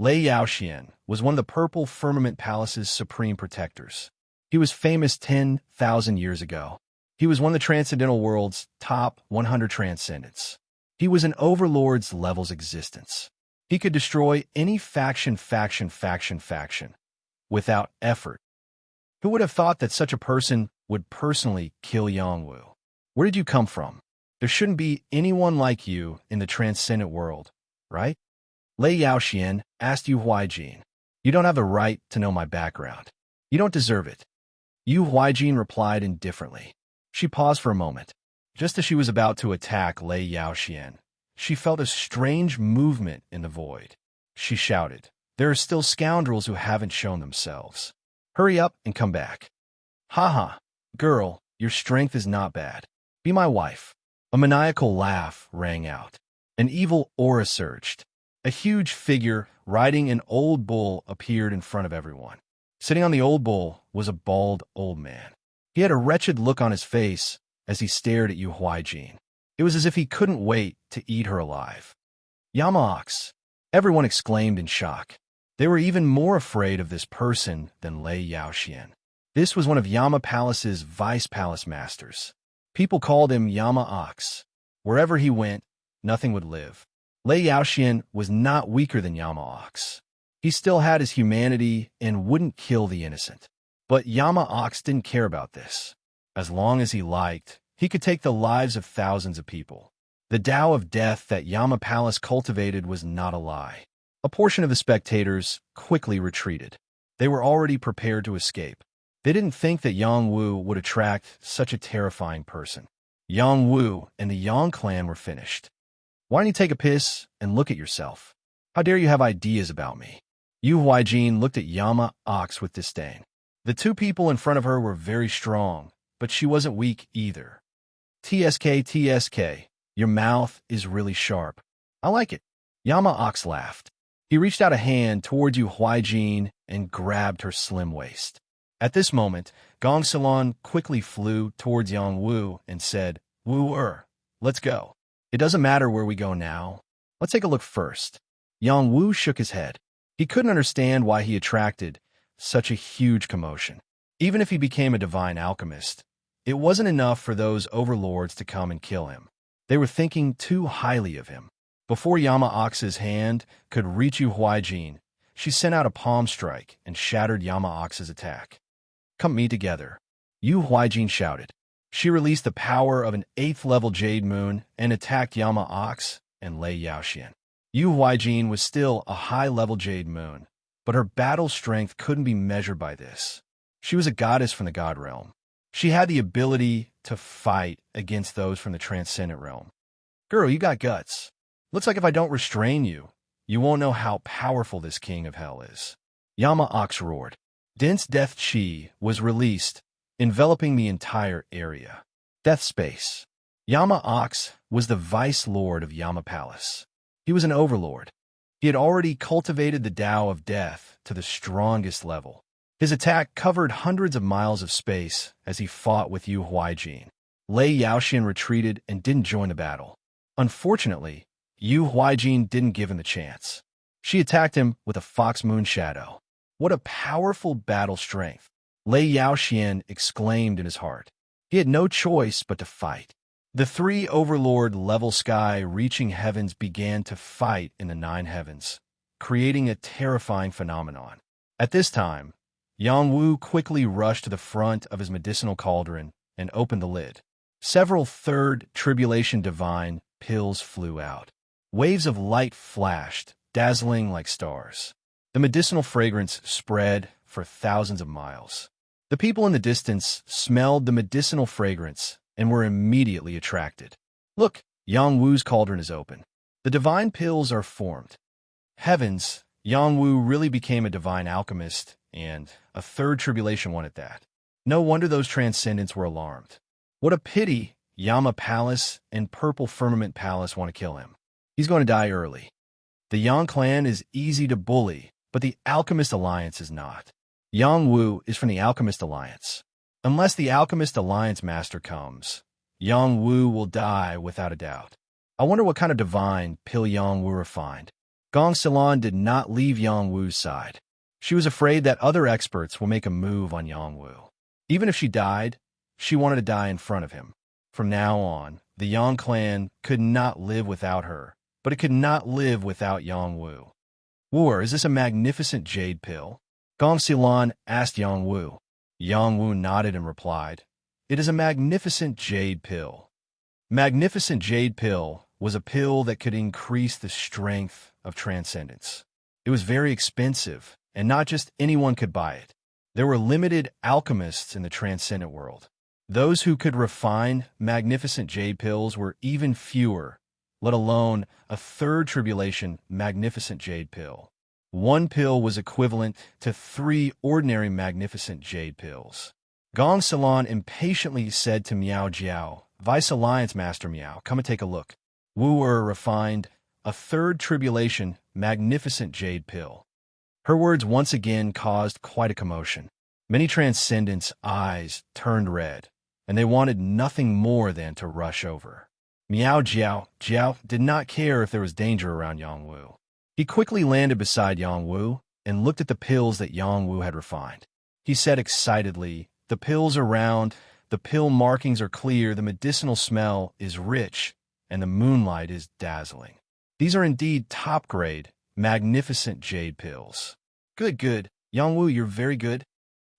S1: Lei Yaoxian was one of the Purple Firmament Palace's supreme protectors. He was famous 10,000 years ago. He was one of the Transcendental World's top 100 transcendents. He was an overlord's level's existence. He could destroy any faction without effort. Who would have thought that such a person would personally kill Yang Wu? Where did you come from? There shouldn't be anyone like you in the transcendent world, right? Lei Yaoxian asked Yu Huijin. You don't have the right to know my background. You don't deserve it. Yu Huijin replied indifferently. She paused for a moment. Just as she was about to attack Lei Yaoxian, she felt a strange movement in the void. She shouted, "There are still scoundrels who haven't shown themselves. Hurry up and come back." "Ha, girl, your strength is not bad. Be my wife." A maniacal laugh rang out. An evil aura surged. A huge figure riding an old bull appeared in front of everyone. Sitting on the old bull was a bald old man. He had a wretched look on his face as he stared at Yu Huijin. It was as if he couldn't wait to eat her alive. "Yama Ox!" Everyone exclaimed in shock. They were even more afraid of this person than Lei Yaoxian. This was one of Yama Palace's vice palace masters. People called him Yama Ox. Wherever he went, nothing would live. Lei Yaoxian was not weaker than Yama Ox. He still had his humanity and wouldn't kill the innocent. But Yama Ox didn't care about this. As long as he liked, he could take the lives of thousands of people. The Tao of death that Yama Palace cultivated was not a lie. A portion of the spectators quickly retreated. They were already prepared to escape. They didn't think that Yang Wu would attract such a terrifying person. Yang Wu and the Yang clan were finished. Why don't you take a piss and look at yourself? How dare you have ideas about me? Yu Huijin looked at Yama Ox with disdain. The two people in front of her were very strong, but she wasn't weak either. TSK, Your mouth is really sharp. I like it. Yama Ox laughed. He reached out a hand towards Yu Huaijin and grabbed her slim waist. At this moment, Gong Xilan quickly flew towards Yang Wu and said, "Wu-er, let's go. It doesn't matter where we go now. Let's take a look first." Yang Wu shook his head. He couldn't understand why he attracted such a huge commotion. Even if he became a divine alchemist, it wasn't enough for those overlords to come and kill him. They were thinking too highly of him. Before Yama Ox's hand could reach Yu Huaijin, she sent out a palm strike and shattered Yama Ox's attack. "Come meet together," Yu Huaijin shouted. She released the power of an 8th-level Jade Moon and attacked Yama Ox and Lei Yaoxian. Yu Huaijin was still a high-level Jade Moon, but her battle strength couldn't be measured by this. She was a goddess from the God Realm. She had the ability to fight against those from the Transcendent Realm. "Girl, you got guts. Looks like if I don't restrain you, you won't know how powerful this King of Hell is." Yama Ox roared. Dense death chi was released, enveloping the entire area. Death space. Yama Ox was the Vice Lord of Yama Palace. He was an overlord. He had already cultivated the Tao of Death to the strongest level. His attack covered hundreds of miles of space as he fought with Yu Huaijin. Lei Yaoxian retreated and didn't join the battle. Unfortunately, Yu Huaijin didn't give him the chance. She attacked him with a Fox Moon Shadow. What a powerful battle strength! Lei Yaoxian exclaimed in his heart. He had no choice but to fight. The 3 overlord-level sky-reaching heavens began to fight in the 9 heavens, creating a terrifying phenomenon. At this time, Yang Wu quickly rushed to the front of his medicinal cauldron and opened the lid. Several third tribulation divine pills flew out. Waves of light flashed, dazzling like stars. The medicinal fragrance spread for thousands of miles. The people in the distance smelled the medicinal fragrance and were immediately attracted. "Look, Yang Wu's cauldron is open. The divine pills are formed." Heavens, Yang Wu really became a divine alchemist, and a third tribulation one at that. No wonder those transcendents were alarmed. What a pity Yama Palace and Purple Firmament Palace want to kill him. He's going to die early. The Yang clan is easy to bully, but the Alchemist Alliance is not. Yang Wu is from the Alchemist Alliance. Unless the Alchemist Alliance Master comes, Yang Wu will die without a doubt. I wonder what kind of divine pill Yang Wu refined. Gong Xilan did not leave Yang Wu's side. She was afraid that other experts will make a move on Yang Wu. Even if she died, she wanted to die in front of him. From now on, the Yang clan could not live without her, but it could not live without Yang Wu. "Wu, is this a magnificent jade pill?" Gong Xilan asked Yang Wu. Yang Wu nodded and replied, "It is a magnificent jade pill." Magnificent jade pill was a pill that could increase the strength of transcendence. It was very expensive, and not just anyone could buy it. There were limited alchemists in the transcendent world. Those who could refine magnificent jade pills were even fewer, let alone a third tribulation magnificent jade pill. One pill was equivalent to 3 ordinary magnificent jade pills. Gong Xilan impatiently said to Miao Jiao, "Vice Alliance Master Miao, come and take a look." Wu refined a third tribulation magnificent jade pill. Her words once again caused quite a commotion. Many transcendents' eyes turned red, and they wanted nothing more than to rush over. Miao Jiao did not care if there was danger around Yang Wu. He quickly landed beside Yang Wu and looked at the pills that Yang Wu had refined. He said excitedly, "The pills are round, the pill markings are clear, the medicinal smell is rich, and the moonlight is dazzling. These are indeed top-grade, magnificent jade pills." Good. Yang Wu, you're very good."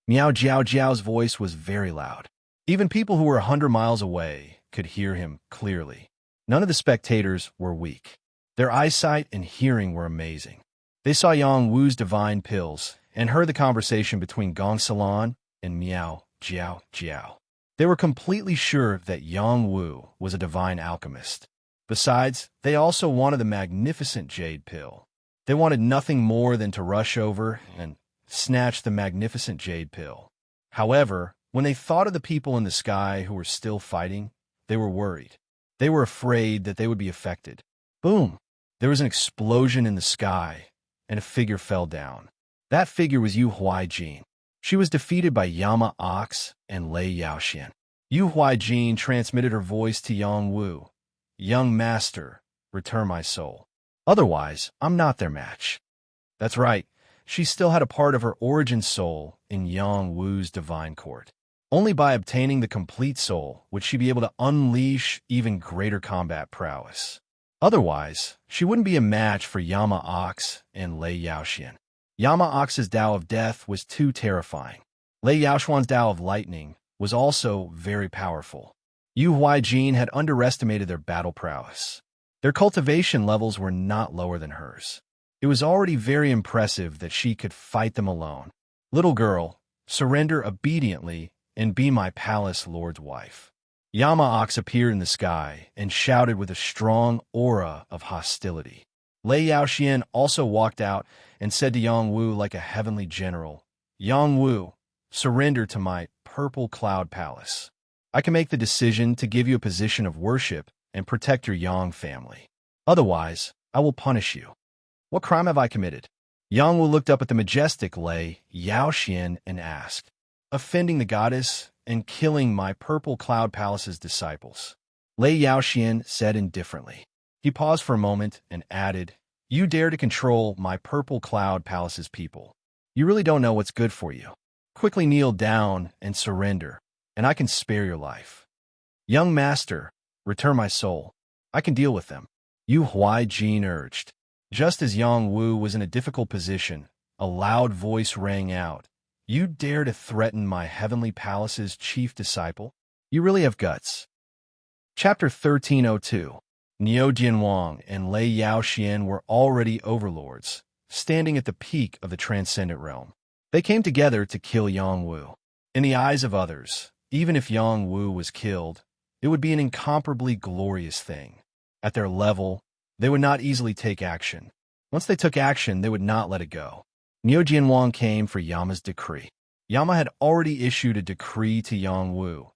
S1: Miao Jiao's voice was very loud. Even people who were 100 miles away could hear him clearly. None of the spectators were weak. Their eyesight and hearing were amazing. They saw Yang Wu's divine pills and heard the conversation between Gong Xilan and Miao Jiao. They were completely sure that Yang Wu was a divine alchemist. Besides, they also wanted the magnificent jade pill. They wanted nothing more than to rush over and snatch the magnificent jade pill. However, when they thought of the people in the sky who were still fighting, they were worried. They were afraid that they would be affected. Boom! There was an explosion in the sky, and a figure fell down. That figure was Yu Huaijin. She was defeated by Yama Ox and Lei Yaoxian. Yu Huaijin transmitted her voice to Yang Wu. Young master, return my soul. Otherwise, I'm not their match. That's right. She still had a part of her origin soul in Yang Wu's divine court. Only by obtaining the complete soul would she be able to unleash even greater combat prowess. Otherwise, she wouldn't be a match for Yama Ox and Lei Yaoxian. Yama Ox's Tao of Death was too terrifying. Lei Yaoxian's Tao of Lightning was also very powerful. Yu Huaijin had underestimated their battle prowess. Their cultivation levels were not lower than hers. It was already very impressive that she could fight them alone. Little girl, surrender obediently and be my palace lord's wife. Yama Ox appeared in the sky and shouted with a strong aura of hostility. Lei Yaoxian also walked out and said to Yang Wu like a heavenly general, Yang Wu, surrender to my purple cloud palace. I can make the decision to give you a position of worship and protect your Yang family. Otherwise, I will punish you. What crime have I committed? Yang Wu looked up at the majestic Lei Yaoxian and asked, offending the goddess and killing my purple cloud palace's disciples. Lei Yaoxian said indifferently. He paused for a moment and added, you dare to control my purple cloud palace's people. You really don't know what's good for you. Quickly kneel down and surrender, and I can spare your life. Young master, return my soul. I can deal with them. Yu Huaijin urged. Just as Yang Wu was in a difficult position, a loud voice rang out. You dare to threaten my heavenly palace's chief disciple? You really have guts. Chapter 1302. Niu Jianwang and Lei Yaoxian were already overlords, standing at the peak of the transcendent realm. They came together to kill Yang Wu. In the eyes of others, even if Yang Wu was killed, it would be an incomparably glorious thing. At their level, they would not easily take action. Once they took action, they would not let it go. Niu Jianwang came for Yama's decree. Yama had already issued a decree to Yang Wu,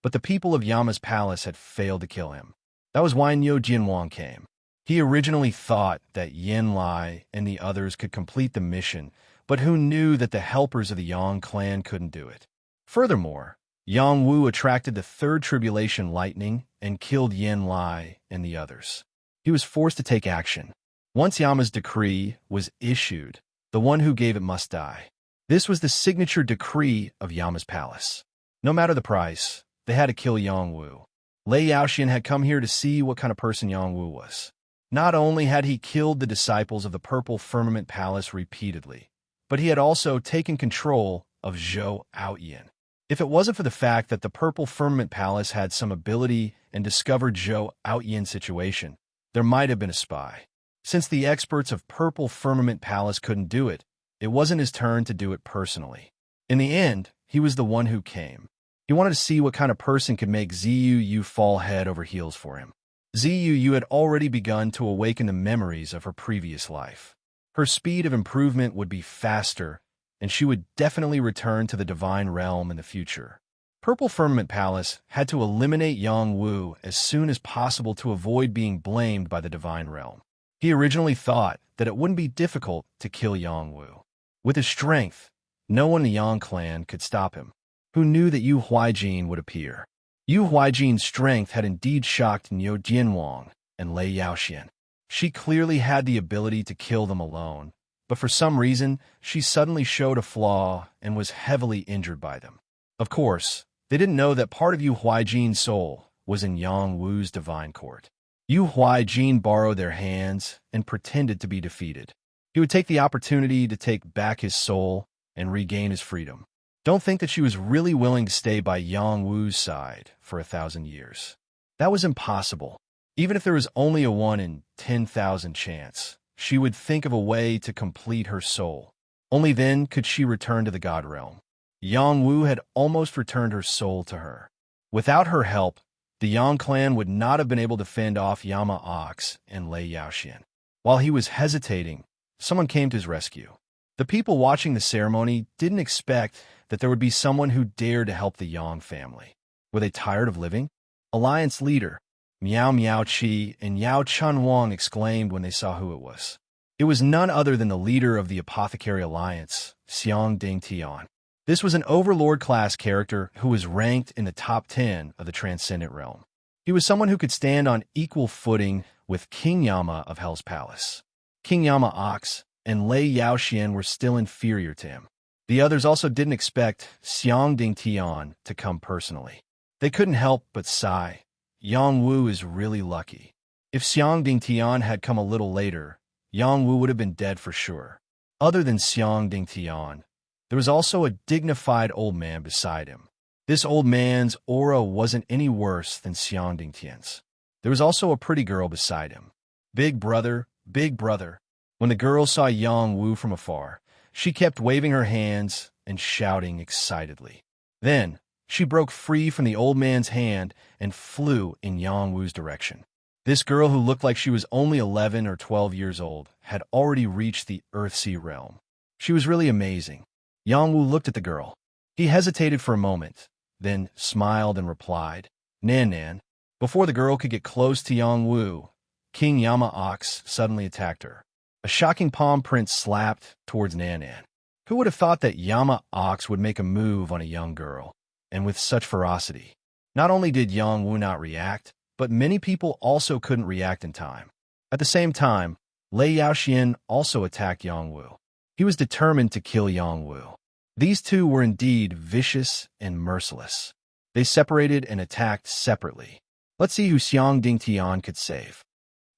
S1: but the people of Yama's palace had failed to kill him. That was why Niu Jianwang came. He originally thought that Yin Lai and the others could complete the mission, but who knew that the helpers of the Yang clan couldn't do it? Furthermore, Yang Wu attracted the third tribulation lightning and killed Yin Lai and the others. He was forced to take action. Once Yama's decree was issued, the one who gave it must die. This was the signature decree of Yama's palace. No matter the price, they had to kill Yang Wu. Lei Yaoxian had come here to see what kind of person Yang Wu was. Not only had he killed the disciples of the Purple Firmament Palace repeatedly, but he had also taken control of Zhou Aoyan. If it wasn't for the fact that the Purple Firmament Palace had some ability and discovered Zhou Aoyan's situation, there might have been a spy. Since the experts of Purple Firmament Palace couldn't do it, it wasn't his turn to do it personally. In the end, he was the one who came. He wanted to see what kind of person could make Ziyu Yu fall head over heels for him. Ziyu Yu had already begun to awaken the memories of her previous life. Her speed of improvement would be faster, and she would definitely return to the divine realm in the future. Purple Firmament Palace had to eliminate Yang Wu as soon as possible to avoid being blamed by the divine realm. He originally thought that it wouldn't be difficult to kill Yang Wu. With his strength, no one in the Yang clan could stop him. Who knew that Yu Huaijin would appear? Yu Huaijin's strength had indeed shocked Niu Jianwang and Lei Yaoxian. She clearly had the ability to kill them alone, but for some reason, she suddenly showed a flaw and was heavily injured by them. Of course, they didn't know that part of Yu Huaijin's soul was in Yang Wu's divine court. Yu Huaijin borrowed their hands and pretended to be defeated. He would take the opportunity to take back his soul and regain his freedom. Don't think that she was really willing to stay by Yang Wu's side for 1,000 years. That was impossible. Even if there was only a 1 in 10,000 chance, she would think of a way to complete her soul. Only then could she return to the God realm. Yang Wu had almost returned her soul to her. Without her help, the Yang clan would not have been able to fend off Yama Ox and Lei Yaoxian. While he was hesitating, someone came to his rescue. The people watching the ceremony didn't expect that there would be someone who dared to help the Yang family. Were they tired of living? Alliance leader, Miao Miao Qi and Yao Chun Wang exclaimed when they saw who it was. It was none other than the leader of the Apothecary Alliance, Xiang Ding Tian. This was an overlord-class character who was ranked in the top 10 of the Transcendent Realm. He was someone who could stand on equal footing with King Yama of Hell's Palace. King Yama Ox and Lei Yaoxian were still inferior to him. The others also didn't expect Xiang Ding Tian to come personally. They couldn't help but sigh. Yang Wu is really lucky. If Xiang Ding Tian had come a little later, Yang Wu would have been dead for sure. Other than Xiang Ding Tian, there was also a dignified old man beside him. This old man's aura wasn't any worse than Xiang Ding Tian's. There was also a pretty girl beside him. Big brother, big brother. When the girl saw Yang Wu from afar, she kept waving her hands and shouting excitedly. Then, she broke free from the old man's hand and flew in Yang Wu's direction. This girl, who looked like she was only 11 or 12 years old, had already reached the Earthsea realm. She was really amazing. Yang Wu looked at the girl. He hesitated for a moment, then smiled and replied, "Nan Nan." Before the girl could get close to Yang Wu, King Yama Ox suddenly attacked her. A shocking palm print slapped towards Nan Nan. Who would have thought that Yama Ox would make a move on a young girl, and with such ferocity? Not only did Yang Wu not react, but many people also couldn't react in time. At the same time, Lei Yaoxian also attacked Yang Wu. He was determined to kill Yang Wu. These two were indeed vicious and merciless. They separated and attacked separately. Let's see who Xiang Ding Tian could save.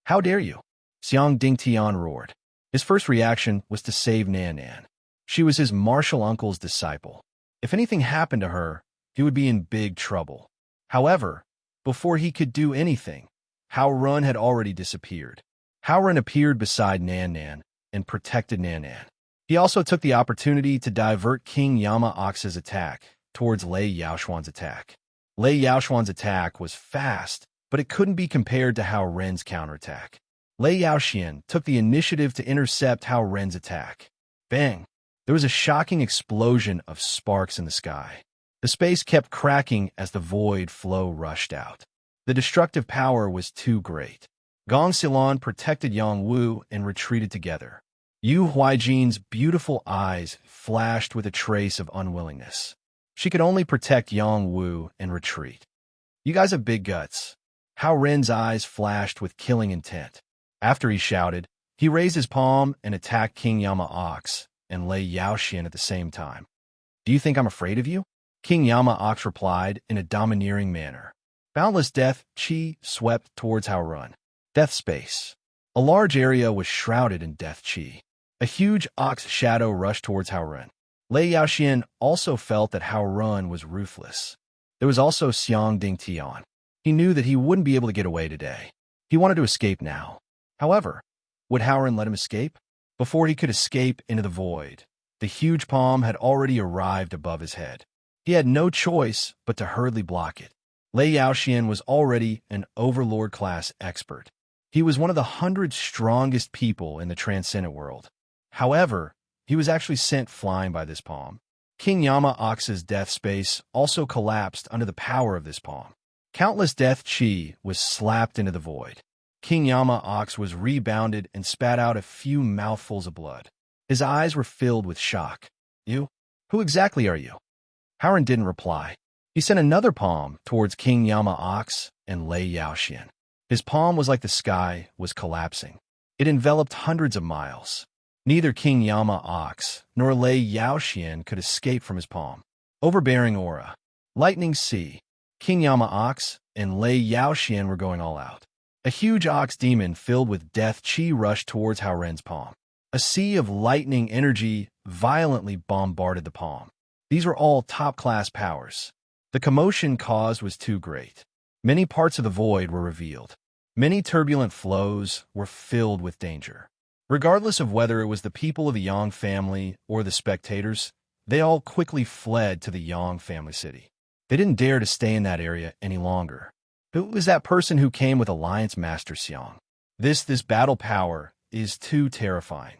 S1: "How dare you?" Xiang Ding Tian roared. His first reaction was to save Nan Nan. She was his martial uncle's disciple. If anything happened to her, he would be in big trouble. However, before he could do anything, Hao Run had already disappeared. Hao Run appeared beside Nan Nan and protected Nan Nan. He also took the opportunity to divert King Yama Ox's attack towards Lei Yaoxuan's attack. Lei Yaoxuan's attack was fast, but it couldn't be compared to Hao Ren's counterattack. Lei Yaoxian took the initiative to intercept Hao Ren's attack. Bang! There was a shocking explosion of sparks in the sky. The space kept cracking as the void flow rushed out. The destructive power was too great. Gong Xilan protected Yang Wu and retreated together. Yu Huijin's beautiful eyes flashed with a trace of unwillingness. She could only protect Yang Wu and retreat. "You guys have big guts." Hao Ren's eyes flashed with killing intent. After he shouted, he raised his palm and attacked King Yama Ox and Lei Yaoxian at the same time. "Do you think I'm afraid of you?" King Yama Ox replied in a domineering manner. Boundless death chi swept towards Hao Run. Death space. A large area was shrouded in death chi. A huge ox shadow rushed towards Hao Run. Lei Yaoxian also felt that Hao Run was ruthless. There was also Xiang Ding Tian. He knew that he wouldn't be able to get away today. He wanted to escape now. However, would Hao Run let him escape? Before he could escape into the void, the huge palm had already arrived above his head. He had no choice but to hurriedly block it. Lei Yaoxian was already an overlord-class expert. He was one of the 100 strongest people in the Transcendent world. However, he was actually sent flying by this palm. King Yama Ox's death space also collapsed under the power of this palm. Countless death chi was slapped into the void. King Yama Ox was rebounded and spat out a few mouthfuls of blood. His eyes were filled with shock. "You? Who exactly are you?" Hao Run didn't reply. He sent another palm towards King Yama Ox and Lei Yaoxian. His palm was like the sky was collapsing. It enveloped hundreds of miles. Neither King Yama Ox nor Lei Yaoxian could escape from his palm. Overbearing aura. Lightning sea. King Yama Ox and Lei Yaoxian were going all out. A huge ox demon filled with death chi rushed towards Hao Ren's palm. A sea of lightning energy violently bombarded the palm. These were all top-class powers. The commotion caused was too great. Many parts of the void were revealed. Many turbulent flows were filled with danger. Regardless of whether it was the people of the Yang family or the spectators, they all quickly fled to the Yang family city. They didn't dare to stay in that area any longer. Who was that person who came with Alliance Master Xiang? This battle power is too terrifying.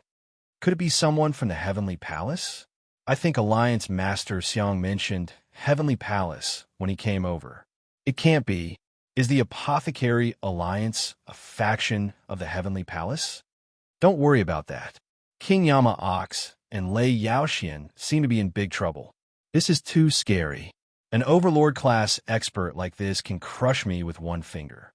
S1: Could it be someone from the Heavenly Palace? I think Alliance Master Xiang mentioned Heavenly Palace when he came over. It can't be. Is the Apothecary Alliance a faction of the Heavenly Palace? Don't worry about that. King Yama Ox and Lei Yaoxian seem to be in big trouble. This is too scary. An overlord-class expert like this can crush me with one finger.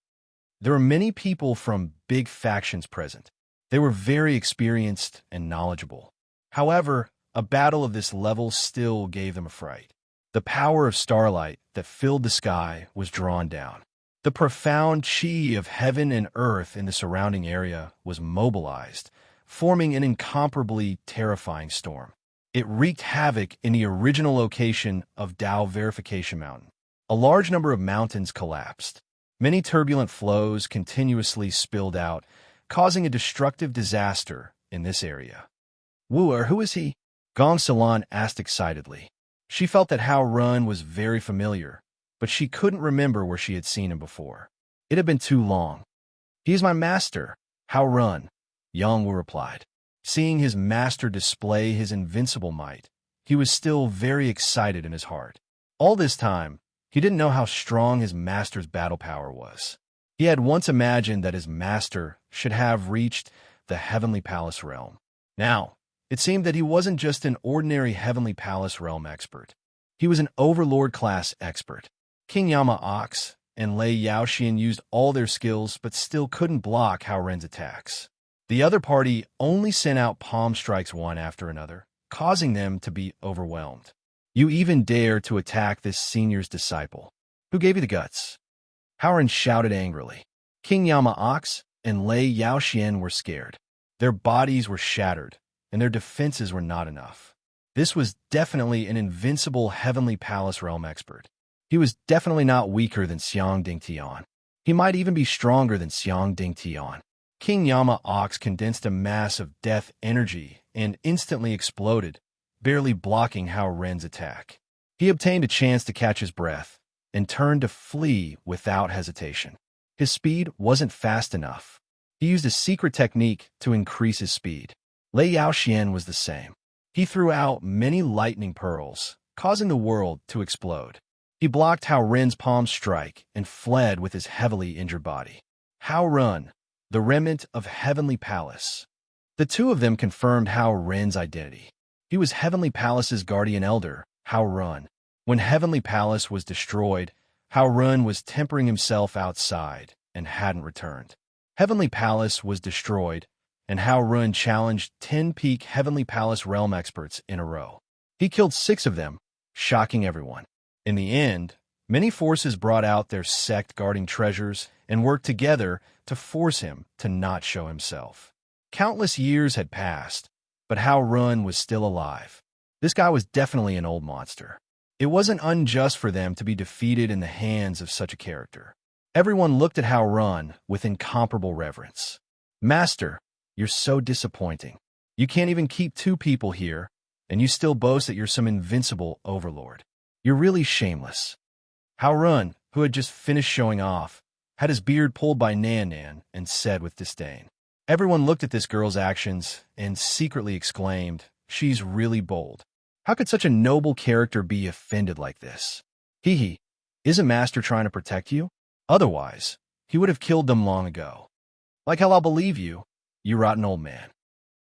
S1: There were many people from big factions present. They were very experienced and knowledgeable. However, a battle of this level still gave them a fright. The power of starlight that filled the sky was drawn down. The profound chi of heaven and earth in the surrounding area was mobilized, forming an incomparably terrifying storm. It wreaked havoc in the original location of Tao Verification Mountain. A large number of mountains collapsed. Many turbulent flows continuously spilled out, causing a destructive disaster in this area. Wooer, who is he? Gong Salon asked excitedly. She felt that Hao Run was very familiar, but she couldn't remember where she had seen him before. It had been too long. He is my master, Hao Run, Yang Wu replied. Seeing his master display his invincible might, he was still very excited in his heart. All this time, he didn't know how strong his master's battle power was. He had once imagined that his master should have reached the Heavenly Palace realm. Now, it seemed that he wasn't just an ordinary Heavenly Palace realm expert. He was an overlord-class expert. King Yama Ox and Lei Yaoxian used all their skills but still couldn't block Hao Ren's attacks. The other party only sent out palm strikes one after another, causing them to be overwhelmed. You even dare to attack this senior's disciple. Who gave you the guts? Hao Ren shouted angrily. King Yama Ox and Lei Yaoxian were scared. Their bodies were shattered, and their defenses were not enough. This was definitely an invincible Heavenly Palace realm expert. He was definitely not weaker than Xiang Dingtian. He might even be stronger than Xiang Dingtian. King Yama Ox condensed a mass of death energy and instantly exploded, barely blocking Hao Ren's attack. He obtained a chance to catch his breath and turned to flee without hesitation. His speed wasn't fast enough. He used a secret technique to increase his speed. Lei Yaoxian was the same. He threw out many lightning pearls, causing the world to explode. He blocked Hao Ren's palm strike and fled with his heavily injured body. Hao Ren, the remnant of Heavenly Palace. The two of them confirmed Hao Ren's identity. He was Heavenly Palace's guardian elder, Hao Ren. When Heavenly Palace was destroyed, Hao Ren was tempering himself outside and hadn't returned. Heavenly Palace was destroyed, and Hao Ren challenged 10 peak Heavenly Palace realm experts in a row. He killed 6 of them, shocking everyone. In the end, many forces brought out their sect guarding treasures and worked together to force him to not show himself. Countless years had passed, but Hao Ren was still alive. This guy was definitely an old monster. It wasn't unjust for them to be defeated in the hands of such a character. Everyone looked at Hao Ren with incomparable reverence. Master, you're so disappointing. You can't even keep 2 people here, and you still boast that you're some invincible overlord. You're really shameless. Hao Ren, who had just finished showing off, had his beard pulled by Nan Nan and said with disdain. Everyone looked at this girl's actions and secretly exclaimed, "She's really bold. How could such a noble character be offended like this? Hee hee, isn't Master trying to protect you? Otherwise, he would have killed them long ago. Like hell I'll believe you, you rotten old man."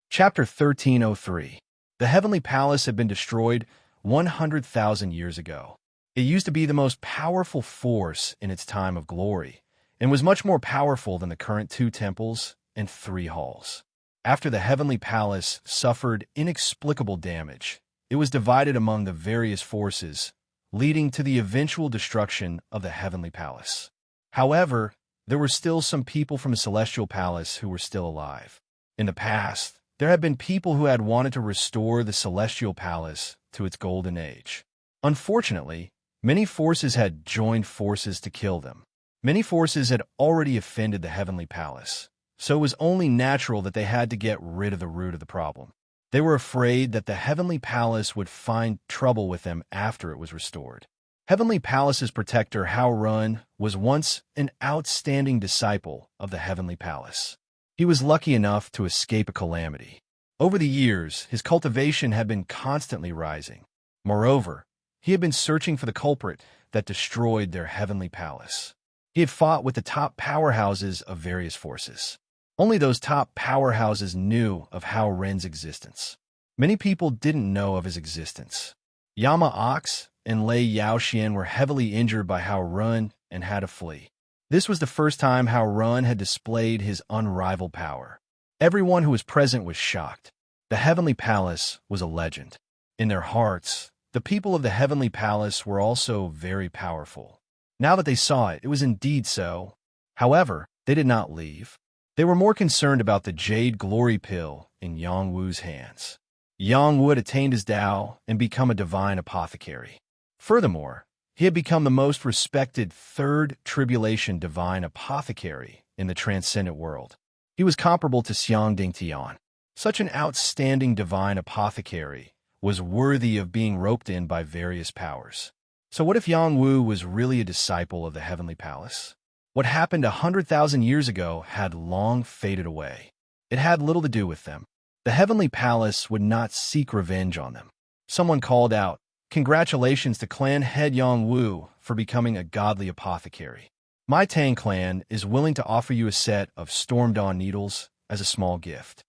S1: Chapter 1303. The Heavenly Palace had been destroyed 100,000 years ago. It used to be the most powerful force in its time of glory, and was much more powerful than the current 2 temples and 3 halls. After the Heavenly Palace suffered inexplicable damage, it was divided among the various forces, leading to the eventual destruction of the Heavenly Palace. However, there were still some people from the Celestial Palace who were still alive. In the past, there had been people who had wanted to restore the Celestial Palace to its golden age. Unfortunately, many forces had joined forces to kill them. Many forces had already offended the Heavenly Palace, so it was only natural that they had to get rid of the root of the problem. They were afraid that the Heavenly Palace would find trouble with them after it was restored. Heavenly Palace's protector Hao Ren was once an outstanding disciple of the Heavenly Palace. He was lucky enough to escape a calamity. Over the years, his cultivation had been constantly rising. Moreover, he had been searching for the culprit that destroyed their Heavenly Palace. He had fought with the top powerhouses of various forces. Only those top powerhouses knew of Hao Ren's existence. Many people didn't know of his existence. Yama Ox and Lei Yaoxian were heavily injured by Hao Ren and had to flee. This was the first time Hao Ren had displayed his unrivaled power. Everyone who was present was shocked. The Heavenly Palace was a legend. In their hearts, the people of the Heavenly Palace were also very powerful. Now that they saw it, it was indeed so. However, they did not leave. They were more concerned about the Jade Glory Pill in Yang Wu's hands. Yang Wu had attained his Tao and become a divine apothecary. Furthermore, he had become the most respected third tribulation divine apothecary in the transcendent world. He was comparable to Xiang Dingtian. Such an outstanding divine apothecary was worthy of being roped in by various powers. So what if Yang Wu was really a disciple of the Heavenly Palace? What happened 100,000 years ago had long faded away. It had little to do with them. The Heavenly Palace would not seek revenge on them. Someone called out, "Congratulations to clan head Yang Wu for becoming a godly apothecary. My Tang clan is willing to offer you a set of Storm Dawn needles as a small gift."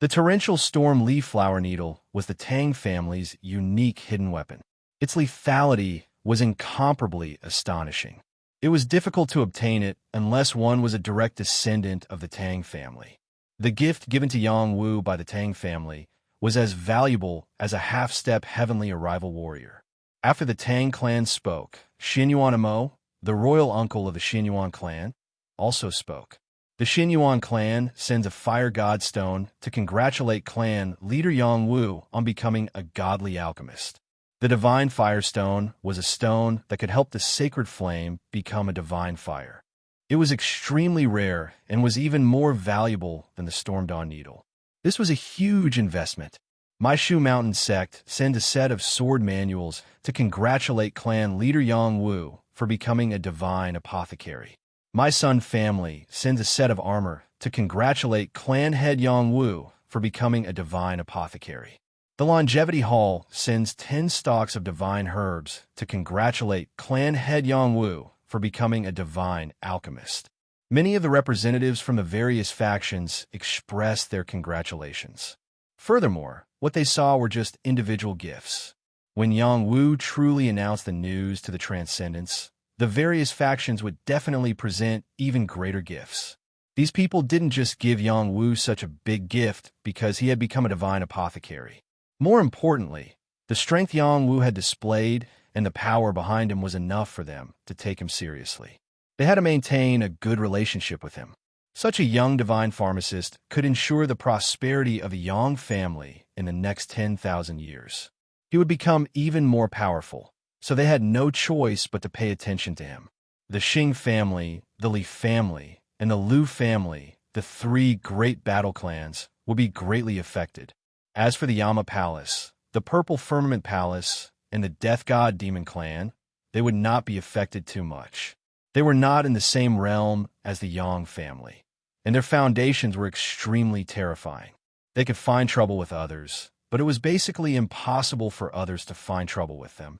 S1: The torrential storm leaf flower needle was the Tang family's unique hidden weapon. Its lethality was incomparably astonishing. It was difficult to obtain it unless one was a direct descendant of the Tang family. The gift given to Yang Wu by the Tang family was as valuable as a half-step heavenly arrival warrior. After the Tang clan spoke, Xinyuan Amo, the royal uncle of the Xinyuan clan, also spoke. The Xinyuan clan sends a fire god stone to congratulate clan leader Yang Wu on becoming a godly alchemist. The divine firestone was a stone that could help the sacred flame become a divine fire. It was extremely rare and was even more valuable than the Storm Dawn needle. This was a huge investment. My Shu Mountain sect sent a set of sword manuals to congratulate clan leader Yang Wu for becoming a divine apothecary. My Sun family sends a set of armor to congratulate clan head Yang Wu for becoming a divine apothecary. The Longevity Hall sends 10 stalks of divine herbs to congratulate clan head Yang Wu for becoming a divine alchemist. Many of the representatives from the various factions expressed their congratulations. Furthermore, what they saw were just individual gifts. When Yang Wu truly announced the news to the Transcendents, the various factions would definitely present even greater gifts. These people didn't just give Yang Wu such a big gift because he had become a divine apothecary. More importantly, the strength Yang Wu had displayed and the power behind him was enough for them to take him seriously. They had to maintain a good relationship with him. Such a young divine pharmacist could ensure the prosperity of the Yang family in the next 10,000 years. He would become even more powerful, so they had no choice but to pay attention to him. The Xing family, the Li family, and the Lu family, the three great battle clans, would be greatly affected. As for the Yama Palace, the Purple Firmament Palace, and the Death God Demon Clan, they would not be affected too much. They were not in the same realm as the Yang family, and their foundations were extremely terrifying. They could find trouble with others, but it was basically impossible for others to find trouble with them.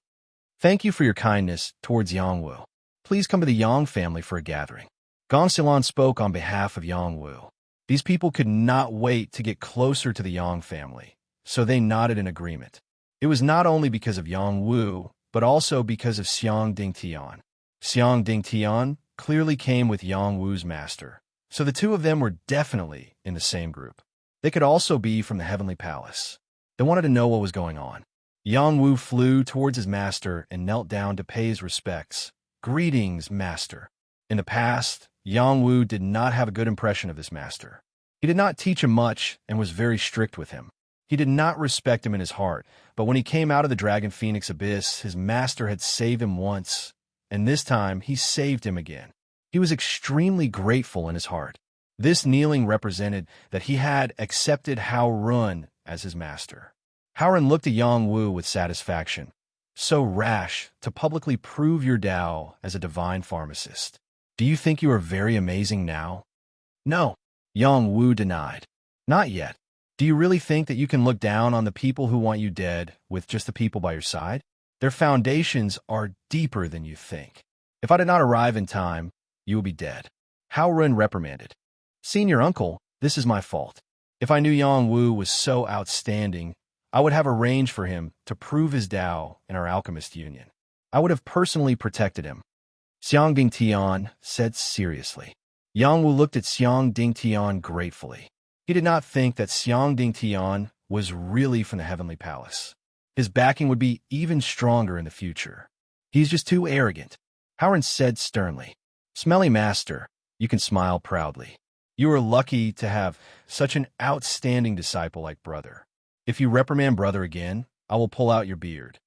S1: Thank you for your kindness towards Yang Wu. Please come to the Yang family for a gathering. Gong Xilan spoke on behalf of Yang Wu. These people could not wait to get closer to the Yang family, so they nodded in agreement. It was not only because of Yang Wu, but also because of Xiang Dingtian. Xiang Dingtian clearly came with Yang Wu's master, so the two of them were definitely in the same group. They could also be from the Heavenly Palace. They wanted to know what was going on. Yang Wu flew towards his master and knelt down to pay his respects. "Greetings, master." In the past, Yang Wu did not have a good impression of this master. He did not teach him much and was very strict with him. He did not respect him in his heart, but when he came out of the Dragon Phoenix Abyss, his master had saved him once, and this time he saved him again. He was extremely grateful in his heart. This kneeling represented that he had accepted Hao Ren as his master. Hao Ren looked at Yang Wu with satisfaction. "So rash to publicly prove your Tao as a divine pharmacist. Do you think you are very amazing now?" "No," Yang Wu denied. "Not yet. Do you really think that you can look down on the people who want you dead with just the people by your side? Their foundations are deeper than you think. If I did not arrive in time, you will be dead. Hao Run reprimanded. Senior uncle, this is my fault. If I knew Yang Wu was so outstanding, I would have arranged for him to prove his Tao in our alchemist union. I would have personally protected him. Xiang Dingtian said seriously. Yang Wu looked at Xiang Dingtian gratefully. He did not think that Xiang Dingtian was really from the Heavenly Palace. His backing would be even stronger in the future. He's just too arrogant. Howren said sternly. Smelly master, you can smile proudly. You are lucky to have such an outstanding disciple like brother. If you reprimand brother again, I will pull out your beard.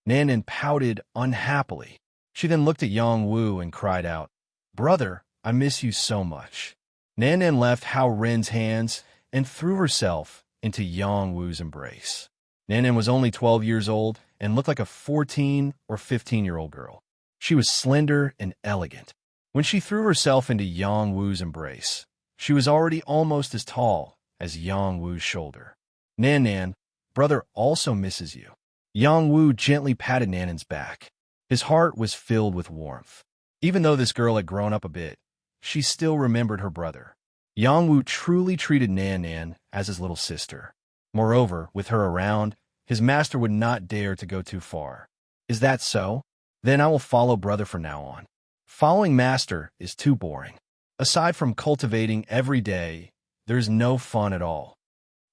S1: Nanan pouted unhappily. She then looked at Yang Wu and cried out, Brother, I miss you so much. Nanan left Hao Ren's hands and threw herself into Yang Wu's embrace. Nanan was only 12 years old and looked like a 14 or 15-year-old girl. She was slender and elegant. When she threw herself into Yang Wu's embrace, she was already almost as tall as Yang Wu's shoulder. Nanan, brother also misses you. Yang Wu gently patted Nanan's back. His heart was filled with warmth. Even though this girl had grown up a bit, she still remembered her brother. Yang Wu truly treated Nanan as his little sister. Moreover, with her around, his master would not dare to go too far. Is that so? Then I will follow brother from now on. Following master is too boring. Aside from cultivating every day, there's no fun at all.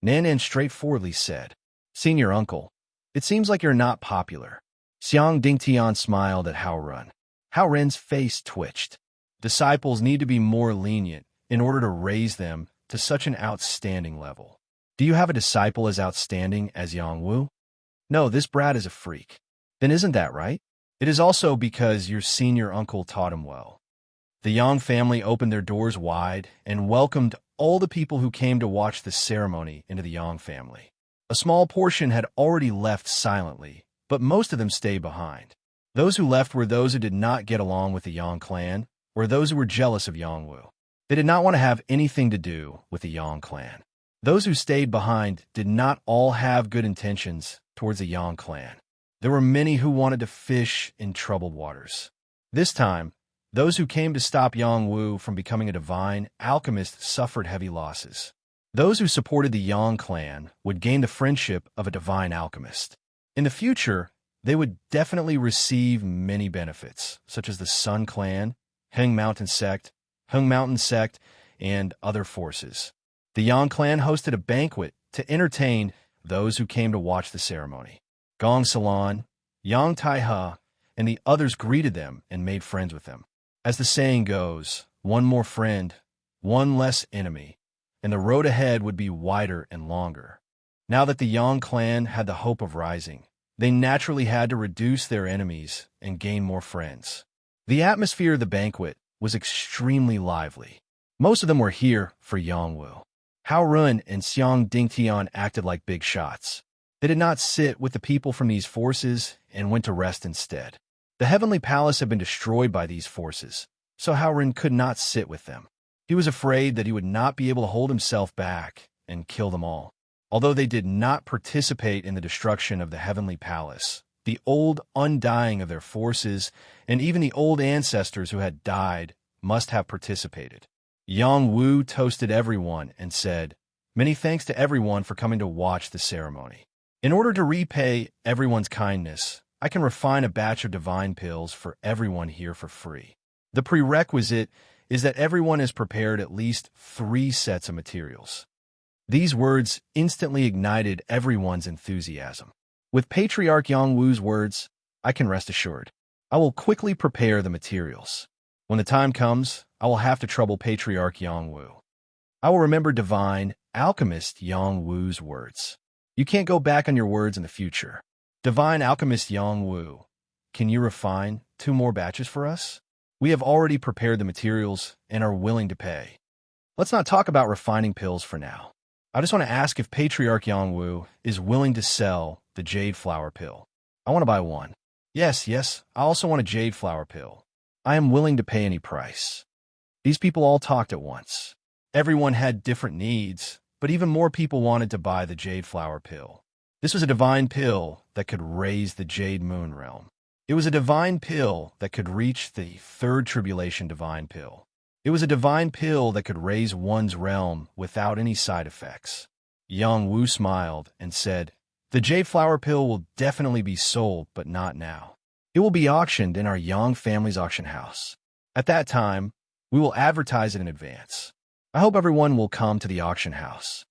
S1: Nanan straightforwardly said, Senior uncle, it seems like you're not popular. Xiang Dingtian smiled at Hao Run. Hao Ren's face twitched. Disciples need to be more lenient in order to raise them to such an outstanding level. Do you have a disciple as outstanding as Yang Wu? No, this brat is a freak. Then isn't that right? It is also because your senior uncle taught him well. The Yang family opened their doors wide and welcomed all the people who came to watch the ceremony into the Yang family. A small portion had already left silently, but most of them stayed behind. Those who left were those who did not get along with the Yang clan, or those who were jealous of Yang Wu. They did not want to have anything to do with the Yang clan. Those who stayed behind did not all have good intentions towards the Yang clan. There were many who wanted to fish in troubled waters. This time, those who came to stop Yang Wu from becoming a divine alchemist suffered heavy losses. Those who supported the Yang clan would gain the friendship of a divine alchemist. In the future, they would definitely receive many benefits, such as the Sun clan, Heng Mountain Sect, and other forces. The Yang clan hosted a banquet to entertain those who came to watch the ceremony. Gong Salon, Yang Taihe, and the others greeted them and made friends with them. As the saying goes, one more friend, one less enemy, and the road ahead would be wider and longer. Now that the Yang clan had the hope of rising, they naturally had to reduce their enemies and gain more friends. The atmosphere of the banquet was extremely lively. Most of them were here for Yang Wu. Hao Run and Xiang Dingtian acted like big shots. They did not sit with the people from these forces and went to rest instead. The Heavenly Palace had been destroyed by these forces, so Hao Run could not sit with them. He was afraid that he would not be able to hold himself back and kill them all. Although they did not participate in the destruction of the Heavenly Palace, the old undying of their forces, and even the old ancestors who had died must have participated. Yang Wu toasted everyone and said, Many thanks to everyone for coming to watch the ceremony. In order to repay everyone's kindness, I can refine a batch of divine pills for everyone here for free. The prerequisite is that everyone has prepared at least 3 sets of materials. These words instantly ignited everyone's enthusiasm. With Patriarch Yang Wu's words, I can rest assured. I will quickly prepare the materials. When the time comes, I will have to trouble Patriarch Yang Wu. I will remember divine alchemist Yang Wu's words. You can't go back on your words in the future. Divine alchemist Yang Wu, can you refine 2 more batches for us? We have already prepared the materials and are willing to pay. Let's not talk about refining pills for now. I just want to ask if Patriarch Yang Wu is willing to sell the jade flower pill. I want to buy one. Yes, I also want a jade flower pill. I am willing to pay any price. These people all talked at once. Everyone had different needs, but even more people wanted to buy the jade flower pill. This was a divine pill that could raise the Jade Moon realm. It was a divine pill that could reach the third tribulation divine pill. It was a divine pill that could raise one's realm without any side effects. Yang Wu smiled and said, "The jade flower pill will definitely be sold, but not now. It will be auctioned in our Yang family's auction house. At that time, we will advertise it in advance. I hope everyone will come to the auction house."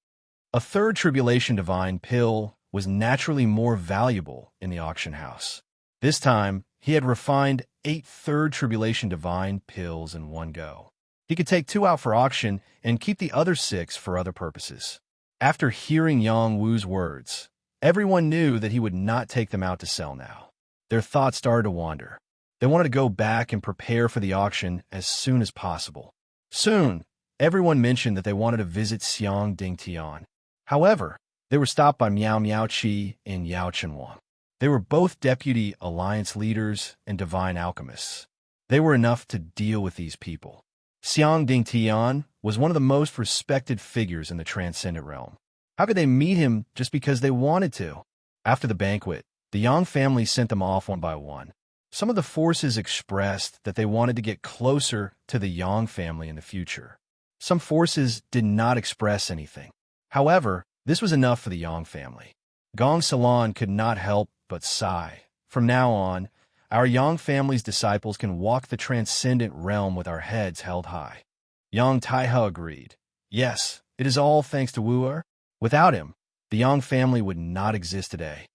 S1: A third tribulation divine pill was naturally more valuable in the auction house. This time, he had refined 8 third tribulation divine pills in one go. He could take 2 out for auction and keep the other 6 for other purposes. After hearing Yang Wu's words, everyone knew that he would not take them out to sell now. Their thoughts started to wander. They wanted to go back and prepare for the auction as soon as possible. Soon, everyone mentioned that they wanted to visit Xiang Dingtian. However, they were stopped by Miao Miao Qi and Yao Chenwang. They were both deputy alliance leaders and divine alchemists. They were enough to deal with these people. Xiang Dingtian was one of the most respected figures in the transcendent realm. How could they meet him just because they wanted to? After the banquet, the Yang family sent them off one by one. Some of the forces expressed that they wanted to get closer to the Yang family in the future. Some forces did not express anything. However, this was enough for the Yang family. Gong Salon could not help but sigh. From now on, our Yang family's disciples can walk the transcendent realm with our heads held high. Yang Taihe agreed. Yes, it is all thanks to Wu. Without him, the Yang family would not exist today.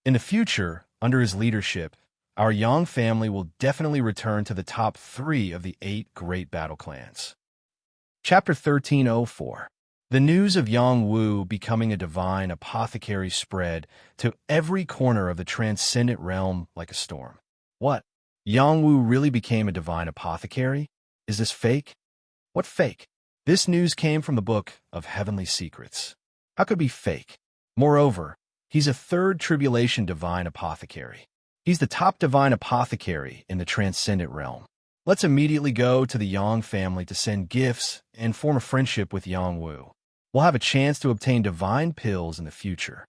S1: In the future, under his leadership, our Yang family will definitely return to the top 3 of the 8 great battle clans. Chapter 1304. The news of Yang Wu becoming a divine apothecary spread to every corner of the transcendent realm like a storm. What? Yang Wu really became a divine apothecary? Is this fake? What fake? This news came from the Book of Heavenly Secrets. How could it be fake? Moreover, he's a third tribulation divine apothecary. He's the top divine apothecary in the transcendent realm. Let's immediately go to the Yang family to send gifts and form a friendship with Yang Wu. We'll have a chance to obtain divine pills in the future.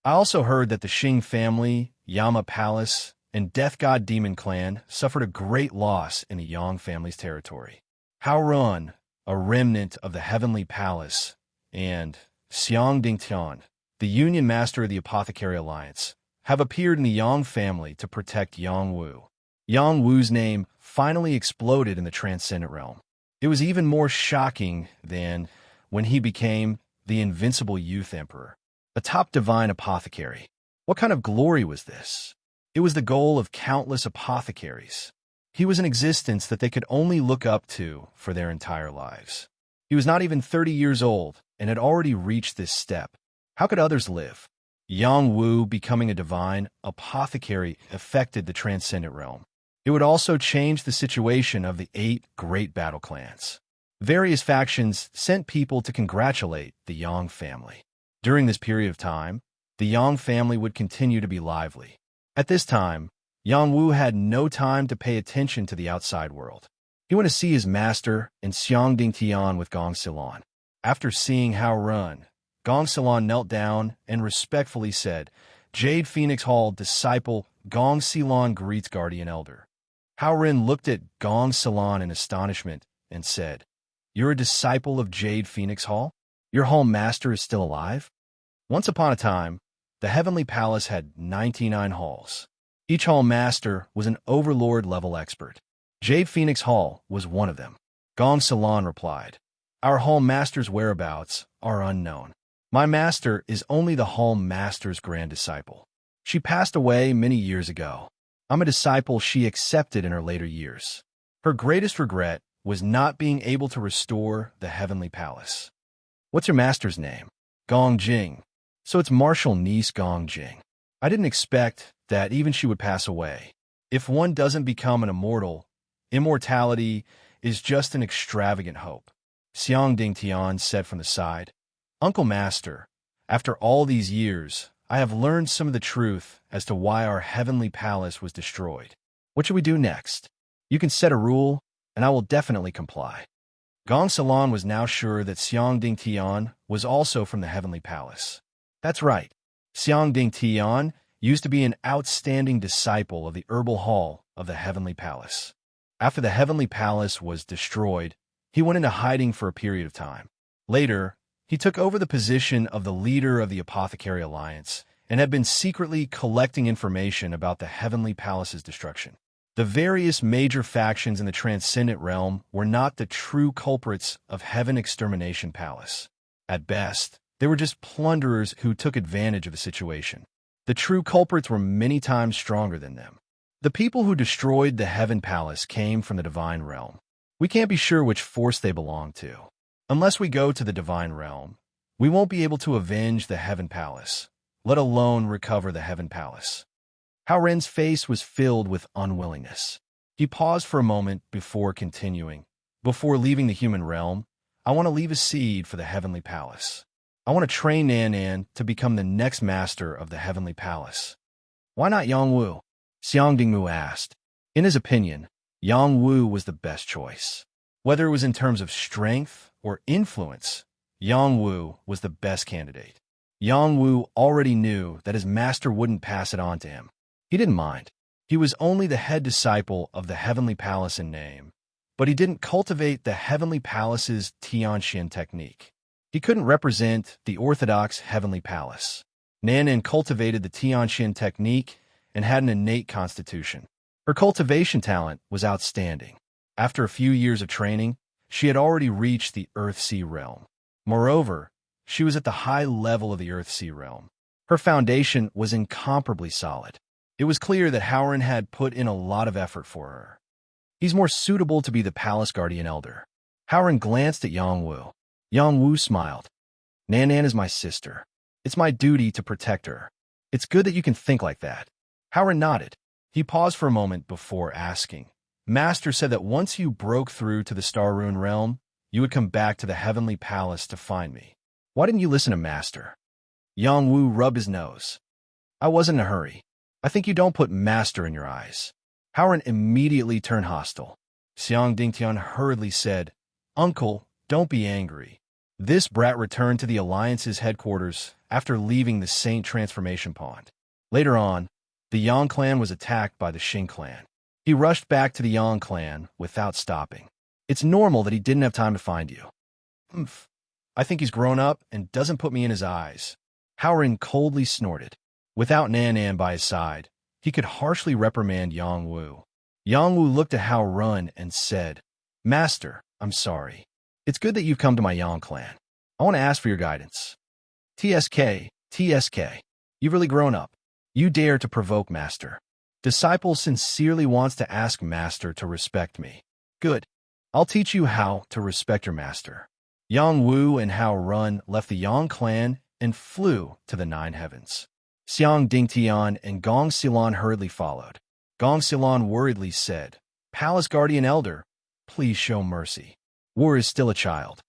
S1: I also heard that the Xing family, Yama Palace, and Death God Demon Clan suffered a great loss in the Yang family's territory. Hao Run, a remnant of the Heavenly Palace, and Xiang Dingtian, the Union Master of the Apothecary Alliance, have appeared in the Yang family to protect Yang Wu. Yang Wu's name finally exploded in the transcendent realm. It was even more shocking than when he became the invincible youth emperor, a top divine apothecary. What kind of glory was this? It was the goal of countless apothecaries. He was an existence that they could only look up to for their entire lives. He was not even 30 years old and had already reached this step. How could others live? Yang Wu becoming a divine apothecary affected the transcendent realm. It would also change the situation of the 8 great battle clans. Various factions sent people to congratulate the Yang family. During this period of time, the Yang family would continue to be lively. At this time, Yang Wu had no time to pay attention to the outside world. He went to see his master in Xiang Dingtian with Gong Silon. After seeing Hao Run, Gong Silon knelt down and respectfully said, "Jade Phoenix Hall disciple Gong Silon greets guardian elder." Hao Ren looked at Gong Silon in astonishment and said, "You're a disciple of Jade Phoenix Hall? Your hall master is still alive?" Once upon a time, the Heavenly Palace had 99 halls. Each hall master was an overlord-level expert. Jade Phoenix Hall was one of them. Gong Salon replied, "Our hall master's whereabouts are unknown. My master is only the hall master's grand disciple. She passed away many years ago. I'm a disciple she accepted in her later years. Her greatest regret was not being able to restore the Heavenly Palace." "What's your master's name?" "Gong Jing." "So it's Martial niece Gong Jing. I didn't expect that even she would pass away. If one doesn't become an immortal, immortality is just an extravagant hope." Xiang Dingtian said from the side, "Uncle Master, after all these years, I have learned some of the truth as to why our Heavenly Palace was destroyed. What should we do next? You can set a rule, and I will definitely comply." Gong Salon was now sure that Xiang Dingtian was also from the Heavenly Palace. That's right. Xiang Dingtian used to be an outstanding disciple of the herbal hall of the Heavenly Palace. After the Heavenly Palace was destroyed, he went into hiding for a period of time. Later, he took over the position of the leader of the Apothecary Alliance and had been secretly collecting information about the Heavenly Palace's destruction. The various major factions in the Transcendent Realm were not the true culprits of Heaven Extermination Palace. At best, they were just plunderers who took advantage of the situation. The true culprits were many times stronger than them. The people who destroyed the Heaven Palace came from the Divine Realm. We can't be sure which force they belong to. Unless we go to the Divine Realm, we won't be able to avenge the Heaven Palace, let alone recover the Heaven Palace. Hao Ren's face was filled with unwillingness. He paused for a moment before continuing. Before leaving the human realm, I want to leave a seed for the Heavenly Palace. I want to train Nan Nan to become the next master of the Heavenly Palace. Why not Yang Wu? Xiang Dingmu asked. In his opinion, Yang Wu was the best choice. Whether it was in terms of strength or influence, Yang Wu was the best candidate. Yang Wu already knew that his master wouldn't pass it on to him. He didn't mind. He was only the head disciple of the Heavenly Palace in name, but he didn't cultivate the Heavenly Palace's Tianxian technique. He couldn't represent the orthodox Heavenly Palace. Nan Nan cultivated the Tianxian technique and had an innate constitution. Her cultivation talent was outstanding. After a few years of training, she had already reached the Earth-Sea realm. Moreover, she was at the high level of the Earth-Sea realm. Her foundation was incomparably solid. It was clear that Hao Ren had put in a lot of effort for her. He's more suitable to be the Palace Guardian Elder. Hao Ren glanced at Yang Wu. Yang Wu smiled. Nan Nan is my sister. It's my duty to protect her. It's good that you can think like that. Hao Ren nodded. He paused for a moment before asking. Master said that once you broke through to the Star Rune realm, you would come back to the Heavenly Palace to find me. Why didn't you listen to Master? Yang Wu rubbed his nose. I wasn't in a hurry. I think you don't put Master in your eyes. Hao Ren immediately turned hostile. Xiang Dingtian hurriedly said, Uncle, don't be angry. This brat returned to the Alliance's headquarters after leaving the Saint Transformation Pond. Later on, the Yang clan was attacked by the Xing clan. He rushed back to the Yang clan without stopping. It's normal that he didn't have time to find you. Humph. I think he's grown up and doesn't put me in his eyes. Hao Ren coldly snorted. Without Nan Nan by his side, he could harshly reprimand Yang Wu. Yang Wu looked at Hao Ren and said, Master, I'm sorry. It's good that you've come to my Yang clan. I want to ask for your guidance. TSK, you've really grown up. You dare to provoke Master. Disciple sincerely wants to ask Master to respect me. Good. I'll teach you how to respect your Master. Yang Wu and Hao Ren left the Yang clan and flew to the Nine Heavens. Xiang Dingtian and Gong Xilan hurriedly followed. Gong Xilan worriedly said, Palace Guardian Elder, please show mercy. Wu is still a child.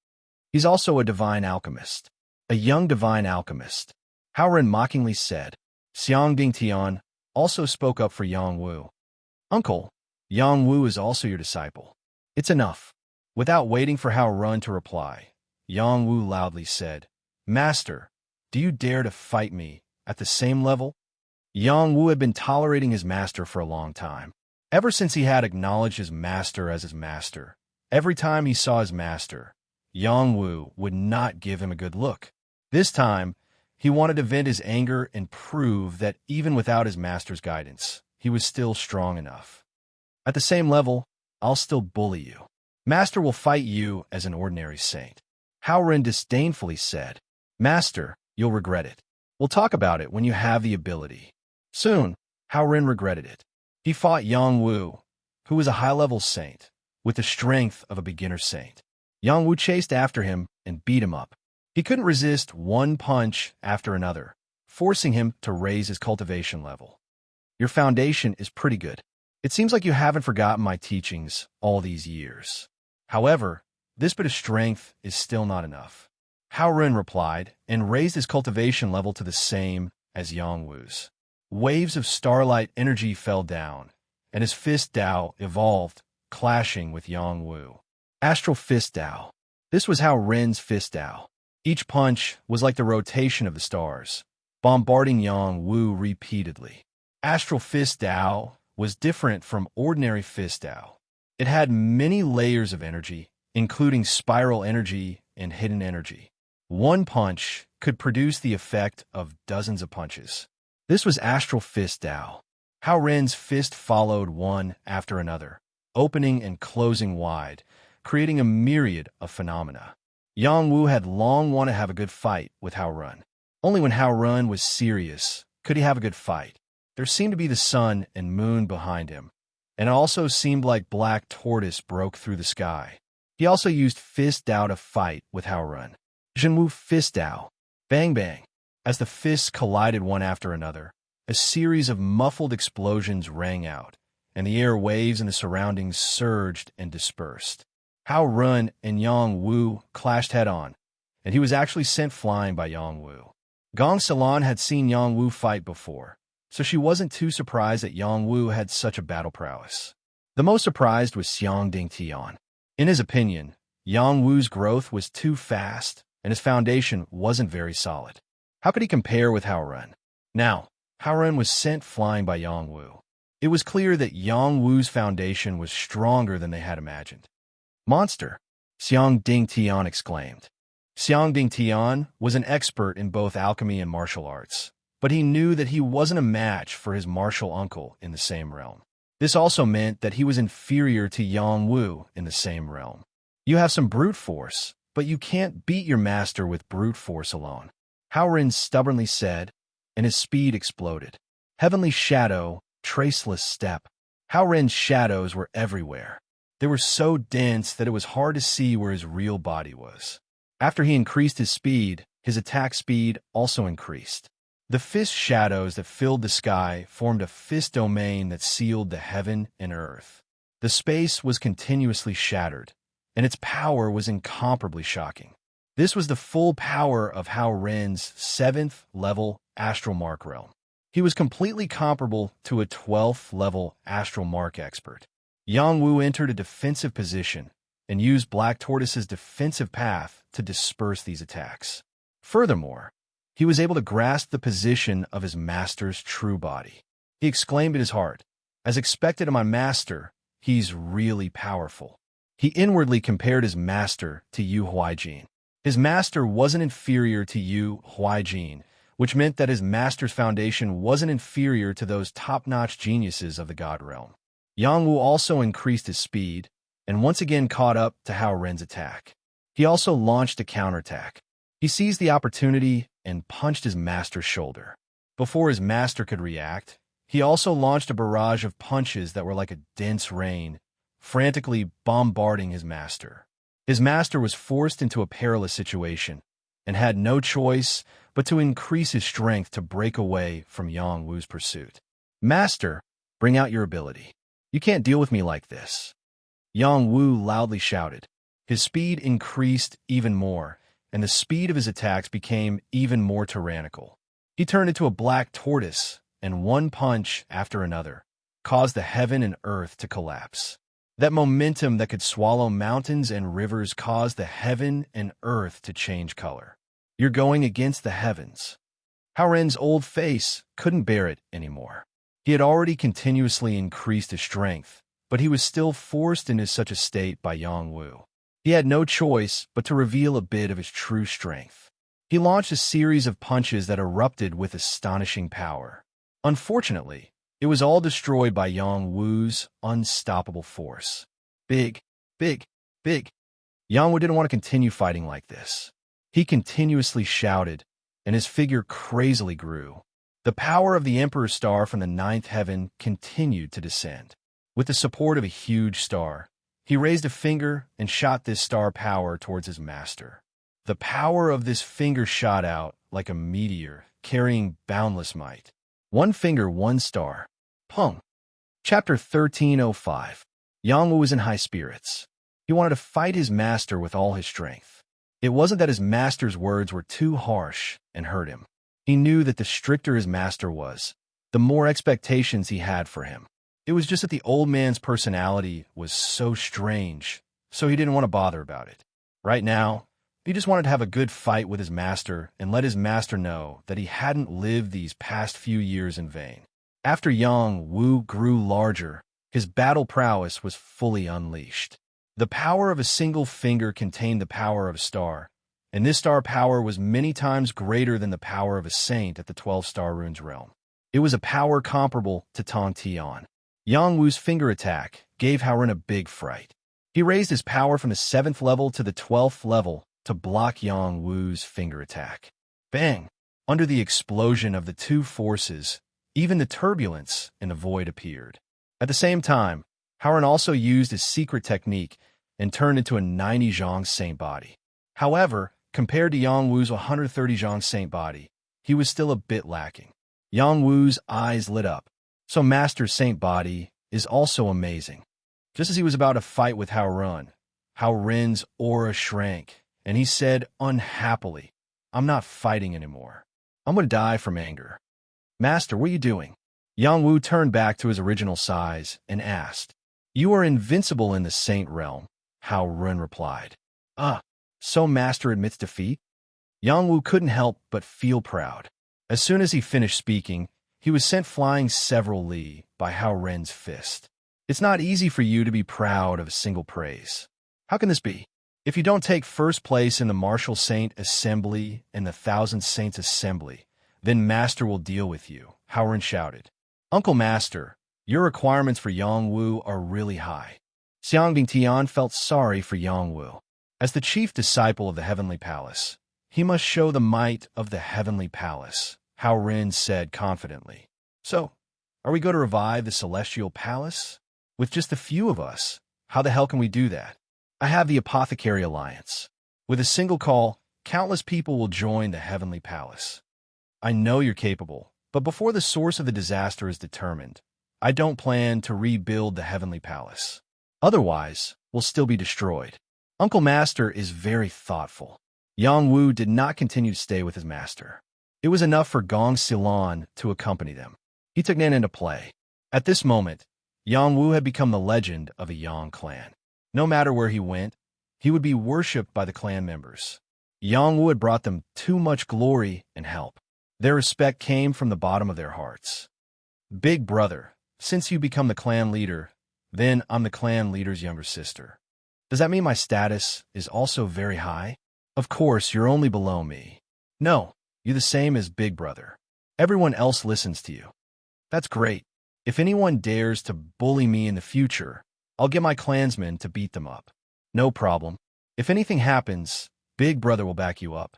S1: He's also a divine alchemist. A young divine alchemist. Hao Ren mockingly said. Xiang Dingtian also spoke up for Yang Wu. Uncle, Yang Wu is also your disciple. It's enough. Without waiting for Hao Ren to reply, Yang Wu loudly said, Master, do you dare to fight me at the same level? Yang Wu had been tolerating his master for a long time. Ever since he had acknowledged his master as his master, every time he saw his master, Yang Wu would not give him a good look. This time, he wanted to vent his anger and prove that even without his master's guidance, he was still strong enough. At the same level, I'll still bully you. Master will fight you as an ordinary saint. Hao Ren disdainfully said, Master, you'll regret it. We'll talk about it when you have the ability. Soon, Hao Ren regretted it. He fought Yang Wu, who was a high-level saint, with the strength of a beginner saint. Yang Wu chased after him and beat him up. He couldn't resist one punch after another, forcing him to raise his cultivation level. Your foundation is pretty good. It seems like you haven't forgotten my teachings all these years. However, this bit of strength is still not enough. Hao Ren replied and raised his cultivation level to the same as Yang Wu's. Waves of starlight energy fell down, and his fist Dao evolved, clashing with Yang Wu. Astral Fist Dao. This was Hao Ren's fist Dao. Each punch was like the rotation of the stars, bombarding Yang Wu repeatedly. Astral Fist Dao was different from ordinary Fist Dao. It had many layers of energy, including spiral energy and hidden energy. One punch could produce the effect of dozens of punches. This was Astral Fist Dao. Hao Ren's fist followed one after another, opening and closing wide, creating a myriad of phenomena. Yang Wu had long wanted to have a good fight with Hao Ren. Only when Hao Ren was serious could he have a good fight. There seemed to be the sun and moon behind him, and it also seemed like Black Tortoise broke through the sky. He also used Fist Dao to fight with Hao Ren. Jinwu Fist Dao. Bang bang. As the fists collided one after another, a series of muffled explosions rang out, and the air waves in the surroundings surged and dispersed. Hao Ren and Yang Wu clashed head-on, and he was actually sent flying by Yang Wu. Gong Xilan had seen Yang Wu fight before, so she wasn't too surprised that Yang Wu had such a battle prowess. The most surprised was Xiang Dingtian. In his opinion, Yang Wu's growth was too fast, and his foundation wasn't very solid. How could he compare with Hao Ren? Now, Hao Ren was sent flying by Yang Wu. It was clear that Yang Wu's foundation was stronger than they had imagined. Monster! Xiang Dingtian exclaimed. Xiang Dingtian was an expert in both alchemy and martial arts, but he knew that he wasn't a match for his martial uncle in the same realm. This also meant that he was inferior to Yang Wu in the same realm. You have some brute force, but you can't beat your master with brute force alone, Hao Ren stubbornly said, and his speed exploded. Heavenly shadow, traceless step. Hao Ren's shadows were everywhere. They were so dense that it was hard to see where his real body was. After he increased his speed, his attack speed also increased. The fist shadows that filled the sky formed a fist domain that sealed the heaven and earth. The space was continuously shattered, and its power was incomparably shocking. This was the full power of Hao Ren's 7th level astral mark realm. He was completely comparable to a 12th level astral mark expert. Yang Wu entered a defensive position and used Black Tortoise's defensive path to disperse these attacks. Furthermore, he was able to grasp the position of his master's true body. He exclaimed in his heart, "As expected of my master, he's really powerful." He inwardly compared his master to Yu Huaijin. His master wasn't inferior to Yu Huaijin, which meant that his master's foundation wasn't inferior to those top-notch geniuses of the God realm. Yang Wu also increased his speed and once again caught up to Hao Ren's attack. He also launched a counterattack. He seized the opportunity and punched his master's shoulder. Before his master could react, he also launched a barrage of punches that were like a dense rain, frantically bombarding his master. His master was forced into a perilous situation and had no choice but to increase his strength to break away from Yang Wu's pursuit. "Master, bring out your ability. You can't deal with me like this," Yang Wu loudly shouted. His speed increased even more, and the speed of his attacks became even more tyrannical. He turned into a black tortoise, and one punch after another caused the heaven and earth to collapse. That momentum that could swallow mountains and rivers caused the heaven and earth to change color. "You're going against the heavens." Hao Ren's old face couldn't bear it anymore. He had already continuously increased his strength, but he was still forced into such a state by Yang Wu. He had no choice but to reveal a bit of his true strength. He launched a series of punches that erupted with astonishing power. Unfortunately, it was all destroyed by Yang Wu's unstoppable force. Big, big, big. Yang Wu didn't want to continue fighting like this. He continuously shouted, and his figure crazily grew. The power of the Emperor's star from the 9th heaven continued to descend. With the support of a huge star, he raised a finger and shot this star power towards his master. The power of this finger shot out like a meteor, carrying boundless might. One finger, one star. Pung. Chapter 1305. Yang Wu was in high spirits. He wanted to fight his master with all his strength. It wasn't that his master's words were too harsh and hurt him. He knew that the stricter his master was, the more expectations he had for him. It was just that the old man's personality was so strange, so he didn't want to bother about it. Right now, He just wanted to have a good fight with his master and let his master know that he hadn't lived these past few years in vain. After Yang Wu grew larger, his battle prowess was fully unleashed. The power of a single finger contained the power of a star, and this star power was many times greater than the power of a saint at the 12-star runes realm. It was a power comparable to Tong Tian. Yang Wu's finger attack gave Haoren a big fright. He raised his power from the 7th level to the 12th level to block Yang Wu's finger attack. Bang! Under the explosion of the two forces, even the turbulence in the void appeared. At the same time, Haoren also used his secret technique and turned into a 90 Zhang Saint body. However, compared to Yang Wu's 130 Zhang Saint body, he was still a bit lacking. Yang Wu's eyes lit up. So Master Saint body is also amazing. Just as he was about to fight with Haoren's aura shrank, and he said unhappily, "I'm not fighting anymore. I'm going to die from anger." "Master, what are you doing?" Yang Wu turned back to his original size and asked. "You are invincible in the Saint realm," Haoren replied. So Master admits defeat?" Yang Wu couldn't help but feel proud. As soon as he finished speaking, he was sent flying several li by Haoren's fist. "It's not easy for you to be proud of a single praise. How can this be? If you don't take first place in the Martial Saint Assembly and the Thousand Saints Assembly, then Master will deal with you," Haoren shouted. "Uncle Master, your requirements for Yang Wu are really high." Xiang Bingtian felt sorry for Yang Wu. As the chief disciple of the Heavenly Palace, he must show the might of the Heavenly Palace, Haoren said confidently. "So, are we going to revive the Celestial Palace? With just a few of us, how the hell can we do that? I have the Apothecary Alliance. With a single call, countless people will join the Heavenly Palace. I know you're capable, but before the source of the disaster is determined, I don't plan to rebuild the Heavenly Palace. Otherwise, we'll still be destroyed." Uncle Master is very thoughtful. Yang Wu did not continue to stay with his master. It was enough for Gong Xilan to accompany them. He took Nan into play. At this moment, Yang Wu had become the legend of a Yang clan. No matter where he went, he would be worshipped by the clan members. Yang Wu had brought them too much glory and help. Their respect came from the bottom of their hearts. "Big brother, since you become the clan leader, then I'm the clan leader's younger sister. Does that mean my status is also very high? Of course, you're only below me." "No, you're the same as Big Brother. Everyone else listens to you." "That's great. If anyone dares to bully me in the future, I'll get my clansmen to beat them up." "No problem. If anything happens, Big Brother will back you up.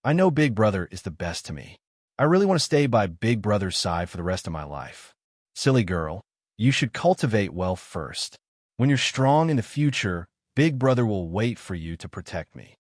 S1: I know Big Brother is the best to me. I really want to stay by Big Brother's side for the rest of my life." "Silly girl, you should cultivate wealth first. When you're strong in the future, Big Brother will wait for you to protect me."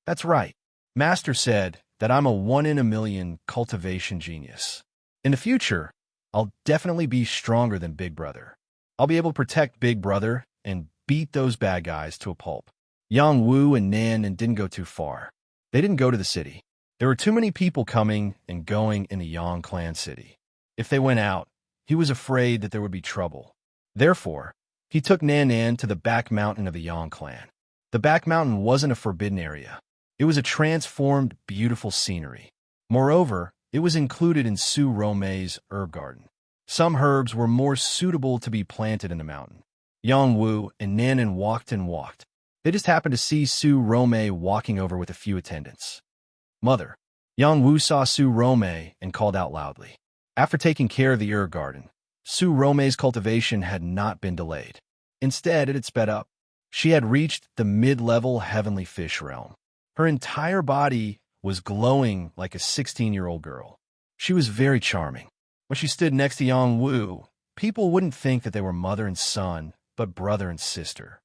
S1: "That's right. Master said that I'm a 1-in-a-million cultivation genius. In the future, I'll definitely be stronger than Big Brother. I'll be able to protect Big Brother and beat those bad guys to a pulp." Yang Wu and Nan didn't go too far. They didn't go to the city. There were too many people coming and going in the Yang clan city. If they went out, he was afraid that there would be trouble. Therefore, he took Nan to the back mountain of the Yang clan. The back mountain wasn't a forbidden area. It was a transformed, beautiful scenery. Moreover, it was included in Su Romei's herb garden. Some herbs were more suitable to be planted in the mountain. Yang Wu and Nan walked and walked. They just happened to see Su Romei walking over with a few attendants. "Mother." Yang Wu saw Su Romei and called out loudly. After taking care of the herb garden, Su Romei's cultivation had not been delayed. Instead, it had sped up. She had reached the mid-level heavenly fish realm. Her entire body was glowing like a 16-year-old girl. She was very charming. When she stood next to Yang Wu, people wouldn't think that they were mother and son, but brother and sister.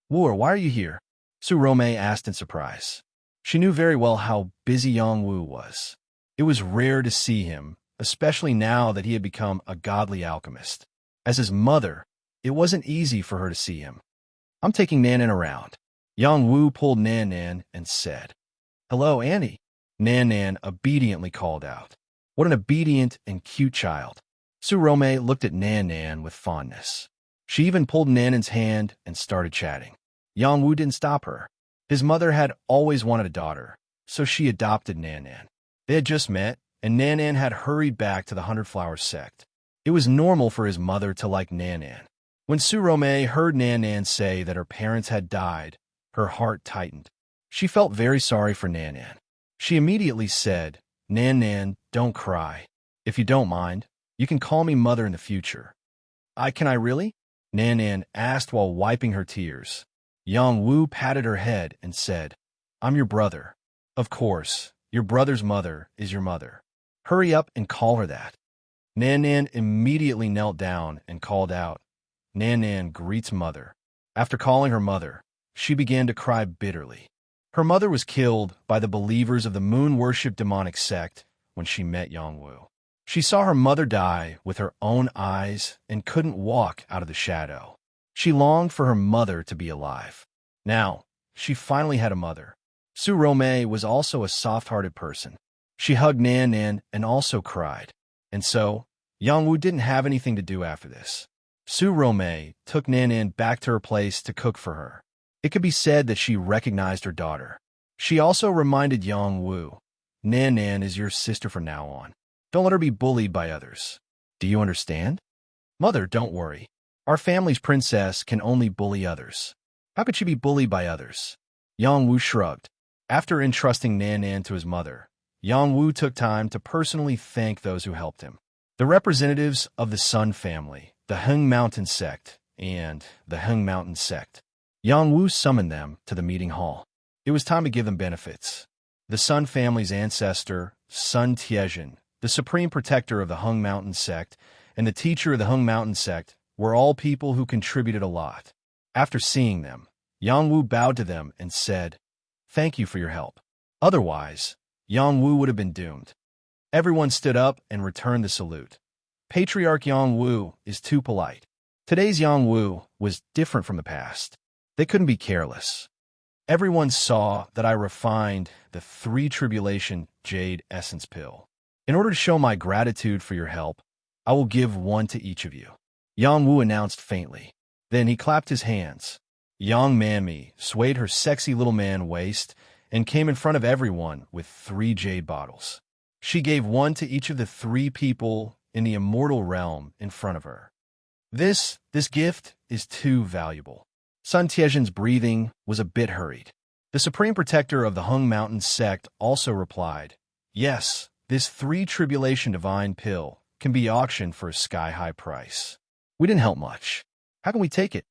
S1: "Wu, why are you here?" Su Romei asked in surprise. She knew very well how busy Yang Wu was. It was rare to see him, especially now that he had become a godly alchemist. As his mother, it wasn't easy for her to see him. "I'm taking Nan around." Yang Wu pulled Nan and said, "Hello, Annie." Nan obediently called out. What an obedient and cute child. Su Romei looked at Nan with fondness. She even pulled Nan's hand and started chatting. Yang Wu didn't stop her. His mother had always wanted a daughter, so she adopted Nan Nan. They had just met, and Nan Nan had hurried back to the Hundred Flowers sect. It was normal for his mother to like Nan Nan. When Surome heard Nan Nan say that her parents had died, her heart tightened. She felt very sorry for Nan Nan. She immediately said, "Nan Nan, don't cry. If you don't mind, you can call me mother in the future." Can I really?" Nan Nan asked while wiping her tears. Yang Wu patted her head and said, "I'm your brother. Of course, your brother's mother is your mother. Hurry up and call her that." Nan Nan immediately knelt down and called out, "Nan Nan greets mother." After calling her mother, she began to cry bitterly. Her mother was killed by the believers of the moon-worship demonic sect when she met Yang Wu. She saw her mother die with her own eyes and couldn't walk out of the shadow. She longed for her mother to be alive. Now, she finally had a mother. Su Rome was also a soft-hearted person. She hugged Nan Nan and also cried. And so, Yang Wu didn't have anything to do after this. Su Rome took Nan Nan back to her place to cook for her. It could be said that she recognized her daughter. She also reminded Yang Wu, "Nan Nan is your sister from now on. Don't let her be bullied by others. Do you understand?" "Mother, don't worry. Our family's princess can only bully others. How could she be bullied by others?" Yang Wu shrugged. After entrusting Nan Nan to his mother, Yang Wu took time to personally thank those who helped him. The representatives of the Sun family, the Heng Mountain sect, and the Heng Mountain sect. Yang Wu summoned them to the meeting hall. It was time to give them benefits. The Sun family's ancestor, Sun Tiezhen, the supreme protector of the Heng Mountain sect, and the teacher of the Heng Mountain sect were all people who contributed a lot. After seeing them, Yang Wu bowed to them and said, "Thank you for your help." Otherwise, Yang Wu would have been doomed. Everyone stood up and returned the salute. Patriarch Yang Wu is too polite. Today's Yang Wu was different from the past. They couldn't be careless. Everyone saw that I refined the 3 Tribulation Jade Essence Pill. In order to show my gratitude for your help, I will give one to each of you, Yang Wu announced faintly. Then he clapped his hands. Yang Manmi swayed her sexy little man waist and came in front of everyone with 3 jade bottles. She gave one to each of the 3 people in the immortal realm in front of her. This gift is too valuable. Sun Tiezhen's breathing was a bit hurried. The supreme protector of the Heng Mountain sect also replied, "Yes, this 3 Tribulation Divine Pill can be auctioned for a sky-high price. We didn't help much. How can we take it?"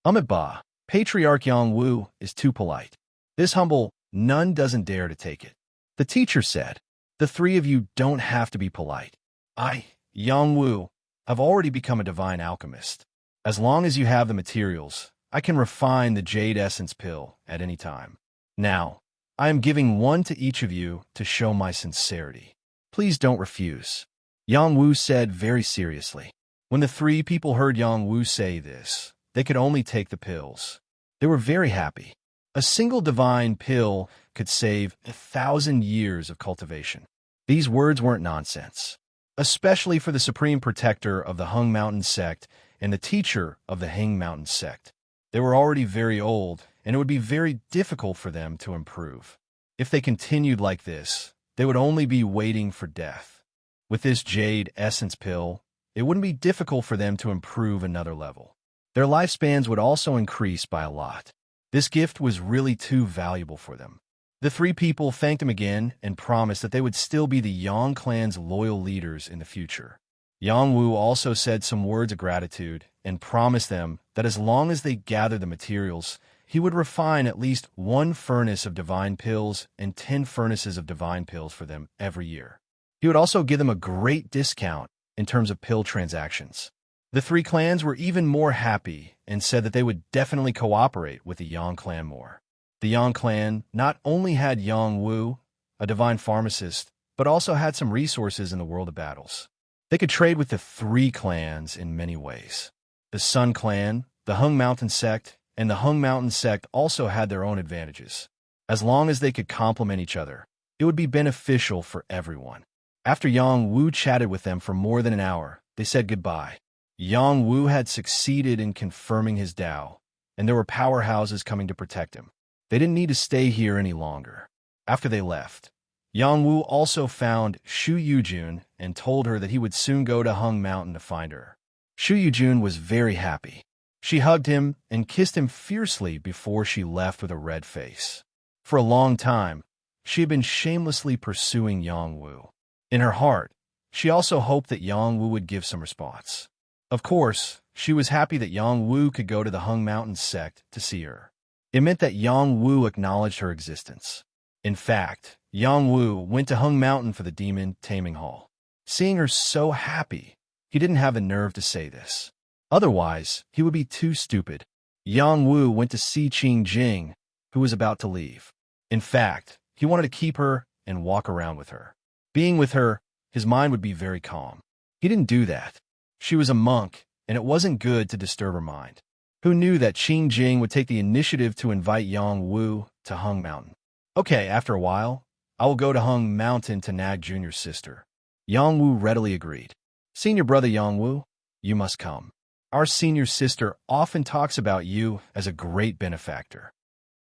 S1: Ba, Patriarch Yang Wu is too polite. This humble none doesn't dare to take it. The teacher said, "The 3 of you don't have to be polite. I, Yang Wu, have already become a divine alchemist. As long as you have the materials, I can refine the Jade Essence Pill at any time. Now, I am giving one to each of you to show my sincerity. Please don't refuse," Yang Wu said very seriously. When the 3 people heard Yang Wu say this, they could only take the pills. They were very happy. A single divine pill could save 1,000 years of cultivation. These words weren't nonsense, especially for the supreme protector of the Heng Mountain sect and the teacher of the Heng Mountain sect. They were already very old, and it would be very difficult for them to improve. If they continued like this, they would only be waiting for death. With this Jade Essence Pill, it wouldn't be difficult for them to improve another level. Their lifespans would also increase by a lot. This gift was really too valuable for them. The 3 people thanked him again and promised that they would still be the Yang clan's loyal leaders in the future. Yang Wu also said some words of gratitude and promised them that as long as they gathered the materials, he would refine at least 1 furnace of divine pills and 10 furnaces of divine pills for them every year. He would also give them a great discount in terms of pill transactions. The 3 clans were even more happy and said that they would definitely cooperate with the Yang clan more. The Yang clan not only had Yang Wu, a divine pharmacist, but also had some resources in the world of battles. They could trade with the 3 clans in many ways. The Sun clan, the Heng Mountain sect, and the Heng Mountain sect also had their own advantages. As long as they could complement each other, it would be beneficial for everyone. After Yang Wu chatted with them for more than an hour, they said goodbye. Yang Wu had succeeded in confirming his Tao, and there were powerhouses coming to protect him. They didn't need to stay here any longer. After they left, Yang Wu also found Shu Yujun and told her that he would soon go to Hung Mountain to find her. Shu Yujun was very happy. She hugged him and kissed him fiercely before she left with a red face. For a long time, she had been shamelessly pursuing Yang Wu. In her heart, she also hoped that Yang Wu would give some response. Of course, she was happy that Yang Wu could go to the Hung Mountain sect to see her. It meant that Yang Wu acknowledged her existence. In fact, Yang Wu went to Hung Mountain for the demon taming hall. Seeing her so happy, he didn't have the nerve to say this. Otherwise, he would be too stupid. Yang Wu went to see Qing Jing, who was about to leave. In fact, he wanted to keep her and walk around with her. Being with her, his mind would be very calm. He didn't do that. She was a monk, and it wasn't good to disturb her mind. Who knew that Qing Jing would take the initiative to invite Yang Wu to Hung Mountain? Okay, after a while, I will go to Hung Mountain to nag Junior's sister. Yang Wu readily agreed. Senior brother Yang Wu, you must come. Our senior sister often talks about you as a great benefactor.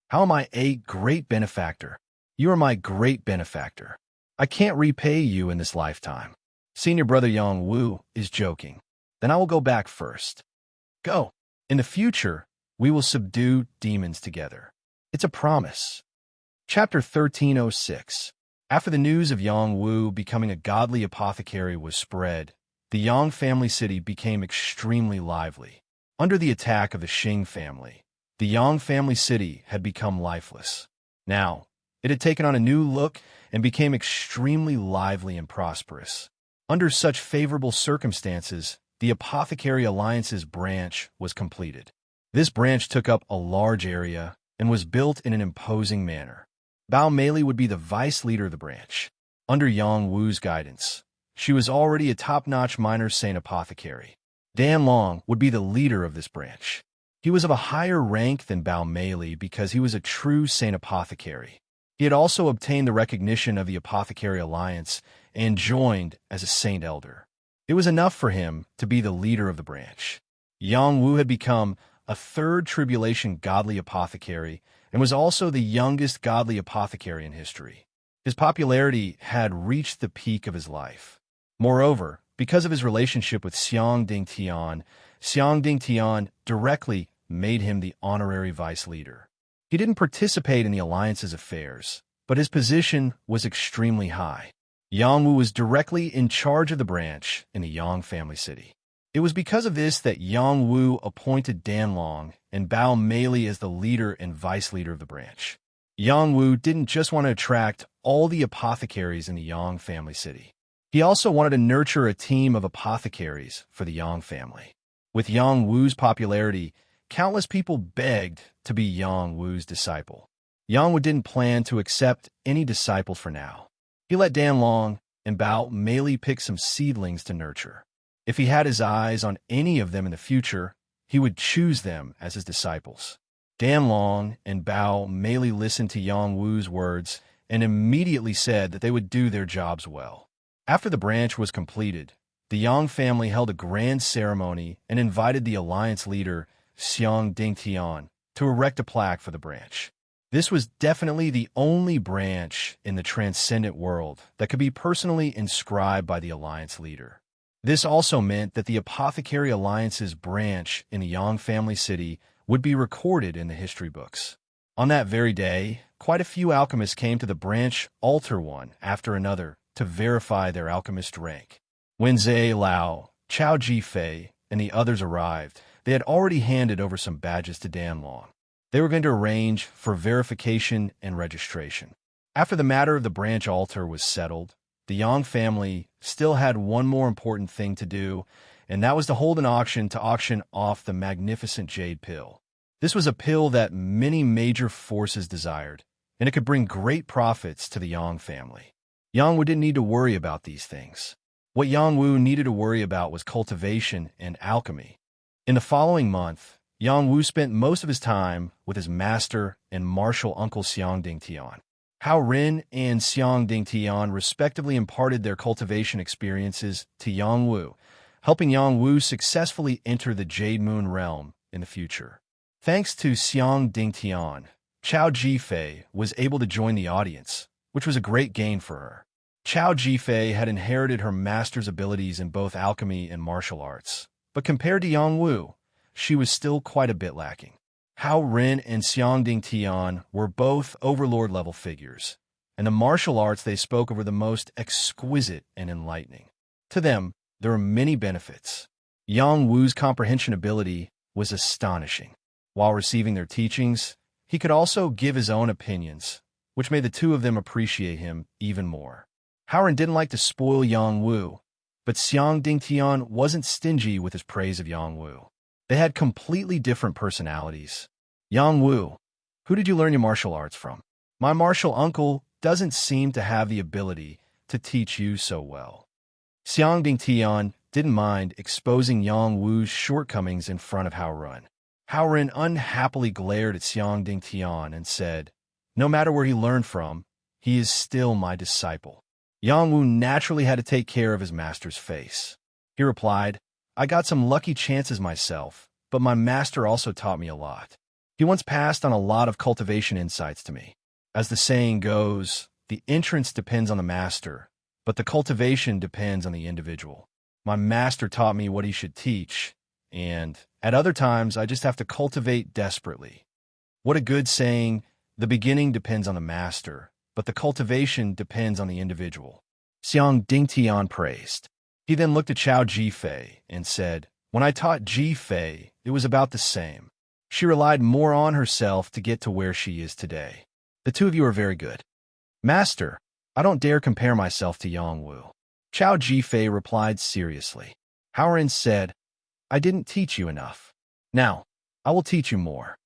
S1: How am I a great benefactor? You are my great benefactor. I can't repay you in this lifetime. Senior brother Yang Wu is joking. Then I will go back first. Go. In the future, we will subdue demons together. It's a promise. Chapter 1306. After the news of Yang Wu becoming a godly apothecary was spread, the Yang family city became extremely lively. Under the attack of the Xing family, the Yang family city had become lifeless. Now, it had taken on a new look and became extremely lively and prosperous. Under such favorable circumstances, the Apothecary Alliance's branch was completed. This branch took up a large area and was built in an imposing manner. Bao Meili would be the vice leader of the branch. Under Yang Wu's guidance, she was already a top-notch minor saint apothecary. Dan Long would be the leader of this branch. He was of a higher rank than Bao Meili because he was a true saint apothecary. He had also obtained the recognition of the Apothecary Alliance and joined as a saint elder. It was enough for him to be the leader of the branch. Yang Wu had become a third tribulation godly apothecary and was also the youngest godly apothecary in history. His popularity had reached the peak of his life. Moreover, because of his relationship with Xiang Dingtian directly made him the honorary vice leader. He didn't participate in the alliance's affairs, but his position was extremely high. Yang Wu was directly in charge of the branch in the Yang family city. It was because of this that Yang Wu appointed Dan Long and Bao Meili as the leader and vice leader of the branch. Yang Wu didn't just want to attract all the apothecaries in the Yang family city. He also wanted to nurture a team of apothecaries for the Yang family. With Yang Wu's popularity, countless people begged to be Yang Wu's disciple. Yang Wu didn't plan to accept any disciples for now. He let Dan Long and Bao Meili pick some seedlings to nurture. If he had his eyes on any of them in the future, he would choose them as his disciples. Dan Long and Bao Meili listened to Yang Wu's words and immediately said that they would do their jobs well. After the branch was completed, the Yang family held a grand ceremony and invited the alliance leader, Xiang Dingtian, to erect a plaque for the branch. This was definitely the only branch in the transcendent world that could be personally inscribed by the alliance leader. This also meant that the Apothecary Alliance's branch in the Yang family city would be recorded in the history books. On that very day, quite a few alchemists came to the branch altar one after another to verify their alchemist rank. When Zhe Lao, Chao Jifei, and the others arrived, they had already handed over some badges to Dan Long. They were going to arrange for verification and registration. After the matter of the branch altar was settled, the Yang family still had one more important thing to do, and that was to hold an auction to auction off the magnificent jade pill. This was a pill that many major forces desired, and it could bring great profits to the Yang family. Yang Wu didn't need to worry about these things. What Yang Wu needed to worry about was cultivation and alchemy. In the following month, Yang Wu spent most of his time with his master and martial uncle Xiang Dingtian. Hao Ren and Xiang Dingtian respectively imparted their cultivation experiences to Yang Wu, helping Yang Wu successfully enter the Jade Moon realm in the future. Thanks to Xiang Dingtian, Chao Jifei was able to join the audience, which was a great gain for her. Chao Jifei had inherited her master's abilities in both alchemy and martial arts, but compared to Yang Wu, she was still quite a bit lacking. Hao Ren and Xiangding Tian were both overlord-level figures, and the martial arts they spoke of were the most exquisite and enlightening. To them, there were many benefits. Yang Wu's comprehension ability was astonishing. While receiving their teachings, he could also give his own opinions, which made the two of them appreciate him even more. Hao Ren didn't like to spoil Yang Wu, but Xiangding Tian wasn't stingy with his praise of Yang Wu. They had completely different personalities. Yang Wu, who did you learn your martial arts from? My martial uncle doesn't seem to have the ability to teach you so well. Xiangding Tian didn't mind exposing Yang Wu's shortcomings in front of Hao Ren. Hao Ren unhappily glared at Xiangding Tian and said, "No matter where he learned from, he is still my disciple." Yang Wu naturally had to take care of his master's face. He replied, "I got some lucky chances myself, but my master also taught me a lot. He once passed on a lot of cultivation insights to me. As the saying goes, the entrance depends on the master, but the cultivation depends on the individual. My master taught me what he should teach, and at other times I just have to cultivate desperately. What a good saying, the beginning depends on the master, but the cultivation depends on the individual." Xiangding Tian praised. He then looked at Chao Jifei and said, "When I taught Jifei, it was about the same. She relied more on herself to get to where she is today. The two of you are very good." "Master, I don't dare compare myself to Yang Wu." Chao Jifei replied seriously. Hao Ren said, "I didn't teach you enough. Now, I will teach you more."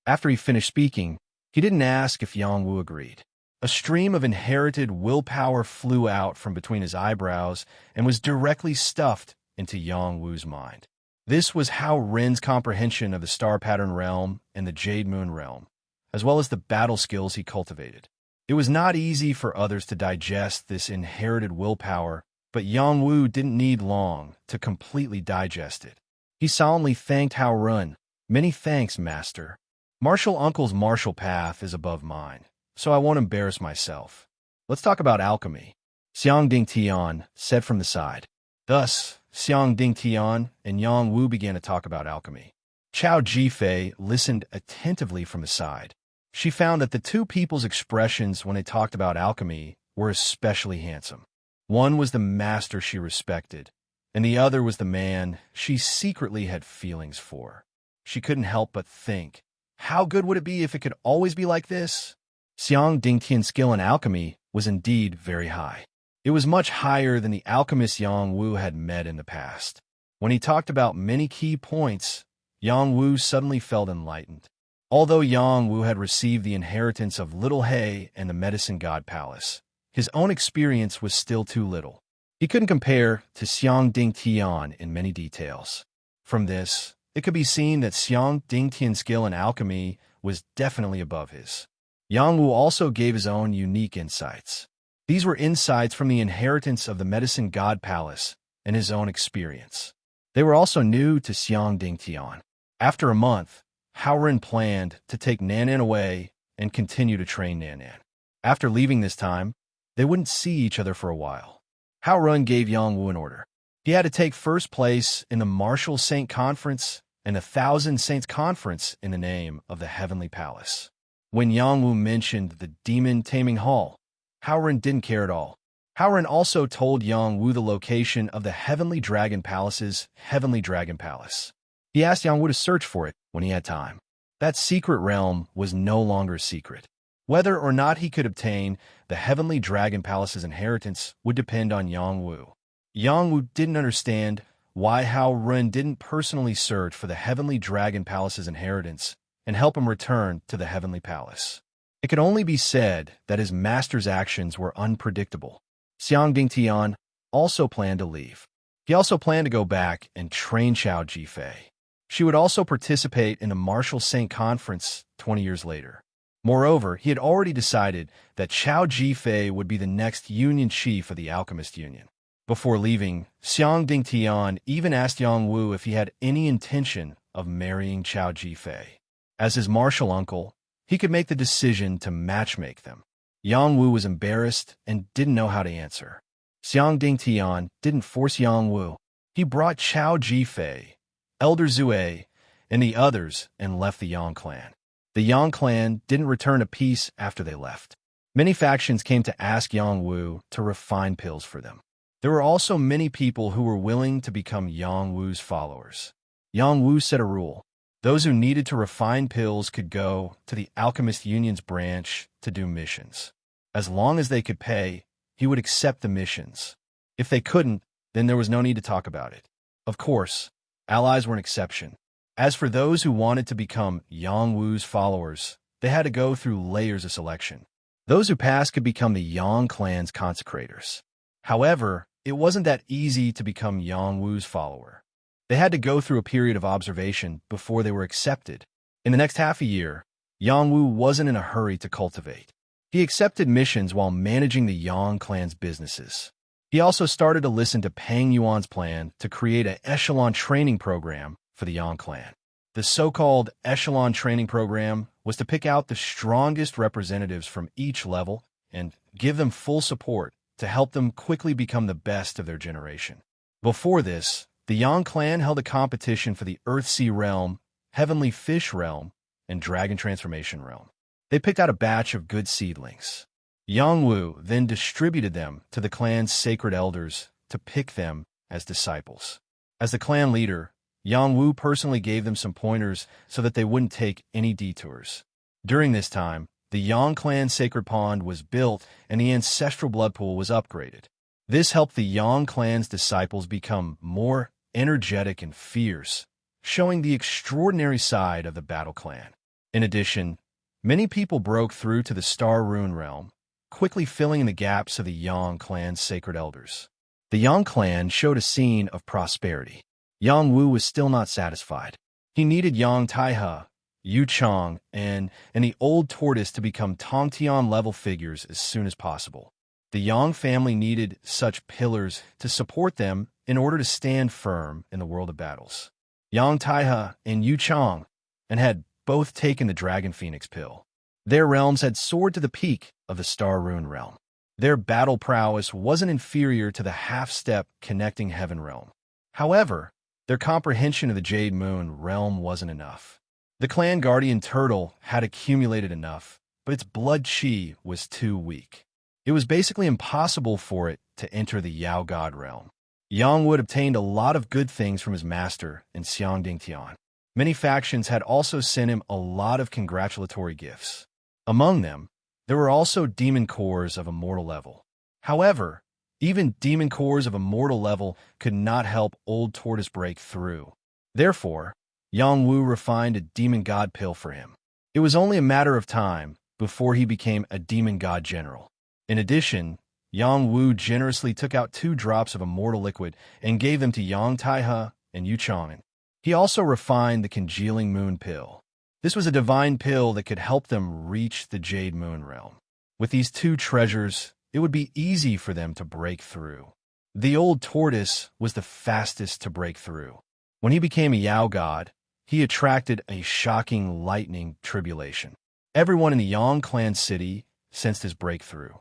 S1: After he finished speaking, he didn't ask if Yang Wu agreed. A stream of inherited willpower flew out from between his eyebrows and was directly stuffed into Yang Wu's mind. This was Hao Ren's comprehension of the Star Pattern realm and the Jade Moon realm, as well as the battle skills he cultivated. It was not easy for others to digest this inherited willpower, but Yang Wu didn't need long to completely digest it. He solemnly thanked Hao Ren. "Many thanks, Master. Martial Uncle's martial path is above mine, so I won't embarrass myself. Let's talk about alchemy," Xiangding Tian said from the side. Thus, Xiangding Tian and Yang Wu began to talk about alchemy. Chao Jifei listened attentively from the side. She found that the two people's expressions when they talked about alchemy were especially handsome. One was the master she respected, and the other was the man she secretly had feelings for. She couldn't help but think, how good would it be if it could always be like this? Xiangding Tian's skill in alchemy was indeed very high. It was much higher than the alchemist Yang Wu had met in the past. When he talked about many key points, Yang Wu suddenly felt enlightened. Although Yang Wu had received the inheritance of Little Hay and the Medicine God Palace, his own experience was still too little. He couldn't compare to Xiangding Tian in many details. From this, it could be seen that Xiangding Tian's skill in alchemy was definitely above his. Yang Wu also gave his own unique insights. These were insights from the inheritance of the Medicine God Palace and his own experience. They were also new to Xiangding Tian. After a month, Hao Ren planned to take Nanan away and continue to train Nanan. After leaving this time, they wouldn't see each other for a while. Hao Ren gave Yang Wu an order. He had to take first place in the Martial Saint Conference and the Thousand Saints Conference in the name of the Heavenly Palace. When Yang Wu mentioned the Demon Taming Hall, Hao Ren didn't care at all. Hao Ren also told Yang Wu the location of the Heavenly Dragon Palace's Heavenly Dragon Palace. He asked Yang Wu to search for it when he had time. That secret realm was no longer secret. Whether or not he could obtain the Heavenly Dragon Palace's inheritance would depend on Yang Wu. Yang Wu didn't understand why Hao Ren didn't personally search for the Heavenly Dragon Palace's inheritance and help him return to the Heavenly Palace. It could only be said that his master's actions were unpredictable. Xiangding Tian also planned to leave. He also planned to go back and train Chao Jifei. She would also participate in the Martial Saint Conference 20 years later. Moreover, he had already decided that Chao Jifei would be the next union chief of the Alchemist Union. Before leaving, Xiangding Tian even asked Yang Wu if he had any intention of marrying Chao Jifei. As his martial uncle, he could make the decision to matchmake them. Yang Wu was embarrassed and didn't know how to answer. Xiang Dingtian didn't force Yang Wu. He brought Chao Jifei, Elder Zue, and the others and left the Yang clan. The Yang clan didn't return a piece after they left. Many factions came to ask Yang Wu to refine pills for them. There were also many people who were willing to become Yang Wu's followers. Yang Wu set a rule. Those who needed to refine pills could go to the Alchemist Union's branch to do missions. As long as they could pay, he would accept the missions. If they couldn't, then there was no need to talk about it. Of course, allies were an exception. As for those who wanted to become Yang Wu's followers, they had to go through layers of selection. Those who passed could become the Yang clan's consecrators. However, it wasn't that easy to become Yang Wu's follower. They had to go through a period of observation before they were accepted. In the next half a year, Yang Wu wasn't in a hurry to cultivate. He accepted missions while managing the Yang clan's businesses. He also started to listen to Peng Yuan's plan to create an echelon training program for the Yang clan. The so-called echelon training program was to pick out the strongest representatives from each level and give them full support to help them quickly become the best of their generation. Before this, the Yang clan held a competition for the Earth-Sea Realm, Heavenly Fish Realm, and Dragon Transformation Realm. They picked out a batch of good seedlings. Yang Wu then distributed them to the clan's sacred elders to pick them as disciples. As the clan leader, Yang Wu personally gave them some pointers so that they wouldn't take any detours. During this time, the Yang clan sacred pond was built and the ancestral blood pool was upgraded. This helped the Yang clan's disciples become more energetic and fierce, showing the extraordinary side of the battle clan. In addition, many people broke through to the Star Rune realm, quickly filling in the gaps of the Yang clan's sacred elders. The Yang clan showed a scene of prosperity. Yang Wu was still not satisfied. He needed Yang Taihe, Yu Chang, and the old tortoise to become Tongtian-level figures as soon as possible. The Yang family needed such pillars to support them in order to stand firm in the world of battles. Yang Taihe and Yu Chang had both taken the Dragon Phoenix pill. Their realms had soared to the peak of the Star Rune realm. Their battle prowess wasn't inferior to the half-step connecting heaven realm. However, their comprehension of the Jade Moon realm wasn't enough. The clan guardian turtle had accumulated enough, but its blood chi was too weak. It was basically impossible for it to enter the Yao God realm. Yang Wu obtained a lot of good things from his master in Xiang Dingtian. Many factions had also sent him a lot of congratulatory gifts. Among them, there were also demon cores of immortal level. However, even demon cores of immortal level could not help Old Tortoise break through. Therefore, Yang Wu refined a demon god pill for him. It was only a matter of time before he became a demon god general. In addition, Yang Wu generously took out 2 drops of immortal liquid and gave them to Yang Taihe and Yu Chang'an. He also refined the congealing moon pill. This was a divine pill that could help them reach the Jade Moon realm. With these 2 treasures, it would be easy for them to break through. The old tortoise was the fastest to break through. When he became a Yao god, he attracted a shocking lightning tribulation. Everyone in the Yang clan city sensed his breakthrough.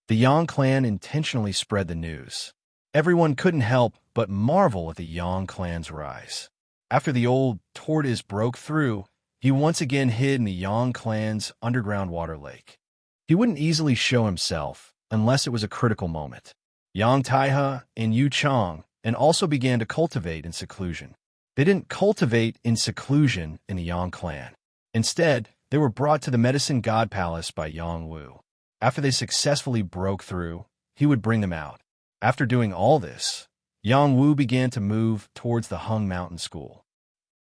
S1: The Yang clan intentionally spread the news. Everyone couldn't help but marvel at the Yang clan's rise. After the old tortoise broke through, he once again hid in the Yang clan's underground water lake. He wouldn't easily show himself unless it was a critical moment. Yang Taihe and Yu Chang also began to cultivate in seclusion. They didn't cultivate in seclusion in the Yang clan. Instead, they were brought to the Medicine God Palace by Yang Wu. After they successfully broke through, he would bring them out. After doing all this, Yang Wu began to move towards the Hung Mountain School.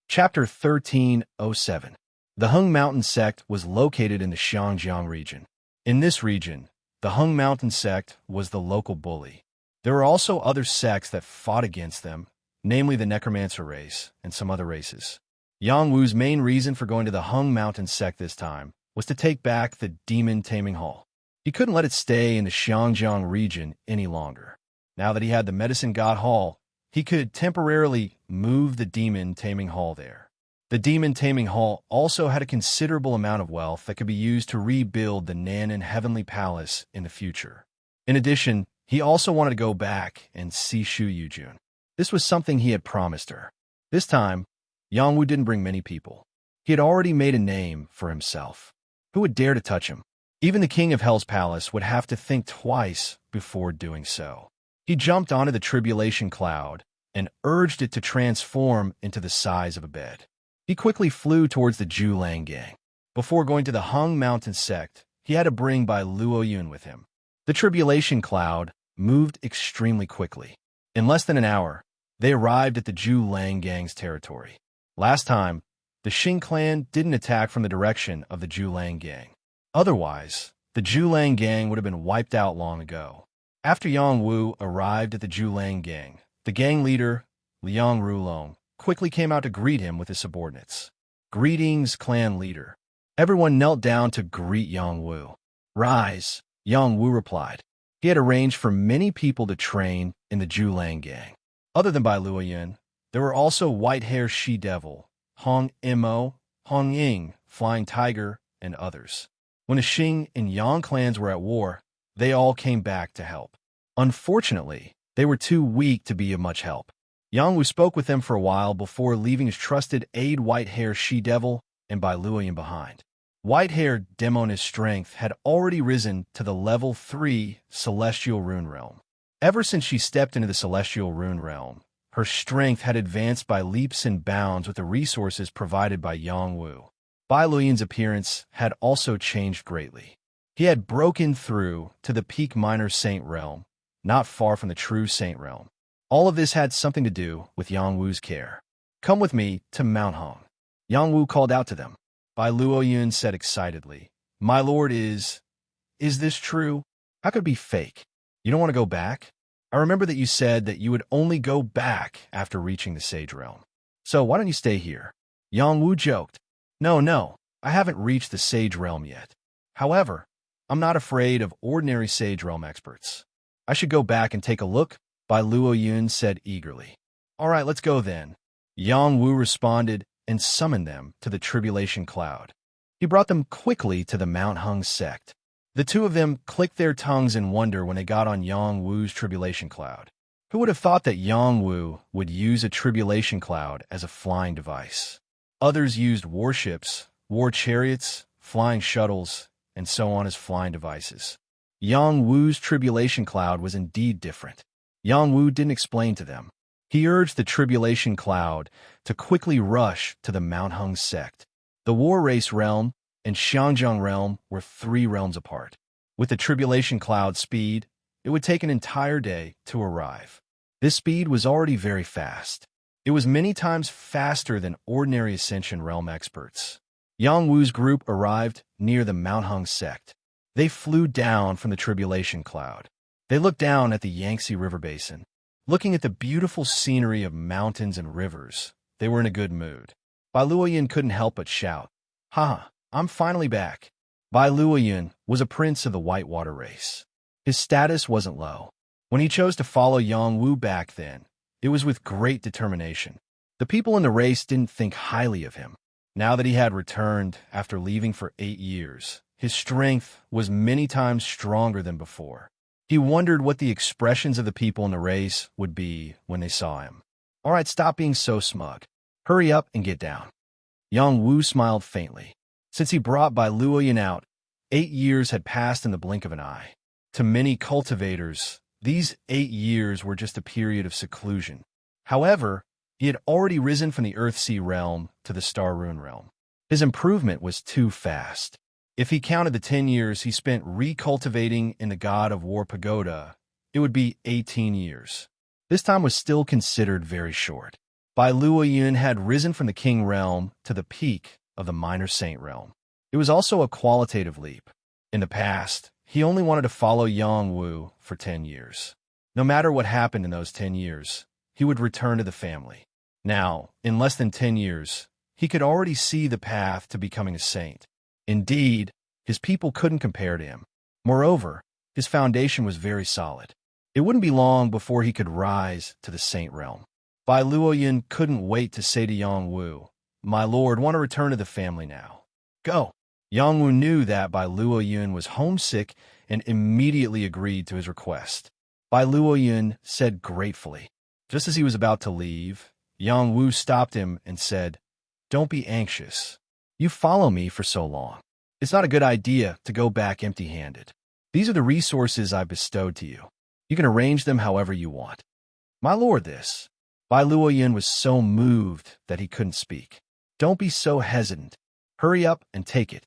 S1: Chapter 1307. The Hung Mountain sect was located in the Xiangjiang region. In this region, the Hung Mountain sect was the local bully. There were also other sects that fought against them, namely the Necromancer race and some other races. Yang Wu's main reason for going to the Hung Mountain sect this time was to take back the Demon Taming Hall. He couldn't let it stay in the Xiangjiang region any longer. Now that he had the Medicine God Hall, he could temporarily move the Demon Taming Hall there. The The demon-taming hall also had a considerable amount of wealth that could be used to rebuild the Nanan Heavenly Palace in the future. In addition, he also wanted to go back and see Shu Yujun. This was something he had promised her. This time, Yangwu didn't bring many people. He had already made a name for himself. Who would dare to touch him? Even the king of Hell's palace would have to think twice before doing so. He jumped onto the tribulation cloud and urged it to transform into the size of a bed. He quickly flew towards the Julang gang. Before going to the Hung Mountain sect, he had to bring Bai Luoyun with him. The tribulation cloud moved extremely quickly. In less than an hour, they arrived at the Julang gang's territory. Last time, the Xing clan didn't attack from the direction of the Julang gang. Otherwise, the Julang gang would have been wiped out long ago. After Yang Wu arrived at the Julang gang, the gang leader, Liang Rulong, quickly came out to greet him with his subordinates. Greetings, clan leader. Everyone knelt down to greet Yang Wu. Rise, Yang Wu replied. He had arranged for many people to train in the Julang gang. Other than Bai Luoyun, there were also White-Hair She-Devil, Hong Imo, Hong Ying, Flying Tiger, and others. When the Xing and Yang clans were at war, they all came back to help. Unfortunately, they were too weak to be of much help. Yang Wu spoke with them for a while before leaving his trusted aide White-Hair She-Devil and Bai Luoyun behind. White-Hair Demon's strength had already risen to the level 3 Celestial Rune Realm. Ever since she stepped into the Celestial Rune Realm, her strength had advanced by leaps and bounds with the resources provided by Yang Wu. Bai Luoyun's appearance had also changed greatly. He had broken through to the peak minor saint realm, not far from the true saint realm. All of this had something to do with Yang Wu's care. Come with me to Mount Hong. Yang Wu called out to them. Bai Luoyun said excitedly, My lord is this true? How could it be fake? You don't want to go back? I remember that you said that you would only go back after reaching the Sage Realm. So why don't you stay here? Yang Wu joked. No, I haven't reached the Sage Realm yet. However, I'm not afraid of ordinary Sage Realm experts. I should go back and take a look, Bai Luoyun said eagerly. All right, let's go then. Yang Wu responded and summoned them to the Tribulation Cloud. He brought them quickly to the Mount Hung sect. The two of them clicked their tongues in wonder when they got on Yang Wu's Tribulation Cloud. Who would have thought that Yang Wu would use a Tribulation Cloud as a flying device? Others used warships, war chariots, flying shuttles, and so on as flying devices. Yang Wu's Tribulation Cloud was indeed different. Yang Wu didn't explain to them. He urged the Tribulation Cloud to quickly rush to the Mount Hung sect. The War Race Realm and Xiangjiang Realm were 3 realms apart. With the Tribulation Cloud speed, it would take an entire day to arrive. This speed was already very fast. It was many times faster than ordinary Ascension Realm experts. Yang Wu's group arrived near the Mount Hung sect. They flew down from the Tribulation Cloud. They looked down at the Yangtze River Basin. Looking at the beautiful scenery of mountains and rivers, they were in a good mood. Bai Luoyun couldn't help but shout, Ha! I'm finally back. Bai Luoyun was a prince of the Whitewater race. His status wasn't low. When he chose to follow Yang Wu back then, it was with great determination. The people in the race didn't think highly of him. Now that he had returned after leaving for 8 years, his strength was many times stronger than before. He wondered what the expressions of the people in the race would be when they saw him. All right, stop being so smug. Hurry up and get down. Yang Wu smiled faintly. Since he brought Bai Luoyun out, 8 years had passed in the blink of an eye. To many cultivators, these 8 years were just a period of seclusion. However, he had already risen from the Earthsea realm to the Star Rune realm. His improvement was too fast. If he counted the 10 years he spent recultivating in the God of War Pagoda, it would be 18 years. This time was still considered very short. Bai Luoyun had risen from the King realm to the peak of the Minor Saint realm. It was also a qualitative leap. In the past, he only wanted to follow Yang Wu for 10 years. No matter what happened in those 10 years, he would return to the family. Now, in less than 10 years, he could already see the path to becoming a saint. Indeed, his people couldn't compare to him. Moreover, his foundation was very solid. It wouldn't be long before he could rise to the saint realm. Bai Luoyun couldn't wait to say to Yang Wu, My lord, want to return to the family now. Go. Yang Wu knew that Bai Luoyun was homesick and immediately agreed to his request. Bai Luoyun said gratefully. Just as he was about to leave, Yang Wu stopped him and said, "Don't be anxious. You follow me for so long. It's not a good idea to go back empty-handed. These are the resources I bestowed to you. You can arrange them however you want." My lord, this. Bai Luoyun was so moved that he couldn't speak. "Don't be so hesitant. Hurry up and take it,"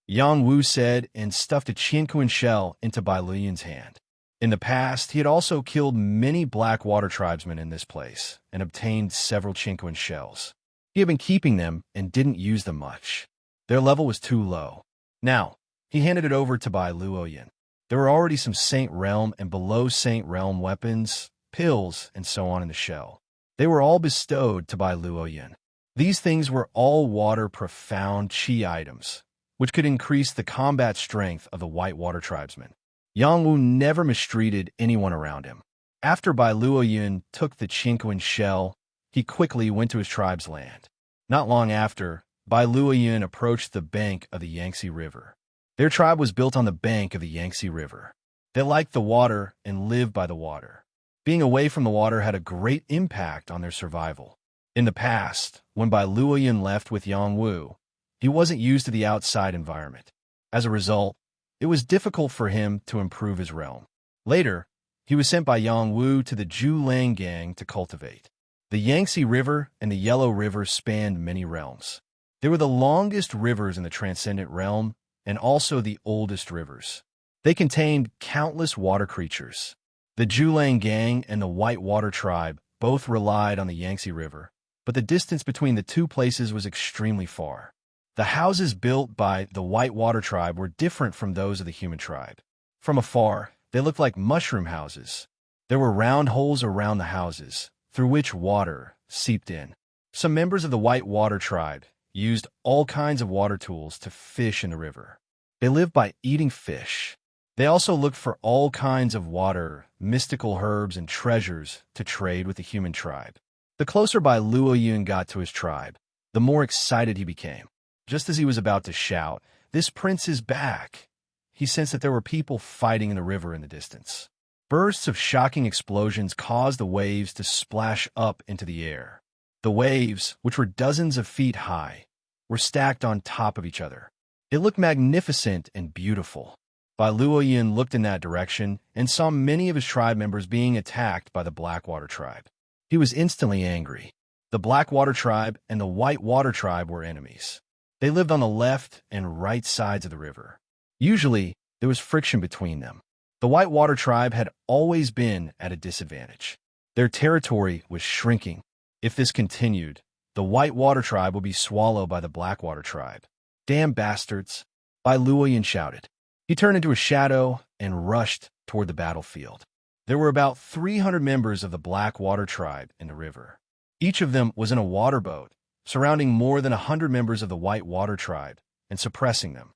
S1: Yang Wu said and stuffed a Qianquan shell into Bai Luoyun's hand. In the past, he had also killed many black water tribesmen in this place and obtained several Qianquan shells. He had been keeping them and didn't use them much. Their level was too low. Now, he handed it over to Bai Luoyun. There were already some Saint Realm and below Saint Realm weapons, pills, and so on in the shell. They were all bestowed to Bai Luoyun. These things were all water profound chi items, which could increase the combat strength of the White Water Tribesmen. Yang Wu never mistreated anyone around him. After Bai Luoyun took the Qianquan shell, he quickly went to his tribe's land. Not long after, Bai Luoyun approached the bank of the Yangtze River. Their tribe was built on the bank of the Yangtze River. They liked the water and lived by the water. Being away from the water had a great impact on their survival. In the past, when Bai Luoyun left with Yang Wu, he wasn't used to the outside environment. As a result, it was difficult for him to improve his realm. Later, he was sent by Yang Wu to the Zhulang gang to cultivate. The Yangtze River and the Yellow River spanned many realms. They were the longest rivers in the Transcendent Realm and also the oldest rivers. They contained countless water creatures. The Zhulang gang and the White Water Tribe both relied on the Yangtze River, but the distance between the two places was extremely far. The houses built by the White Water Tribe were different from those of the human tribe. From afar, they looked like mushroom houses. There were round holes around the houses, through which water seeped in. Some members of the White Water Tribe used all kinds of water tools to fish in the river. They lived by eating fish. They also looked for all kinds of water, mystical herbs, and treasures to trade with the human tribe. The closer Bai Luoyun got to his tribe, the more excited he became. Just as he was about to shout, "This prince is back!" he sensed that there were people fighting in the river in the distance. Bursts of shocking explosions caused the waves to splash up into the air. The waves, which were dozens of feet high, were stacked on top of each other. It looked magnificent and beautiful. Bai Luoyun looked in that direction and saw many of his tribe members being attacked by the Blackwater Tribe. He was instantly angry. The Blackwater Tribe and the White Water Tribe were enemies. They lived on the left and right sides of the river. Usually, there was friction between them. The White Water Tribe had always been at a disadvantage. Their territory was shrinking. If this continued, the White Water Tribe would be swallowed by the Blackwater Tribe. "Damn bastards!" Bai Luoyun shouted. He turned into a shadow and rushed toward the battlefield. There were about 300 members of the Blackwater Tribe in the river. Each of them was in a water boat, surrounding more than 100 members of the White Water Tribe and suppressing them.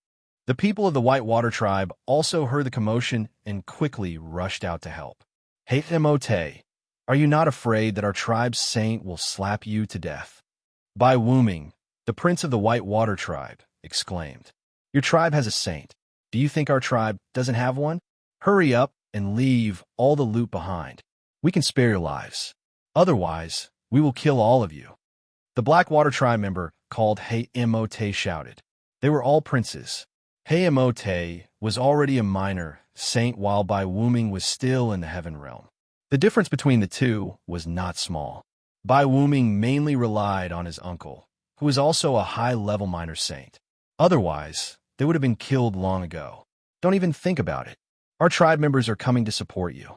S1: The people of the White Water Tribe also heard the commotion and quickly rushed out to help. "Hey Emote, are you not afraid that our tribe's saint will slap you to death?" Bai Wuming, the prince of the White Water Tribe, exclaimed. "Your tribe has a saint. Do you think our tribe doesn't have one? Hurry up and leave all the loot behind. We can spare your lives. Otherwise, we will kill all of you." The Blackwater Tribe member called Hey Emote shouted. They were all princes. Hey Emote was already a minor saint while Bai Wuming was still in the heaven realm. The difference between the two was not small. Bai Wuming mainly relied on his uncle, who was also a high-level minor saint. Otherwise, they would have been killed long ago. Don't even think about it. Our tribe members are coming to support you.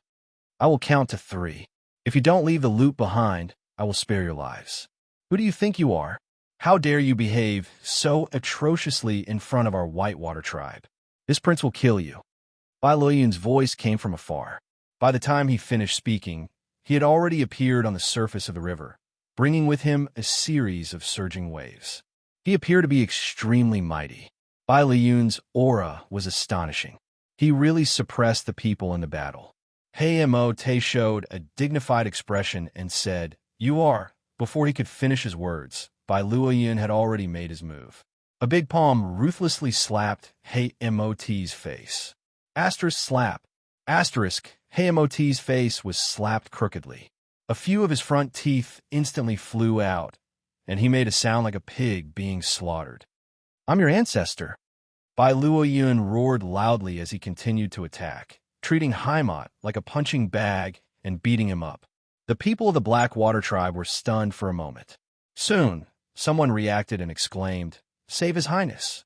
S1: I will count to 3. If you don't leave the loot behind, I will spare your lives. Who do you think you are? How dare you behave so atrociously in front of our White Water Tribe? This prince will kill you. Bai Luoyun's voice came from afar. By the time he finished speaking, he had already appeared on the surface of the river, bringing with him a series of surging waves. He appeared to be extremely mighty. Bai Luoyun's aura was astonishing. He really suppressed the people in the battle. Hey Mo Te showed a dignified expression and said, "You are," before he could finish his words. Bai Luoyun had already made his move. A big palm ruthlessly slapped Mot's face. Asterisk slap. Asterisk, Mot's face was slapped crookedly. A few of his front teeth instantly flew out, and he made a sound like a pig being slaughtered. "I'm your ancestor." Bai Luoyun roared loudly as he continued to attack, treating Haimot like a punching bag and beating him up. The people of the Blackwater tribe were stunned for a moment. Soon, someone reacted and exclaimed, "Save His Highness."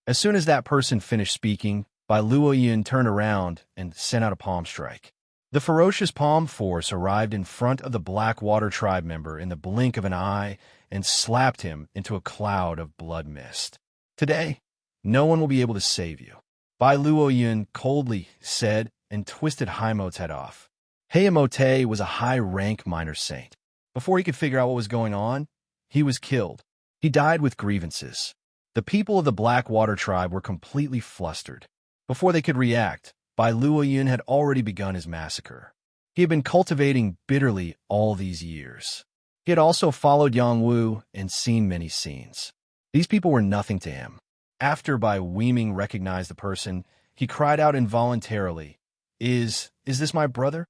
S1: As soon as that person finished speaking, Bai Luoyun turned around and sent out a palm strike. The ferocious palm force arrived in front of the Blackwater tribe member in the blink of an eye and slapped him into a cloud of blood mist. "Today, no one will be able to save you," Bai Luoyun coldly said and twisted Haimot's head off. Haimote was a high-rank minor saint. Before he could figure out what was going on, he was killed. He died with grievances. The people of the Blackwater tribe were completely flustered. Before they could react, Bai Luoyun had already begun his massacre. He had been cultivating bitterly all these years. He had also followed Yang Wu and seen many scenes. These people were nothing to him. After Bai Weiming recognized the person, he cried out involuntarily, Is this my brother?"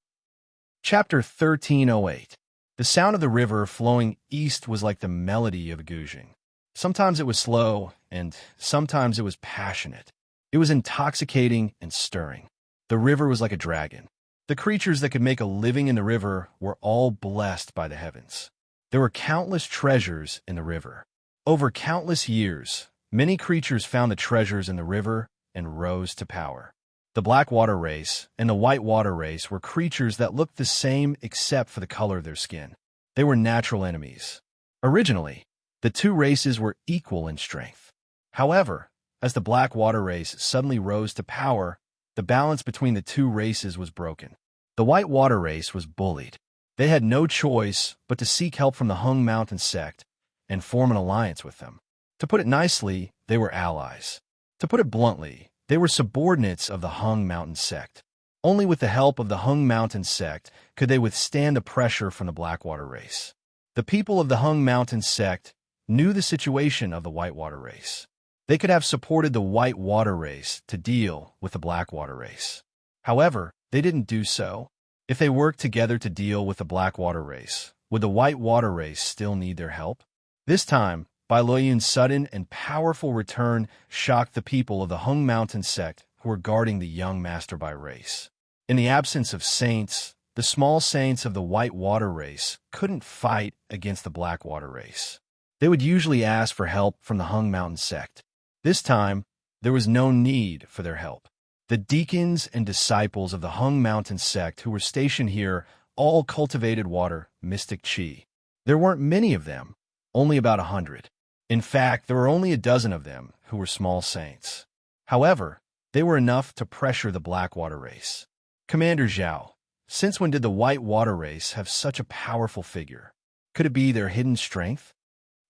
S1: Chapter 1308. The sound of the river flowing east was like the melody of a guzheng. Sometimes it was slow, and sometimes it was passionate. It was intoxicating and stirring. The river was like a dragon. The creatures that could make a living in the river were all blessed by the heavens. There were countless treasures in the river. Over countless years, many creatures found the treasures in the river and rose to power. The Blackwater race and the Whitewater race were creatures that looked the same except for the color of their skin. They were natural enemies. Originally, the two races were equal in strength. However, as the Blackwater race suddenly rose to power, the balance between the two races was broken. The Whitewater race was bullied. They had no choice but to seek help from the Hung Mountain sect and form an alliance with them. To put it nicely, they were allies. To put it bluntly, they were subordinates of the Hung Mountain sect. Only with the help of the Hung Mountain sect could they withstand the pressure from the Blackwater race. The people of the Hung Mountain sect knew the situation of the Whitewater race. They could have supported the Whitewater race to deal with the Blackwater race. However, they didn't do so. If they worked together to deal with the Blackwater race, would the Whitewater race still need their help? This time, Bai Luoyun's sudden and powerful return shocked the people of the Hung Mountain sect who were guarding the young Master Bai race. In the absence of saints, the small saints of the Whitewater race couldn't fight against the Blackwater race. They would usually ask for help from the Hung Mountain sect. This time, there was no need for their help. The deacons and disciples of the Hung Mountain sect who were stationed here all cultivated water, mystic qi. There weren't many of them, only about 100. In fact, there were only a dozen of them who were small saints. However, they were enough to pressure the Blackwater race. "Commander Zhao, since when did the Whitewater race have such a powerful figure? Could it be their hidden strength?"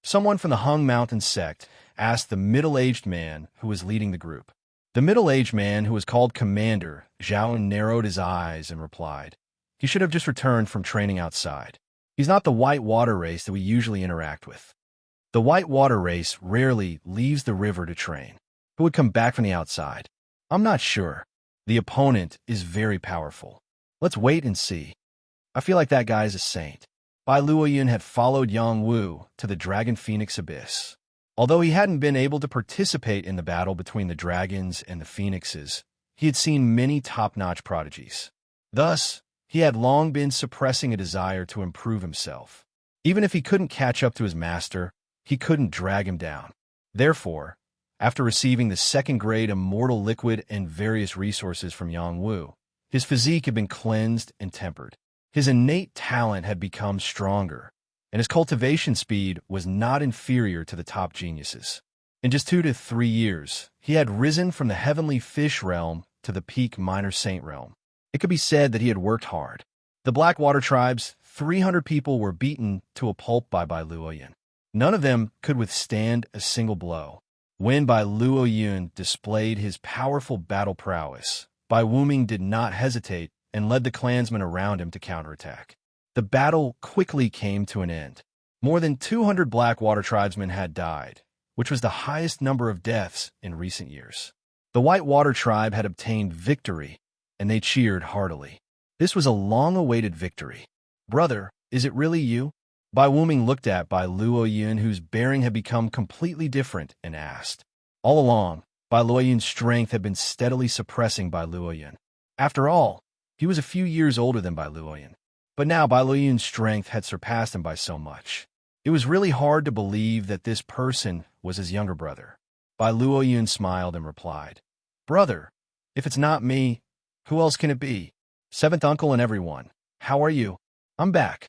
S1: Someone from the Hung Mountain sect asked the middle-aged man who was leading the group. The middle-aged man, who was called Commander, Zhao narrowed his eyes and replied, "He should have just returned from training outside. He's not the Whitewater race that we usually interact with. The Whitewater race rarely leaves the river to train. Who would come back from the outside? I'm not sure. The opponent is very powerful. Let's wait and see. I feel like that guy is a saint." Bai Luoyun had followed Yang Wu to the Dragon Phoenix Abyss. Although he hadn't been able to participate in the battle between the dragons and the phoenixes, he had seen many top-notch prodigies. Thus, he had long been suppressing a desire to improve himself. Even if he couldn't catch up to his master, he couldn't drag him down. Therefore, after receiving the second-grade immortal liquid and various resources from Yang Wu, his physique had been cleansed and tempered. His innate talent had become stronger, and his cultivation speed was not inferior to the top geniuses. In just 2 to 3 years, he had risen from the heavenly fish realm to the peak minor saint realm. It could be said that he had worked hard. The Blackwater tribe's 300 people were beaten to a pulp by Bai Luoyun. None of them could withstand a single blow. When Bai Luoyun displayed his powerful battle prowess, Bai Weiming did not hesitate and led the clansmen around him to counterattack. The battle quickly came to an end. More than 200 Blackwater tribesmen had died, which was the highest number of deaths in recent years. The Whitewater tribe had obtained victory, and they cheered heartily. This was a long-awaited victory. "Brother, is it really you?" Bai Wuming looked at Bai Luoyun, whose bearing had become completely different, and asked. All along, Bai Luoyun's strength had been steadily suppressing Bai Luoyun. After all, he was a few years older than Bai Luoyun. But now Bai Luoyun's strength had surpassed him by so much. It was really hard to believe that this person was his younger brother. Bai Luoyun smiled and replied, "Brother, if it's not me, who else can it be? Seventh uncle and everyone. How are you? I'm back."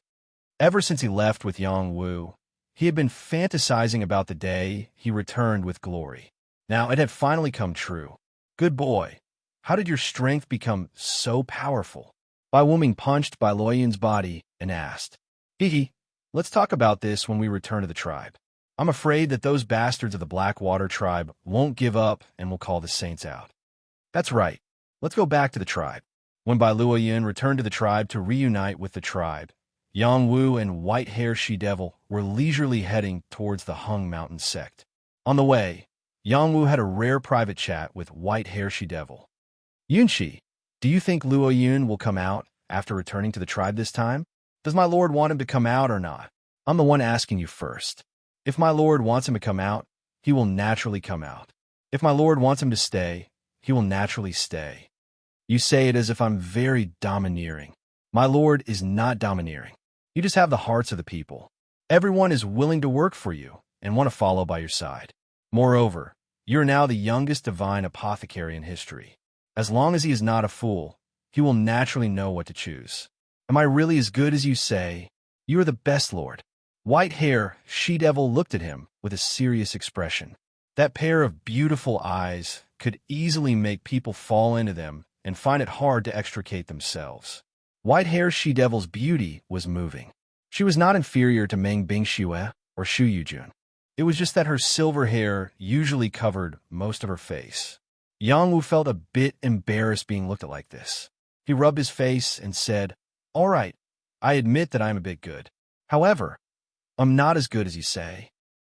S1: Ever since he left with Yang Wu, he had been fantasizing about the day he returned with glory. Now it had finally come true. "Good boy. How did your strength become so powerful?" Bai Wuming punched Bai Luoyun's body and asked. "Hee, let's talk about this when we return to the tribe. I'm afraid that those bastards of the Blackwater tribe won't give up and will call the saints out." "That's right. Let's go back to the tribe." When Bai Luoyun returned to the tribe to reunite with the tribe, Yang Wu and White Hair She-Devil were leisurely heading towards the Hung Mountain sect. On the way, Yang Wu had a rare private chat with White Hair She-Devil. "Yunshi, do you think Luoyun will come out after returning to the tribe this time? Does my lord want him to come out or not? I'm the one asking you first. If my lord wants him to come out, he will naturally come out. If my lord wants him to stay, he will naturally stay." You say it as if I'm very domineering. My lord is not domineering. You just have the hearts of the people. Everyone is willing to work for you and want to follow by your side. Moreover, you are now the youngest divine apothecary in history. As long as he is not a fool, he will naturally know what to choose. Am I really as good as you say? You are the best lord. White Hair She-Devil looked at him with a serious expression. That pair of beautiful eyes could easily make people fall into them and find it hard to extricate themselves. White Hair She-Devil's beauty was moving. She was not inferior to Meng Bingxue or Shu Yujun. It was just that her silver hair usually covered most of her face. Yang Wu felt a bit embarrassed being looked at like this. He rubbed his face and said, "All right, I admit that I am a bit good. However, I'm not as good as you say.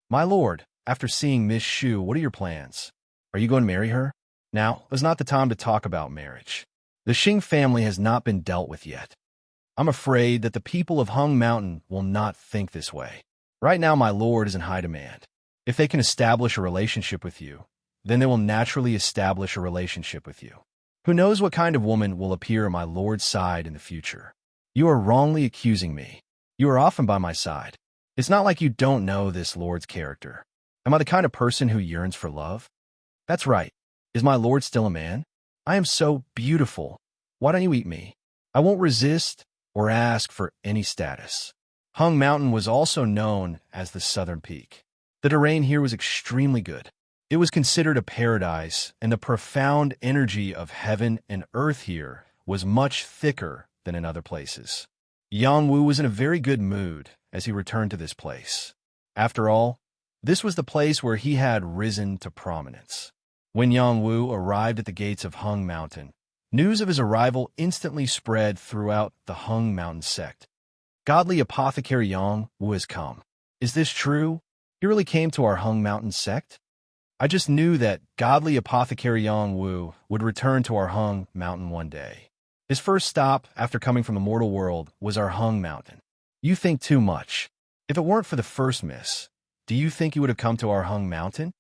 S1: My lord, after seeing Miss Shu, what are your plans? Are you going to marry her?" Now is not the time to talk about marriage. The Xing family has not been dealt with yet. I'm afraid that the people of Hung Mountain will not think this way. Right now, my lord is in high demand. If they can establish a relationship with you, then they will naturally establish a relationship with you. Who knows what kind of woman will appear at my lord's side in the future? You are wrongly accusing me. You are often by my side. It's not like you don't know this lord's character. Am I the kind of person who yearns for love? That's right. Is my lord still a man? I am so beautiful. Why don't you eat me? I won't resist or ask for any status. Hung Mountain was also known as the Southern Peak. The terrain here was extremely good. It was considered a paradise, and the profound energy of heaven and earth here was much thicker than in other places. Yang Wu was in a very good mood as he returned to this place. After all, this was the place where he had risen to prominence. When Yang Wu arrived at the gates of Hung Mountain, news of his arrival instantly spread throughout the Hung Mountain sect. Godly apothecary Yang Wu has come. Is this true? He really came to our Hung Mountain sect? I just knew that godly apothecary Yang Wu would return to our Hung Mountain one day. His first stop after coming from the mortal world was our Hung Mountain. You think too much. If it weren't for the first miss, do you think he would have come to our Hung Mountain?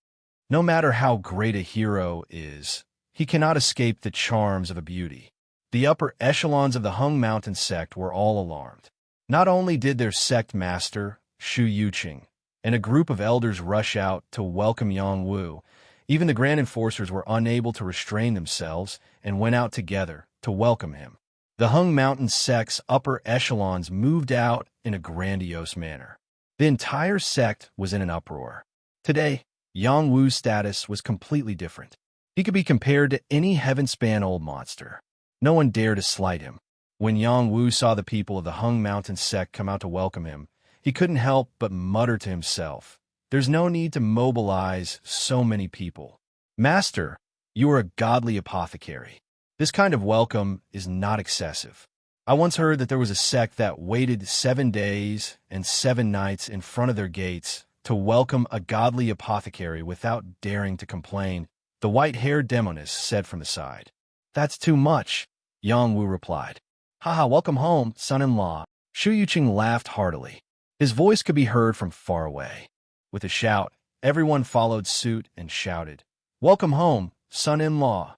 S1: No matter how great a hero is, he cannot escape the charms of a beauty. The upper echelons of the Hung Mountain sect were all alarmed. Not only did their sect master, Shu Yuqing, and a group of elders rush out to welcome Yang Wu, even the Grand Enforcers were unable to restrain themselves and went out together to welcome him. The Hung Mountain sect's upper echelons moved out in a grandiose manner. The entire sect was in an uproar. Today, Yang Wu's status was completely different. He could be compared to any heaven-span old monster. No one dared to slight him. When Yang Wu saw the people of the Hung Mountain sect come out to welcome him, he couldn't help but mutter to himself, "There's no need to mobilize so many people. Master, you are a godly apothecary. This kind of welcome is not excessive. I once heard that there was a sect that waited 7 days and 7 nights in front of their gates to welcome a godly apothecary without daring to complain, the white-haired demoness said from the side. That's too much, Yang Wu replied. Haha, welcome home, son-in-law. Shu Yuqing laughed heartily. His voice could be heard from far away. With a shout, everyone followed suit and shouted, Welcome home, son-in-law.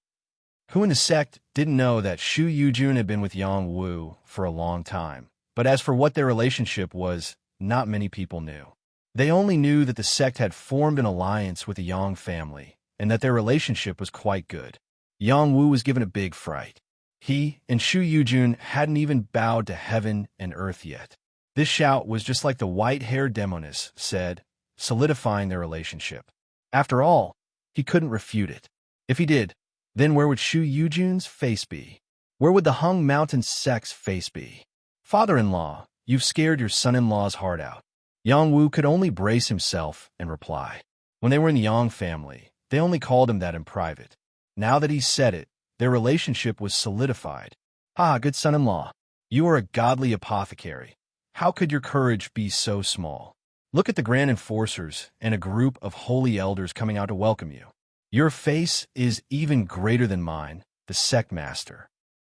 S1: Who in the sect didn't know that Shu Yujun had been with Yang Wu for a long time, but as for what their relationship was, not many people knew. They only knew that the sect had formed an alliance with the Yang family, and that their relationship was quite good. Yang Wu was given a big fright. He and Shu Yujun hadn't even bowed to heaven and earth yet. This shout was just like the white-haired demoness said, solidifying their relationship. After all, he couldn't refute it. If he did, then where would Shu Yujun's face be? Where would the Hung Mountain sect's face be? Father-in-law, you've scared your son-in-law's heart out. Yang Wu could only brace himself and reply. When they were in the Yang family, they only called him that in private. Now that he said it, their relationship was solidified. Ah, good son-in-law, you are a godly apothecary. How could your courage be so small? Look at the grand enforcers and a group of holy elders coming out to welcome you. Your face is even greater than mine, the sect master.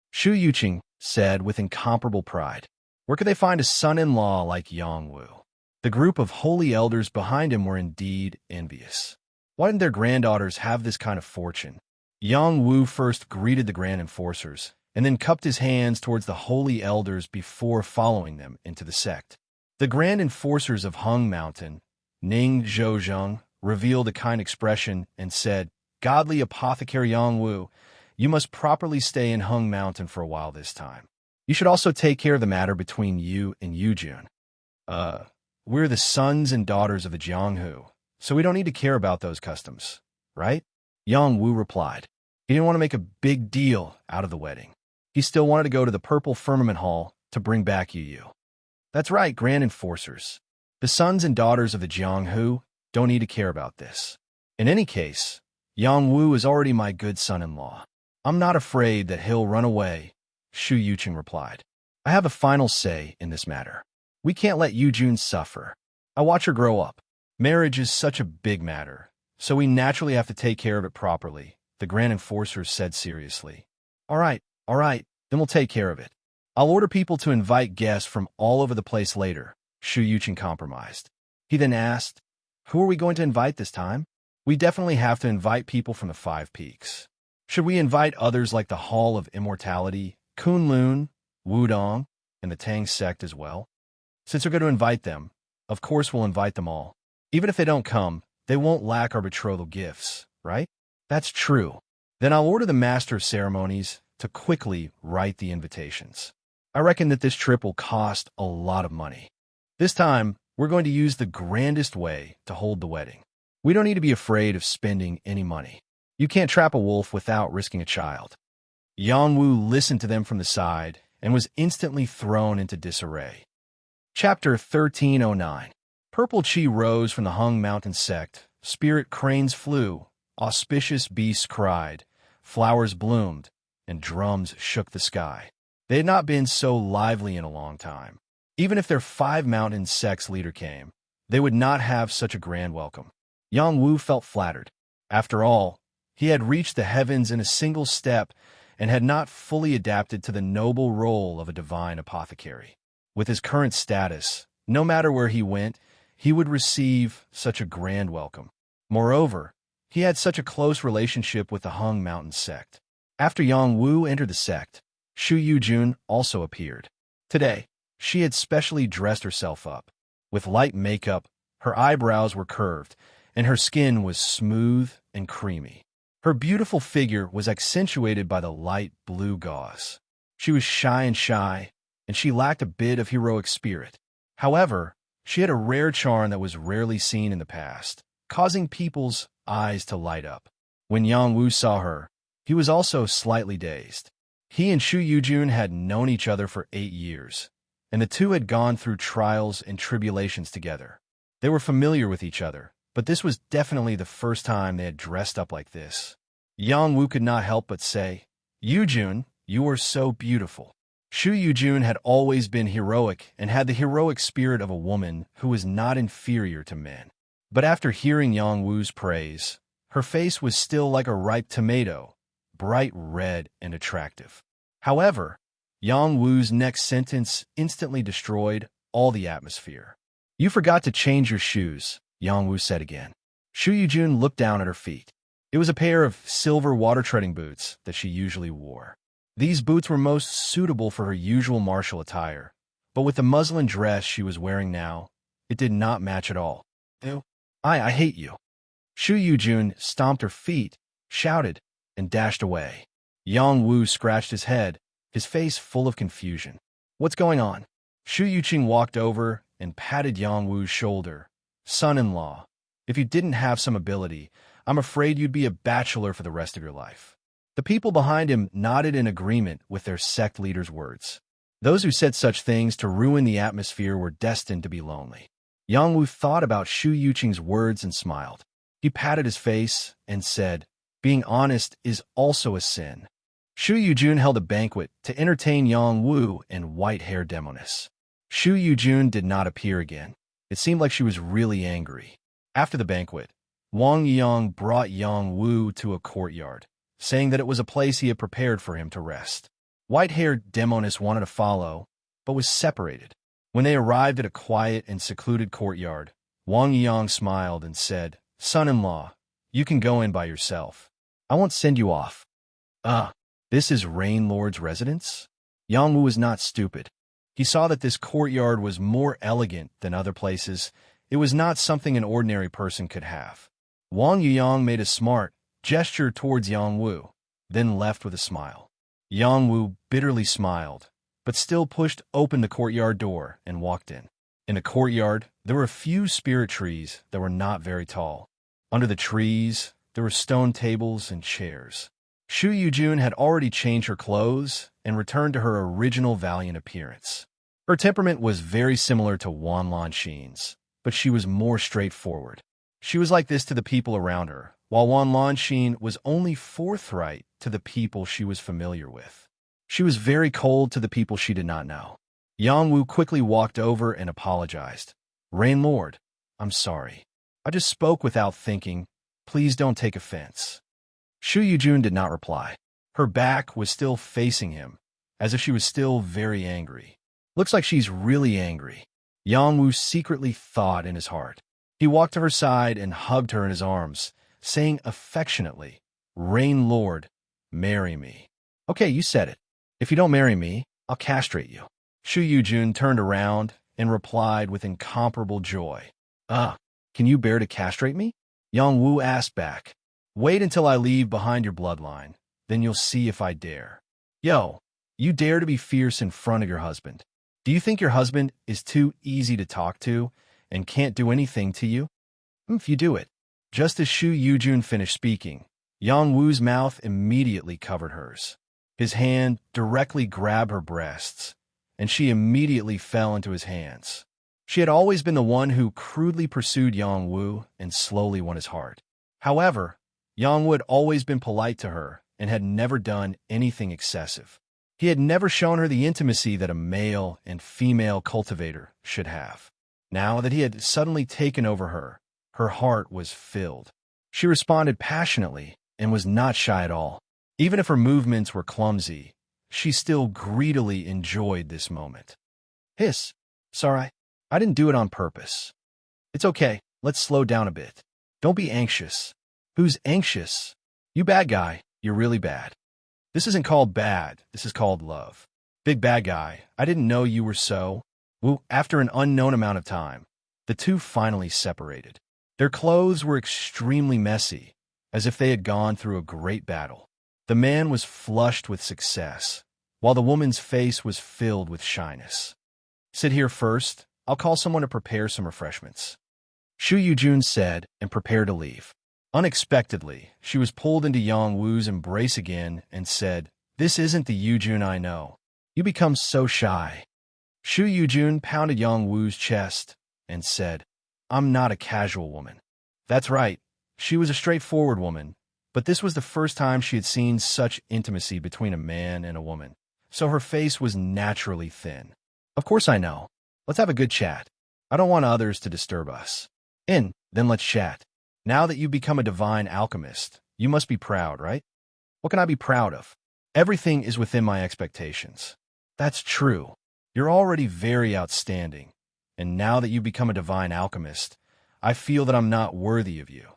S1: Shu Yuqing said with incomparable pride. Where could they find a son-in-law like Yang Wu? The group of holy elders behind him were indeed envious. Why didn't their granddaughters have this kind of fortune? Yang Wu first greeted the grand enforcers, and then cupped his hands towards the holy elders before following them into the sect. The grand enforcers of Hung Mountain, Ning Zhouzheng, revealed a kind expression and said, Godly apothecary Yang Wu, you must properly stay in Hung Mountain for a while this time. You should also take care of the matter between you and Yujun. We're the sons and daughters of the Jianghu, so we don't need to care about those customs, right? Yang Wu replied. He didn't want to make a big deal out of the wedding. He still wanted to go to the Purple Firmament Hall to bring back Yu. That's right, grand enforcers. The sons and daughters of the Jianghu don't need to care about this. In any case, Yang Wu is already my good son-in-law. I'm not afraid that he'll run away, Shu Yuqing replied. I have a final say in this matter. We can't let Yujun suffer. I watch her grow up. Marriage is such a big matter, so we naturally have to take care of it properly, the grand enforcers said seriously. All right, then we'll take care of it. I'll order people to invite guests from all over the place later, Shu Yuqing compromised. He then asked, Who are we going to invite this time? We definitely have to invite people from the 5 Peaks. Should we invite others like the Hall of Immortality, Kunlun, Wudong, and the Tang sect as well? Since we're going to invite them, of course we'll invite them all. Even if they don't come, they won't lack our betrothal gifts, right? That's true. Then I'll order the Master of Ceremonies to quickly write the invitations. I reckon that this trip will cost a lot of money. This time, we're going to use the grandest way to hold the wedding. We don't need to be afraid of spending any money. You can't trap a wolf without risking a child. Yang Wu listened to them from the side and was instantly thrown into disarray. Chapter 1309. Purple Chi rose from the Hung Mountain sect. Spirit cranes flew, auspicious beasts cried, flowers bloomed, and drums shook the sky. They had not been so lively in a long time. Even if their 5 mountain sect's leader came, they would not have such a grand welcome. Yang Wu felt flattered. After all, he had reached the heavens in a single step and had not fully adapted to the noble role of a divine apothecary. With his current status, no matter where he went, he would receive such a grand welcome. Moreover, he had such a close relationship with the Hung Mountain sect. After Yang Wu entered the sect, Shu Yujun also appeared. Today, she had specially dressed herself up. With light makeup, her eyebrows were curved, and her skin was smooth and creamy. Her beautiful figure was accentuated by the light blue gauze. She was shy, and she lacked a bit of heroic spirit. However, she had a rare charm that was rarely seen in the past, causing people's eyes to light up. When Yang Wu saw her, he was also slightly dazed. He and Shu Yujun had known each other for 8 years, and the two had gone through trials and tribulations together. They were familiar with each other, but this was definitely the first time they had dressed up like this. Yang Wu could not help but say, Yujun, you are so beautiful. Shu Yujun had always been heroic and had the heroic spirit of a woman who was not inferior to men. But after hearing Yang Wu's praise, her face was still like a ripe tomato, bright red and attractive. However, Yang Wu's next sentence instantly destroyed all the atmosphere. "You forgot to change your shoes," Yang Wu said again. Shu Yujun looked down at her feet. It was a pair of silver water-treading boots that she usually wore. These boots were most suitable for her usual martial attire, but with the muslin dress she was wearing now, it did not match at all. "Ew, I hate you." Shu Yujun stomped her feet, shouted, and dashed away. Yang Wu scratched his head, his face full of confusion. "What's going on?" Shu Yuqing walked over and patted Yang Wu's shoulder. "Son-in-law, if you didn't have some ability, I'm afraid you'd be a bachelor for the rest of your life." The people behind him nodded in agreement with their sect leader's words. Those who said such things to ruin the atmosphere were destined to be lonely. Yang Wu thought about Shu Yuqing's words and smiled. He patted his face and said, "Being honest is also a sin." Shu Yujun held a banquet to entertain Yang Wu and white-haired Demoness. Shu Yujun did not appear again. It seemed like she was really angry. After the banquet, Wang Yang brought Yang Wu to a courtyard, saying that it was a place he had prepared for him to rest. White-haired Demoness wanted to follow, but was separated. When they arrived at a quiet and secluded courtyard, Wang Yang smiled and said, "Son-in-law, you can go in by yourself. I won't send you off." This is Rain Lord's residence? Yang Wu was not stupid. He saw that this courtyard was more elegant than other places. It was not something an ordinary person could have. Wang Yang made a smart gesture towards Yang Wu, then left with a smile. Yang Wu bitterly smiled, but still pushed open the courtyard door and walked in. In the courtyard, there were a few spirit trees that were not very tall. Under the trees, there were stone tables and chairs. Shu Yujun had already changed her clothes and returned to her original valiant appearance. Her temperament was very similar to Wan Lanxin's, but she was more straightforward. She was like this to the people around her, while Wan Lanxin was only forthright to the people she was familiar with. She was very cold to the people she did not know. Yang Wu quickly walked over and apologized. "Rain Lord, I'm sorry. I just spoke without thinking. Please don't take offense." Shu Yujun did not reply. Her back was still facing him, as if she was still very angry. "Looks like she's really angry," Yang Wu secretly thought in his heart. He walked to her side and hugged her in his arms, saying affectionately, "Rain Lord, marry me." "Okay, you said it. If you don't marry me, I'll castrate you." Shu Yujun turned around and replied with incomparable joy. Can you bear to castrate me?" Yang Wu asked back. "Wait until I leave behind your bloodline, then you'll see if I dare." "Yo, you dare to be fierce in front of your husband. Do you think your husband is too easy to talk to and can't do anything to you? If you do it." Just as Shu Yujun finished speaking, Yang Wu's mouth immediately covered hers. His hand directly grabbed her breasts, and she immediately fell into his hands. She had always been the one who crudely pursued Yang Wu and slowly won his heart. However, Yang Wu had always been polite to her and had never done anything excessive. He had never shown her the intimacy that a male and female cultivator should have. Now that he had suddenly taken over her, her heart was filled. She responded passionately and was not shy at all. Even if her movements were clumsy, she still greedily enjoyed this moment. "Hiss, sorry, I didn't do it on purpose. It's okay, let's slow down a bit. Don't be anxious." "Who's anxious?" "You bad guy, you're really bad." "This isn't called bad, this is called love." "Big bad guy, I didn't know you were so." Well, after an unknown amount of time, the two finally separated. Their clothes were extremely messy, as if they had gone through a great battle. The man was flushed with success, while the woman's face was filled with shyness. "Sit here first, I'll call someone to prepare some refreshments," Shu Yujun said and prepared to leave. Unexpectedly, she was pulled into Yang Wu's embrace again and said, "This isn't the Yujun I know. You become so shy." Shu Yujun pounded Yang Wu's chest and said, "I'm not a casual woman." That's right, she was a straightforward woman, but this was the first time she had seen such intimacy between a man and a woman. so her face was naturally thin. Of course I know. Let's have a good chat. I don't want others to disturb us. Then let's chat. Now that you've become a divine alchemist, you must be proud, right? What can I be proud of? Everything is within my expectations. That's true. You're already very outstanding. And now that you've become a divine alchemist, I feel that I'm not worthy of you.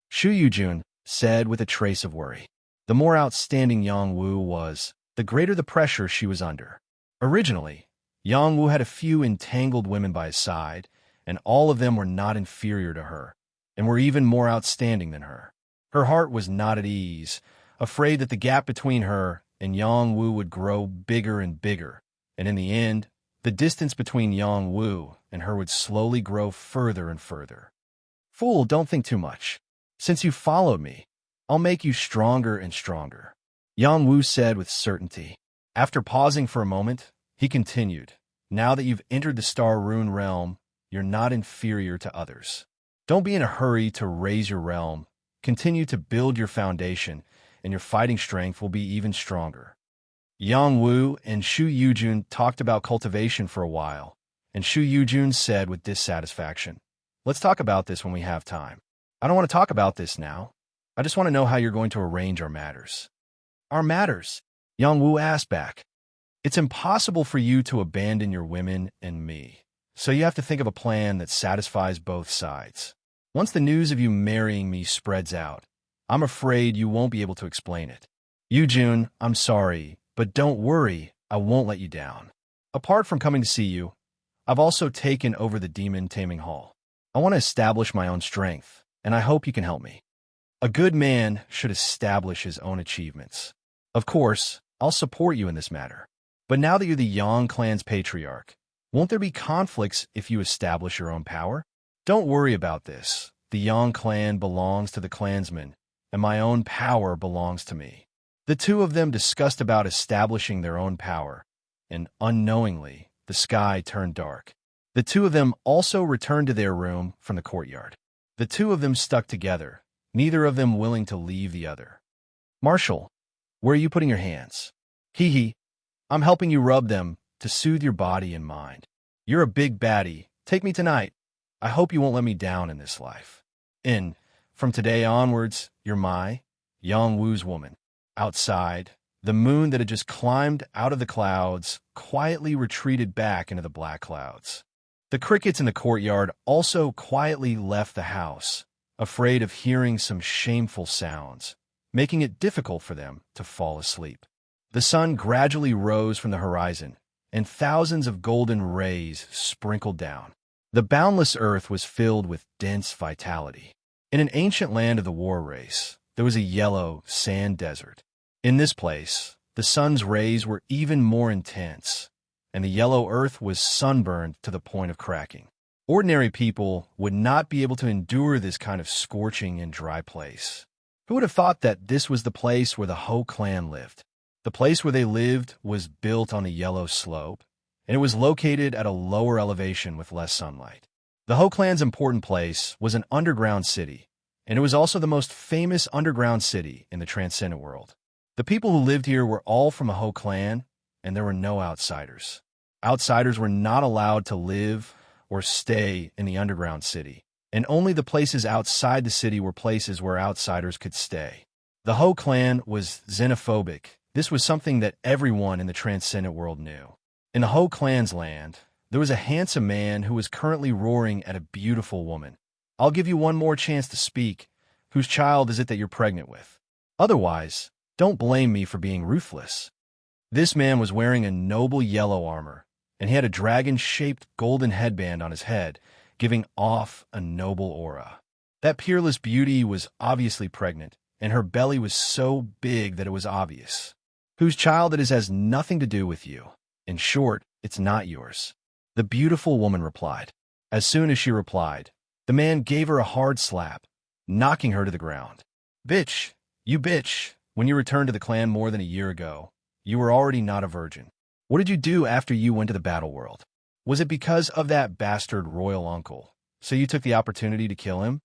S1: Shu Yujun said with a trace of worry. The more outstanding Yang Wu was, the greater the pressure she was under. Originally, Yang Wu had a few entangled women by his side, and all of them were not inferior to her, and were even more outstanding than her. Her heart was not at ease, afraid that the gap between her and Yang Wu would grow bigger and bigger, and in the end, the distance between Yang Wu and her would slowly grow further and further. Fool, don't think too much. Since you followed me, I'll make you stronger and stronger, Yang Wu said with certainty. After pausing for a moment, he continued, now that you've entered the Star Rune realm, you're not inferior to others. Don't be in a hurry to raise your realm. Continue to build your foundation, and your fighting strength will be even stronger. Yang Wu and Shu Yujun talked about cultivation for a while, and Shu Yujun said with dissatisfaction, let's talk about this when we have time. I don't want to talk about this now. I just want to know how you're going to arrange our matters. Our matters? Yang Wu asked back. It's impossible for you to abandon your women and me, so you have to think of a plan that satisfies both sides. Once the news of you marrying me spreads out, I'm afraid you won't be able to explain it. Yujun, I'm sorry, but don't worry, I won't let you down. Apart from coming to see you, I've also taken over the Demon Taming Hall. I want to establish my own strength, and I hope you can help me. A good man should establish his own achievements. Of course, I'll support you in this matter. But now that you're the Yang clan's patriarch, won't there be conflicts if you establish your own power? Don't worry about this. The Yang clan belongs to the clansmen, and my own power belongs to me. The two of them discussed about establishing their own power, and unknowingly, the sky turned dark. The two of them also returned to their room from the courtyard. The two of them stuck together, neither of them willing to leave the other. Marshall, where are you putting your hands? Hee. I'm helping you rub them to soothe your body and mind. You're a big baddie. Take me tonight. I hope you won't let me down in this life. From today onwards, you're my Yang Wu's woman. Outside, the moon that had just climbed out of the clouds quietly retreated back into the black clouds. The crickets in the courtyard also quietly left the house, afraid of hearing some shameful sounds, making it difficult for them to fall asleep. The sun gradually rose from the horizon, and thousands of golden rays sprinkled down. The boundless earth was filled with dense vitality. In an ancient land of the war race, there was a yellow sand desert. In this place, the sun's rays were even more intense, and the yellow earth was sunburned to the point of cracking. Ordinary people would not be able to endure this kind of scorching and dry place. Who would have thought that this was the place where the Ho clan lived? The place where they lived was built on a yellow slope, and it was located at a lower elevation with less sunlight. The Ho clan's important place was an underground city, and it was also the most famous underground city in the transcendent world. The people who lived here were all from a Ho clan, and there were no outsiders. Outsiders were not allowed to live or stay in the underground city, and only the places outside the city were places where outsiders could stay. The Ho clan was xenophobic. This was something that everyone in the transcendent world knew. In the Ho clan's land, there was a handsome man who was currently roaring at a beautiful woman. I'll give you one more chance to speak. Whose child is it that you're pregnant with? Otherwise, don't blame me for being ruthless. This man was wearing a noble yellow armor, and he had a dragon-shaped golden headband on his head, giving off a noble aura. That peerless beauty was obviously pregnant, and her belly was so big that it was obvious. Whose child it is has nothing to do with you. In short, it's not yours. The beautiful woman replied. As soon as she replied, the man gave her a hard slap, knocking her to the ground. Bitch, you bitch, when you returned to the clan more than a year ago, you were already not a virgin. What did you do after you went to the battle world? Was it because of that bastard royal uncle, so you took the opportunity to kill him?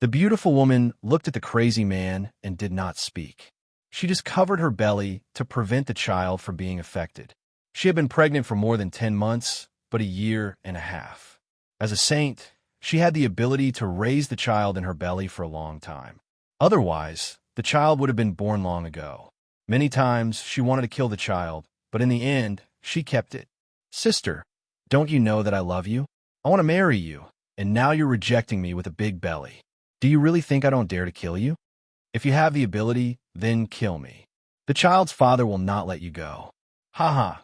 S1: The beautiful woman looked at the crazy man and did not speak. She just covered her belly to prevent the child from being affected. She had been pregnant for more than 10 months, but a year and a half. As a saint, she had the ability to raise the child in her belly for a long time. Otherwise, the child would have been born long ago. Many times, she wanted to kill the child, but in the end, she kept it. Sister, don't you know that I love you? I want to marry you, and now you're rejecting me with a big belly. Do you really think I don't dare to kill you? If you have the ability, then kill me. The child's father will not let you go. Haha.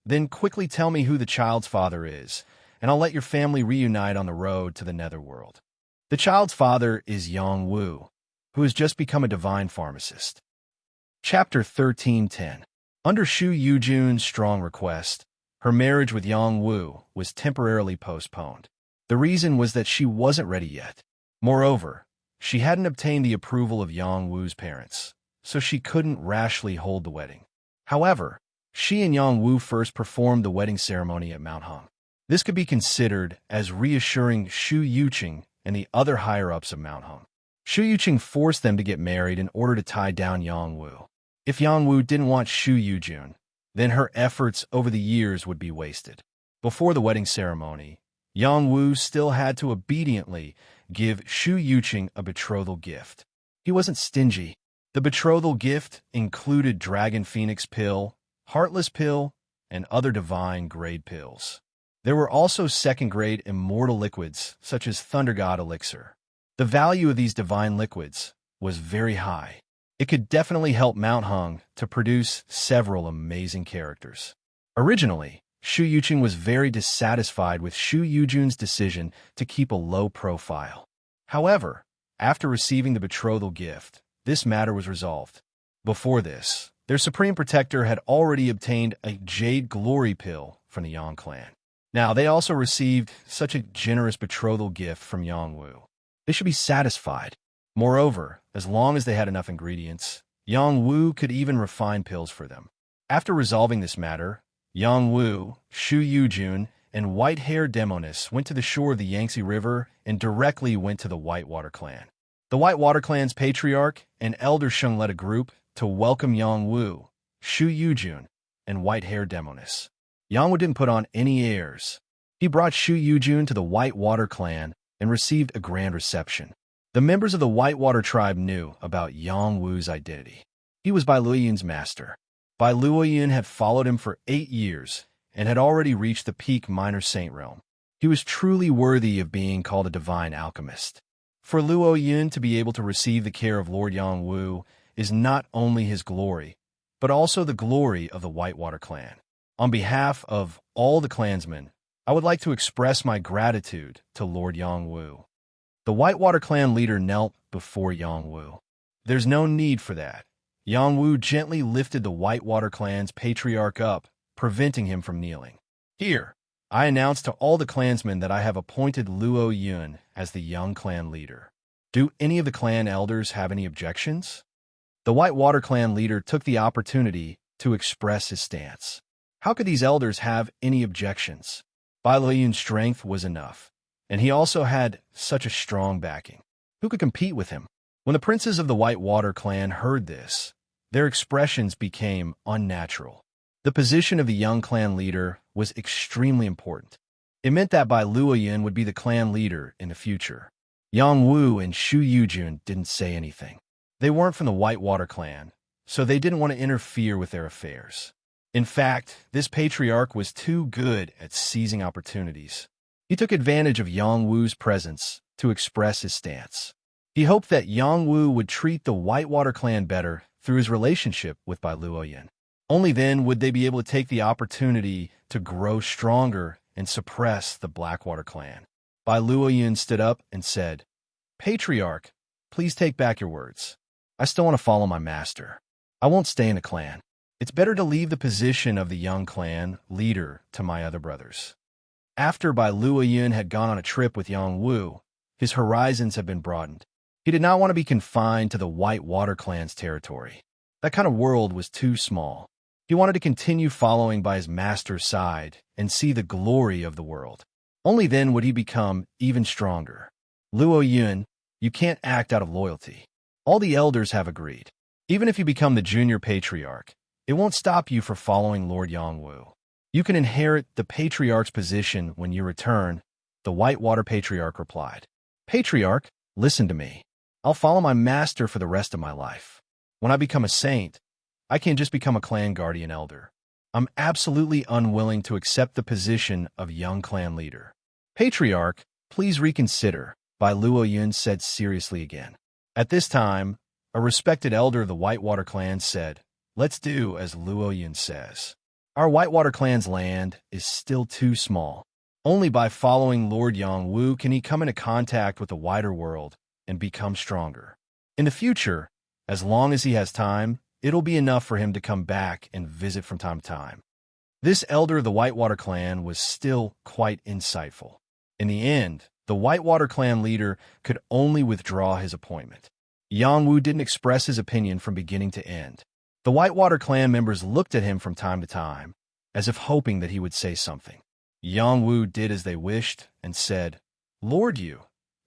S1: Then quickly tell me who the child's father is, and I'll let your family reunite on the road to the netherworld. The child's father is Yang Wu, who has just become a divine pharmacist. Chapter 13:10. Under Shu Yujun's strong request, her marriage with Yang Wu was temporarily postponed. The reason was that she wasn't ready yet. Moreover, she hadn't obtained the approval of Yang Wu's parents, so she couldn't rashly hold the wedding. However, she and Yang Wu first performed the wedding ceremony at Mount Hung. This could be considered as reassuring Shu Yuqing and the other higher-ups of Mount Hung. Shu Yuqing forced them to get married in order to tie down Yang Wu. If Yang Wu didn't want Shu Yujun, then her efforts over the years would be wasted. Before the wedding ceremony, Yang Wu still had to obediently give Shu Yuqing a betrothal gift. He wasn't stingy. The betrothal gift included Dragon Phoenix Pill, Heartless Pill, and other divine-grade pills. There were also second-grade immortal liquids, such as Thunder God Elixir. The value of these divine liquids was very high. It could definitely help Mount Hung to produce several amazing characters. Originally, Shu Yuqing was very dissatisfied with Shu Yujun's decision to keep a low profile. However, after receiving the betrothal gift, this matter was resolved. Before this, their supreme protector had already obtained a Jade Glory Pill from the Yang clan. Now, they also received such a generous betrothal gift from Yang Wu. They should be satisfied. Moreover, as long as they had enough ingredients, Yang Wu could even refine pills for them. After resolving this matter, Yang Wu, Shu Yujun, and White-Haired Demonis went to the shore of the Yangtze River and directly went to the Whitewater clan. The Whitewater clan's patriarch and elder Sheng led a group to welcome Yang Wu, Shu Yujun, and White-Haired Demonis. Yang Wu didn't put on any airs. He brought Shu Yujun to the Whitewater clan and received a grand reception. The members of the Whitewater tribe knew about Yang Wu's identity. He was Bai Luoyun's master. Bai Luoyun had followed him for 8 years and had already reached the peak minor saint realm. He was truly worthy of being called a divine alchemist. For Luoyun to be able to receive the care of Lord Yang Wu is not only his glory, but also the glory of the Whitewater clan. On behalf of all the clansmen, I would like to express my gratitude to Lord Yang Wu. The Whitewater clan leader knelt before Yang Wu. There's no need for that. Yang Wu gently lifted the Whitewater clan's patriarch up, preventing him from kneeling. Here, I announce to all the clansmen that I have appointed Luoyun as the young clan leader. Do any of the clan elders have any objections? The Whitewater clan leader took the opportunity to express his stance. How could these elders have any objections? Bai Luoyun's strength was enough, and he also had such a strong backing. Who could compete with him? When the princes of the Whitewater clan heard this, their expressions became unnatural. The position of the young clan leader was extremely important. It meant that Bai Luoyun would be the clan leader in the future. Yang Wu and Shu Yujun didn't say anything. They weren't from the Whitewater clan, so they didn't want to interfere with their affairs. In fact, this patriarch was too good at seizing opportunities. He took advantage of Yang Wu's presence to express his stance. He hoped that Yang Wu would treat the Whitewater clan better through his relationship with Bai Luoyun. Only then would they be able to take the opportunity to grow stronger and suppress the Blackwater clan. Bai Luoyun stood up and said, "Patriarch, please take back your words. I still want to follow my master. I won't stay in the clan. It's better to leave the position of the young clan leader to my other brothers." After Bai Luoyun had gone on a trip with Yang Wu, his horizons had been broadened. He did not want to be confined to the Whitewater clan's territory. That kind of world was too small. He wanted to continue following by his master's side and see the glory of the world. Only then would he become even stronger. Luoyun, you can't act out of loyalty. All the elders have agreed. Even if you become the junior patriarch, it won't stop you from following Lord Yongwu. You can inherit the patriarch's position when you return, the Whitewater Patriarch replied. Patriarch, listen to me. I'll follow my master for the rest of my life. When I become a saint, I can't just become a clan guardian elder. I'm absolutely unwilling to accept the position of young clan leader. Patriarch, please reconsider, Bai Luoyun said seriously again. At this time, a respected elder of the Whitewater clan said, let's do as Luoyun says. Our Whitewater clan's land is still too small. Only by following Lord Yongwu can he come into contact with the wider world and become stronger. In the future, as long as he has time, it'll be enough for him to come back and visit from time to time. This elder of the Whitewater clan was still quite insightful. In the end, the Whitewater clan leader could only withdraw his appointment. Yongwu didn't express his opinion from beginning to end. The Whitewater clan members looked at him from time to time, as if hoping that he would say something. Yongwu did as they wished and said, Lord Yu,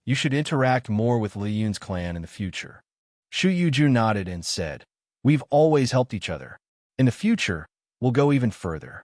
S1: you should interact more with Li Yun's clan in the future. Shu Yuju nodded and said, we've always helped each other. In the future, we'll go even further.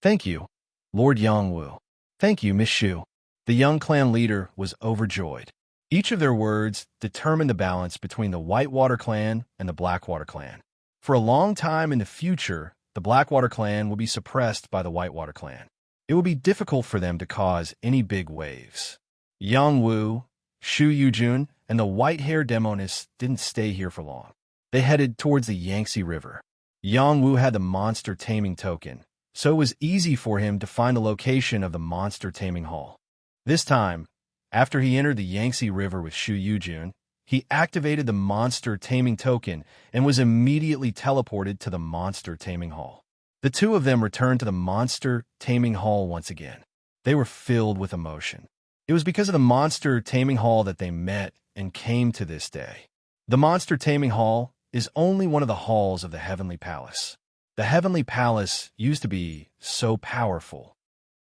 S1: Thank you, Lord Yongwu. Thank you, Miss Shu. The young clan leader was overjoyed. Each of their words determined the balance between the Whitewater clan and the Blackwater clan. For a long time in the future, the Blackwater clan will be suppressed by the Whitewater clan. It will be difficult for them to cause any big waves. Yongwu, Shu Yujun, and the white-haired demonists didn't stay here for long. They headed towards the Yangtze River. Yongwu had the monster taming token, so it was easy for him to find the location of the monster taming hall. This time, after he entered the Yangtze River with Shu Yujun, he activated the monster taming token and was immediately teleported to the monster taming hall. The two of them returned to the monster taming hall once again. They were filled with emotion. It was because of the monster taming hall that they met and came to this day. The monster taming hall is only one of the halls of the Heavenly Palace. The Heavenly Palace used to be so powerful.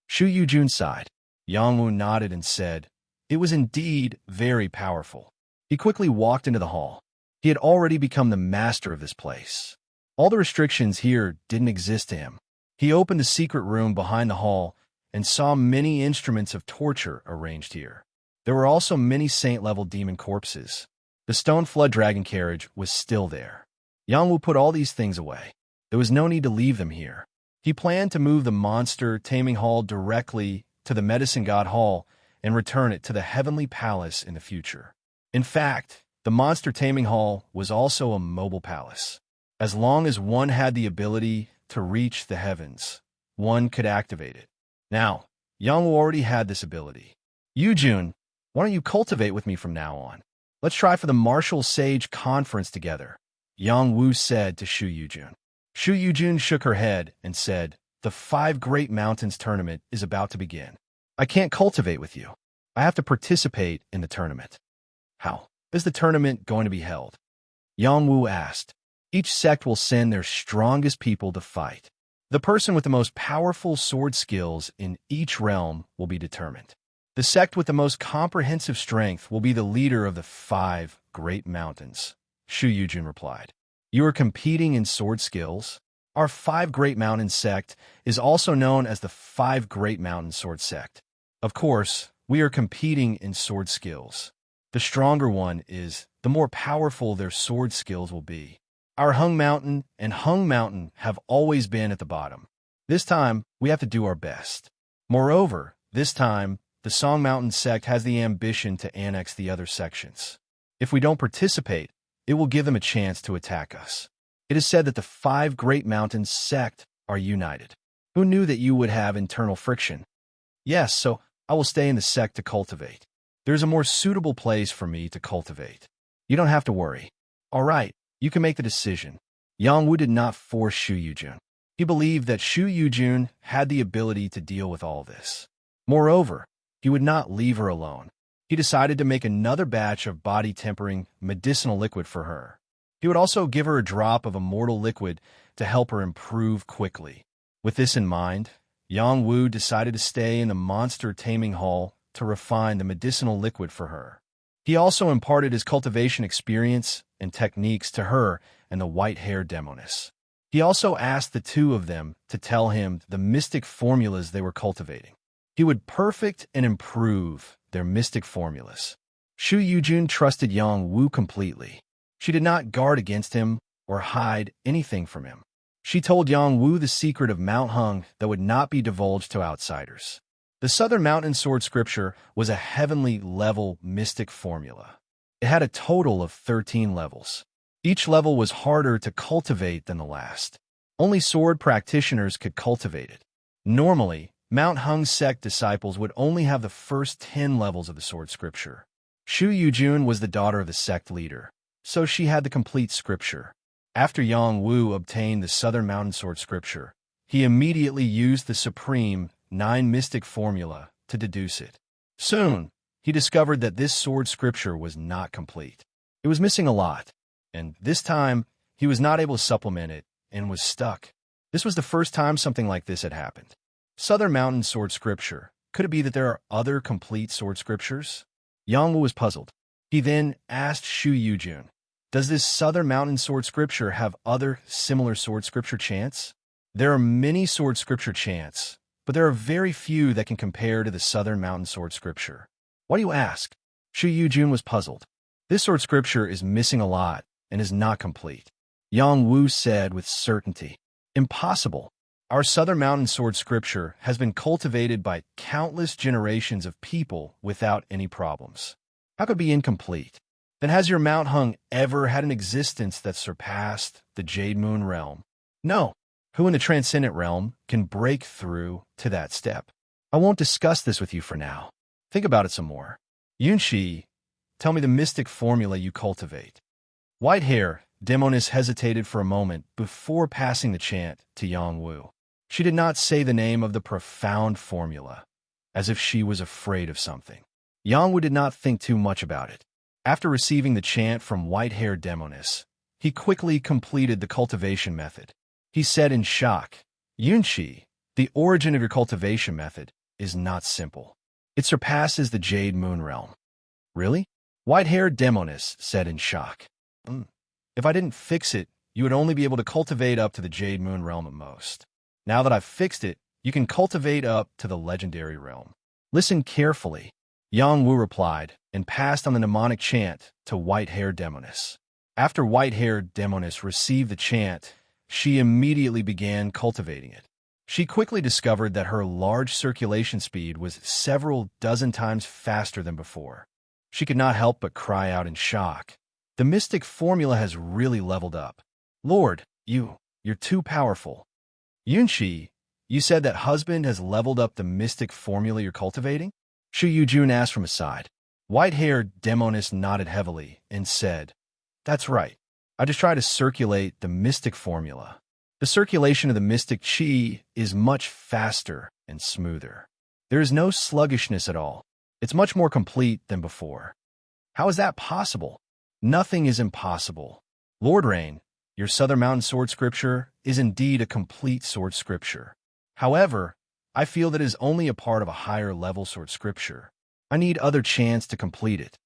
S1: Shu Yujun sighed. Yongwu nodded and said, it was indeed very powerful. He quickly walked into the hall. He had already become the master of this place. All the restrictions here didn't exist to him. He opened the secret room behind the hall and saw many instruments of torture arranged here. There were also many saint-level demon corpses. The stone flood dragon carriage was still there. Yongwu put all these things away. There was no need to leave them here. He planned to move the monster taming hall directly to the medicine god hall and return it to the Heavenly Palace in the future. In fact, the monster taming hall was also a mobile palace. As long as one had the ability to reach the heavens, one could activate it. Now, Yongwu already had this ability. Yujun, why don't you cultivate with me from now on? Let's try for the Martial Sage Conference together, Yongwu said to Shu Yujun. Shu Yujun shook her head and said, the 5 Great Mountains tournament is about to begin. I can't cultivate with you. I have to participate in the tournament. How is the tournament going to be held? Yongwu asked. Each sect will send their strongest people to fight. The person with the most powerful sword skills in each realm will be determined. The sect with the most comprehensive strength will be the leader of the 5 Great Mountains, Shu Yujun replied. You are competing in sword skills? Our 5 Great Mountain sect is also known as the 5 Great Mountain Sword Sect. Of course, we are competing in sword skills. The stronger one is, the more powerful their sword skills will be. Our Hung Mountain and Hung Mountain have always been at the bottom. This time, we have to do our best. Moreover, this time, the Song Mountain sect has the ambition to annex the other sections. If we don't participate, it will give them a chance to attack us. It is said that the 5 Great Mountains sect are united. Who knew that you would have internal friction? Yes, so I will stay in the sect to cultivate. There's a more suitable place for me to cultivate. You don't have to worry. All right, you can make the decision. Yongwu did not force Shu Yujun. He believed that Shu Yujun had the ability to deal with all this. Moreover, he would not leave her alone. He decided to make another batch of body-tempering medicinal liquid for her. He would also give her a drop of immortal liquid to help her improve quickly. With this in mind, Yongwu decided to stay in the monster taming hall to refine the medicinal liquid for her. He also imparted his cultivation experience and techniques to her and the white-haired demoness. He also asked the two of them to tell him the mystic formulas they were cultivating. He would perfect and improve their mystic formulas. Shu Yujun trusted Yang Wu completely. She did not guard against him or hide anything from him. She told Yang Wu the secret of Mount Hung that would not be divulged to outsiders. The Southern Mountain Sword Scripture was a heavenly level mystic formula. It had a total of 13 levels. Each level was harder to cultivate than the last. Only sword practitioners could cultivate it. Normally, Mount Hung sect disciples would only have the first 10 levels of the Sword Scripture. Shu Yujun was the daughter of the sect leader, so she had the complete scripture. After Yang Wu obtained the Southern Mountain Sword Scripture, he immediately used the supreme 9 mystic formula to deduce it. Soon, he discovered that this sword scripture was not complete. It was missing a lot, and this time, he was not able to supplement it and was stuck. This was the first time something like this had happened. Southern Mountain Sword Scripture. Could it be that there are other complete sword scriptures? Yang Wu was puzzled. He then asked Shu Yujun, does this Southern Mountain Sword Scripture have other similar sword scripture chants? There are many sword scripture chants, but there are very few that can compare to the Southern Mountain Sword Scripture. Why do you ask? Shu Yujun was puzzled. This sword scripture is missing a lot and is not complete. Yang Wu said with certainty, impossible. Our Southern Mountain Sword Scripture has been cultivated by countless generations of people without any problems. How could it be incomplete? Then has your Mount Hung ever had an existence that surpassed the Jade Moon realm? No. Who in the transcendent realm can break through to that step? I won't discuss this with you for now. Think about it some more. Yunshi, tell me the mystic formula you cultivate. White hair, Demoness hesitated for a moment before passing the chant to Yang Wu. She did not say the name of the profound formula, as if she was afraid of something. Yang Wu did not think too much about it. After receiving the chant from white-haired Demoness, he quickly completed the cultivation method. He said in shock, Yunshi, the origin of your cultivation method is not simple. It surpasses the Jade Moon realm. Really? White-haired Demoness said in shock. If I didn't fix it, you would only be able to cultivate up to the Jade Moon realm at most. Now that I've fixed it, you can cultivate up to the legendary realm. Listen carefully, Yang Wu replied, and passed on the mnemonic chant to white-haired Demoness. After white-haired Demoness received the chant, she immediately began cultivating it. She quickly discovered that her large circulation speed was several dozen times faster than before. She could not help but cry out in shock. The mystic formula has really leveled up. Lord, you're too powerful. Yunshi, you said that husband has leveled up the mystic formula you're cultivating? Shu Yujun asked from his side. White-haired Demoness nodded heavily and said, that's right. I just try to circulate the mystic formula. The circulation of the mystic chi is much faster and smoother. There is no sluggishness at all. It's much more complete than before. How is that possible? Nothing is impossible. Lord Rain, your Southern Mountain Sword Scripture is indeed a complete sword scripture. However, I feel that it is only a part of a higher level sword scripture. I need other chants to complete it.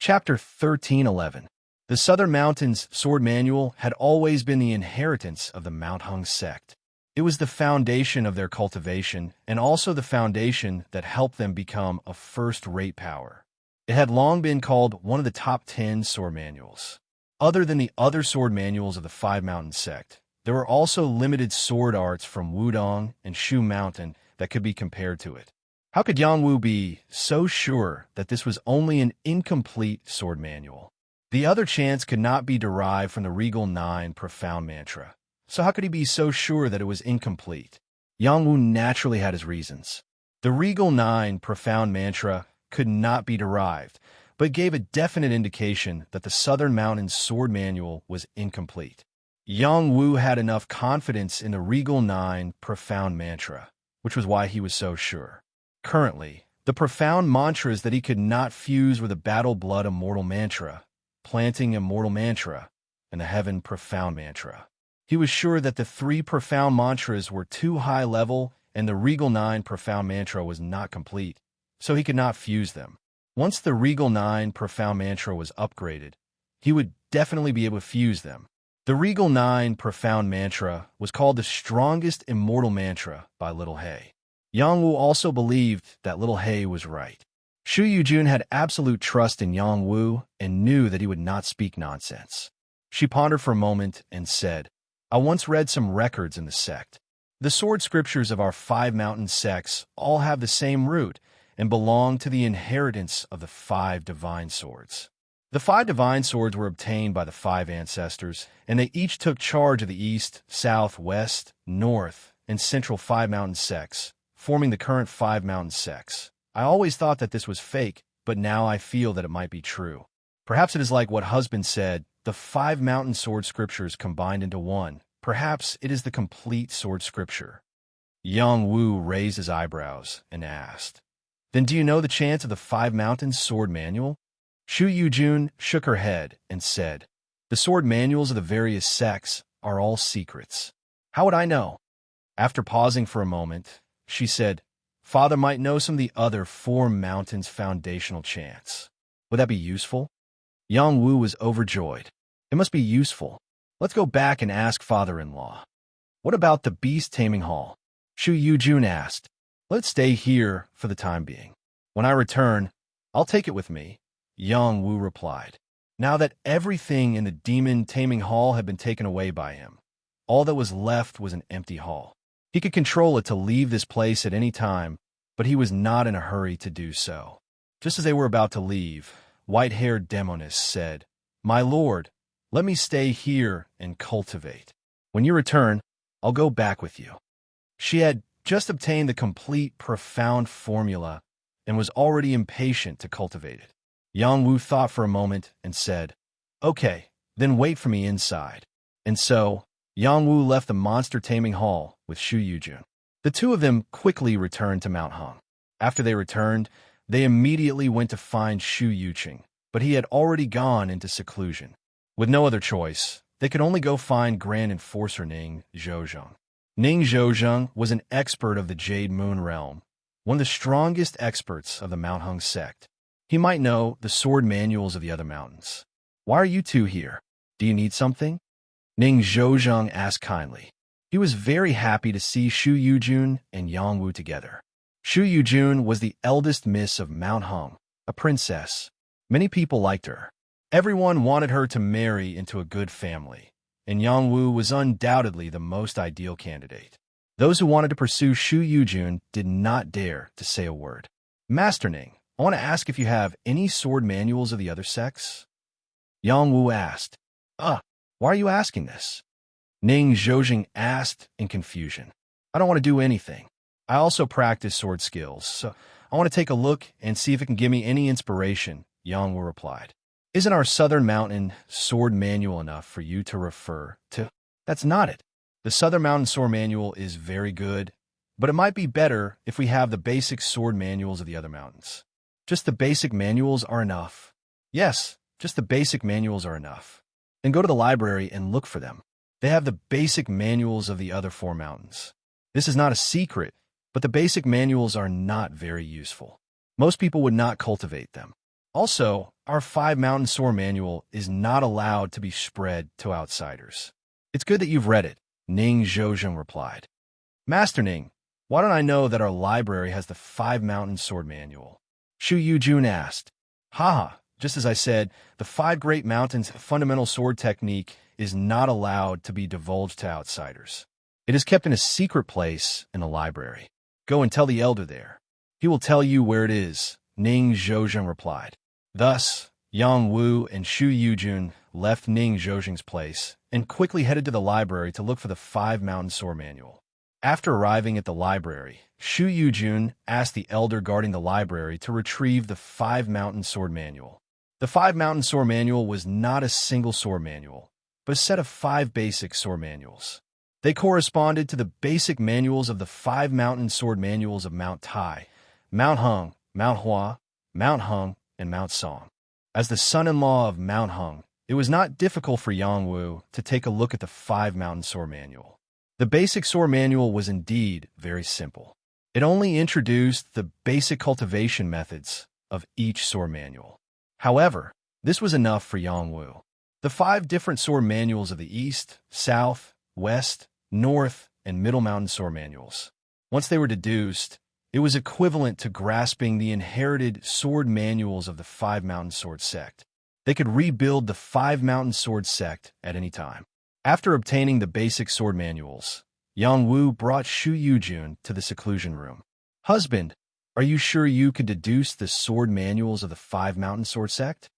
S1: Chapter 1311. The Southern Mountains Sword Manual had always been the inheritance of the Mount Hung sect. It was the foundation of their cultivation and also the foundation that helped them become a first-rate power. It had long been called one of the top 10 sword manuals. Other than the other sword manuals of the Five Mountain sect, there were also limited sword arts from Wudong and Shu Mountain that could be compared to it. How could Yang Wu be so sure that this was only an incomplete sword manual? The other chants could not be derived from the Regal 9 profound mantra. So how could he be so sure that it was incomplete? Yang Wu naturally had his reasons. The Regal 9 profound mantra could not be derived, but gave a definite indication that the Southern Mountain Sword Manual was incomplete. Yang Wu had enough confidence in the Regal 9 profound mantra, which was why he was so sure. Currently, the profound mantras that he could not fuse were the Battle Blood Immortal Mantra, Planting Immortal Mantra, and the Heaven Profound Mantra. He was sure that the 3 profound mantras were too high level and the Regal 9 profound mantra was not complete, so he could not fuse them. Once the Regal 9 profound mantra was upgraded, he would definitely be able to fuse them. The Regal 9 profound mantra was called the strongest immortal mantra by Little Hay. Yang Wu also believed that Little Hay was right. Shu Yujun had absolute trust in Yang Wu and knew that he would not speak nonsense. She pondered for a moment and said, I once read some records in the sect. The sword scriptures of our 5 mountain sects all have the same root and belong to the inheritance of the 5 divine swords. The 5 divine swords were obtained by the 5 ancestors, and they each took charge of the east, south, west, north, and central 5 mountain sects, forming the current 5 mountain sects. I always thought that this was fake, but now I feel that it might be true. Perhaps it is like what husband said, the 5 mountain sword scriptures combined into one. Perhaps it is the complete sword scripture. Yang Wu raised his eyebrows and asked, Then do you know the chants of the 5 mountains sword manual? Shu Yujun shook her head and said, The sword manuals of the various sects are all secrets. How would I know? After pausing for a moment, she said, Father might know some of the other 4 mountains foundational chants. Would that be useful? Yang Wu was overjoyed. It must be useful. Let's go back and ask father-in-law. What about the beast taming hall? Shu Yujun asked. Let's stay here for the time being. When I return, I'll take it with me, Yang Wu replied. Now that everything in the demon taming hall had been taken away by him, all that was left was an empty hall. He could control it to leave this place at any time, but he was not in a hurry to do so. Just as they were about to leave, white-haired Demoness said, My lord, let me stay here and cultivate. When you return, I'll go back with you. She had just obtained the complete profound formula and was already impatient to cultivate it. Yang Wu thought for a moment and said, Okay, then wait for me inside. And so, Yang Wu left the monster taming hall with Shu Yujun. The two of them quickly returned to Mount Hung. After they returned, they immediately went to find Shu Yuqing, but he had already gone into seclusion. With no other choice, they could only go find Grand Enforcer Ning Zhouzheng. Ning Zhouzheng was an expert of the Jade Moon Realm, one of the strongest experts of the Mount Hung sect. He might know the sword manuals of the other mountains. Why are you two here? Do you need something? Ning Zhouzheng asked kindly. He was very happy to see Shu Yujun and Yang Wu together. Shu Yujun was the eldest miss of Mount Hung, a princess. Many people liked her. Everyone wanted her to marry into a good family, and Yang Wu was undoubtedly the most ideal candidate. Those who wanted to pursue Shu Yujun did not dare to say a word. Master Ning, I want to ask if you have any sword manuals of the other sects? Yang Wu asked. Why are you asking this? Ning Zhouzheng asked in confusion. I don't want to do anything. I also practice sword skills, so I want to take a look and see if it can give me any inspiration, Yang Wu replied. Isn't our Southern Mountain sword manual enough for you to refer to? That's not it. The Southern Mountain sword manual is very good, but it might be better if we have the basic sword manuals of the other mountains. Just the basic manuals are enough. Yes, just the basic manuals are enough. Then go to the library and look for them. They have the basic manuals of the other 4 mountains. This is not a secret, but the basic manuals are not very useful. Most people would not cultivate them. Also, our 5 mountain sword manual is not allowed to be spread to outsiders. It's good that you've read it, Ning Zhouzheng replied. Master Ning, why don't I know that our library has the 5 mountain sword manual? Shu Yujun asked. Haha, just as I said, the 5 great mountains fundamental sword technique is not allowed to be divulged to outsiders. It is kept in a secret place in the library. Go and tell the elder there. He will tell you where it is, Ning Zhouzheng replied. Thus, Yang Wu and Shu Yujun left Ning Zhouzheng's place and quickly headed to the library to look for the 5 mountain sword manual. After arriving at the library, Shu Yujun asked the elder guarding the library to retrieve the 5 mountain sword manual. The 5 mountain sword manual was not a single sword manual, but a set of 5 basic sword manuals. They corresponded to the basic manuals of the 5 mountain sword manuals of Mount Tai, Mount Hung, Mount Hua, Mount Hung, and Mount Song. As the son-in-law of Mount Hung, it was not difficult for Yang Wu to take a look at the 5 mountain sword manual. The basic sword manual was indeed very simple. It only introduced the basic cultivation methods of each sword manual. However, this was enough for Yang Wu. The 5 different sword manuals of the East, South, West, North, and Middle Mountain sword manuals. Once they were deduced, it was equivalent to grasping the inherited sword manuals of the 5 Mountain Sword Sect. They could rebuild the 5 Mountain Sword Sect at any time. After obtaining the basic sword manuals, Yang Wu brought Shu Yujun to the seclusion room. "Husband, are you sure you could deduce the sword manuals of the 5 Mountain Sword Sect?"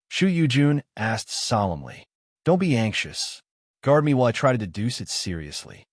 S1: Shu Yujun asked solemnly. "Don't be anxious. Guard me while I try to deduce it seriously."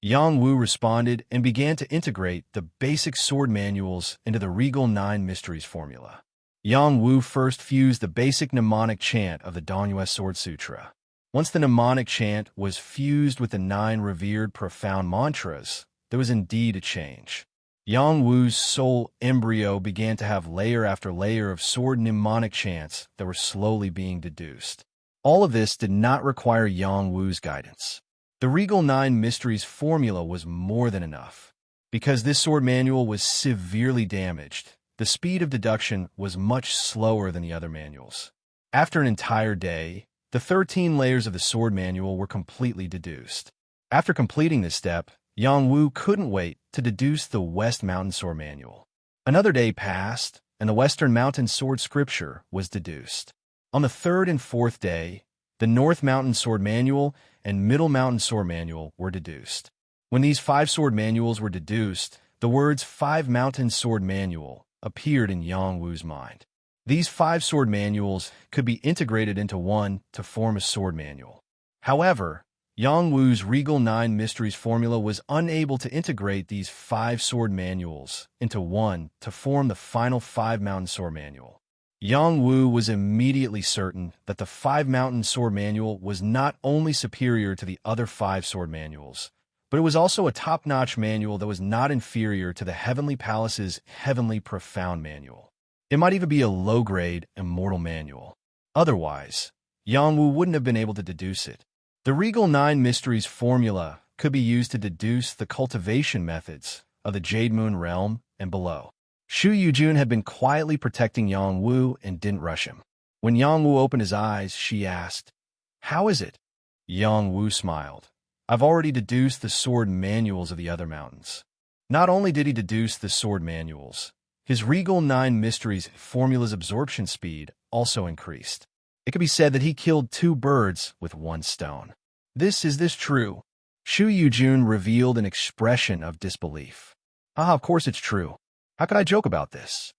S1: Yang Wu responded and began to integrate the basic sword manuals into the Regal 9 Mysteries formula. Yang Wu first fused the basic mnemonic chant of the Donyue Sword Sutra. Once the mnemonic chant was fused with the 9 revered profound mantras, there was indeed a change. Yang Wu's soul embryo began to have layer after layer of sword mnemonic chants that were slowly being deduced. All of this did not require Yang Wu's guidance. The Regal 9 Mysteries formula was more than enough. Because this sword manual was severely damaged, the speed of deduction was much slower than the other manuals. After an entire day, the 13 layers of the sword manual were completely deduced. After completing this step, Yang Wu couldn't wait to deduce the West Mountain Sword Manual. Another day passed, and the Western Mountain Sword Scripture was deduced. On the 3rd and 4th day, the North Mountain Sword Manual and Middle Mountain Sword Manual were deduced. When these 5 sword manuals were deduced, the words 5 Mountain Sword Manual appeared in Yang Wu's mind. These 5 sword manuals could be integrated into one to form a sword manual. However, Yang Wu's Regal 9 Mysteries formula was unable to integrate these 5 sword manuals into one to form the final 5 Mountain Sword Manual. Yang Wu was immediately certain that the 5 Mountain Sword Manual was not only superior to the other 5 sword manuals, but it was also a top-notch manual that was not inferior to the Heavenly Palace's Heavenly Profound Manual. It might even be a low-grade Immortal Manual. Otherwise, Yang Wu wouldn't have been able to deduce it. The Regal 9 Mysteries formula could be used to deduce the cultivation methods of the Jade Moon realm and below. Shu Yujun had been quietly protecting Yang Wu and didn't rush him. When Yang Wu opened his eyes, she asked, "How is it?" Yang Wu smiled. "I've already deduced the sword manuals of the other mountains." Not only did he deduce the sword manuals, his Regal 9 Mysteries formula's absorption speed also increased. It could be said that he killed 2 birds with 1 stone. Is this true?" Shu Yujun revealed an expression of disbelief. Of course it's true. How could I joke about this?"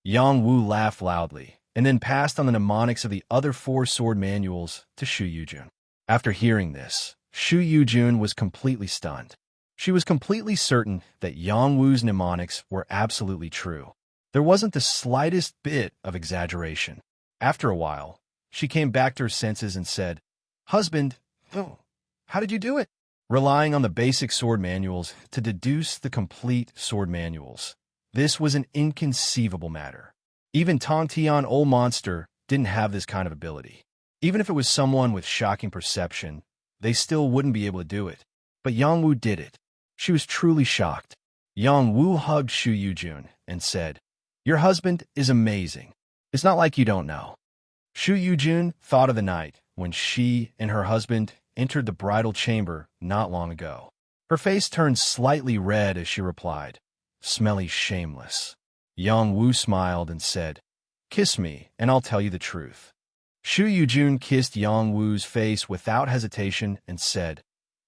S1: Yang Wu laughed loudly, and then passed on the mnemonics of the other 4 sword manuals to Shu Yujun. After hearing this, Shu Yujun was completely stunned. She was completely certain that Yang Wu's mnemonics were absolutely true. There wasn't the slightest bit of exaggeration. After a while, she came back to her senses and said, "Husband, how did you do it?" Relying on the basic sword manuals to deduce the complete sword manuals. This was an inconceivable matter. Even Tong Tian Old Monster didn't have this kind of ability. Even if it was someone with shocking perception, they still wouldn't be able to do it. But Yang Wu did it. She was truly shocked. Yang Wu hugged Shu Yujun and said, "Your husband is amazing. It's not like you don't know." Shu Yujun thought of the night when she and her husband entered the bridal chamber not long ago. Her face turned slightly red as she replied, "Smelly shameless." Yang Wu smiled and said, "Kiss me, and I'll tell you the truth." Shu Yujun kissed Yang Wu's face without hesitation and said,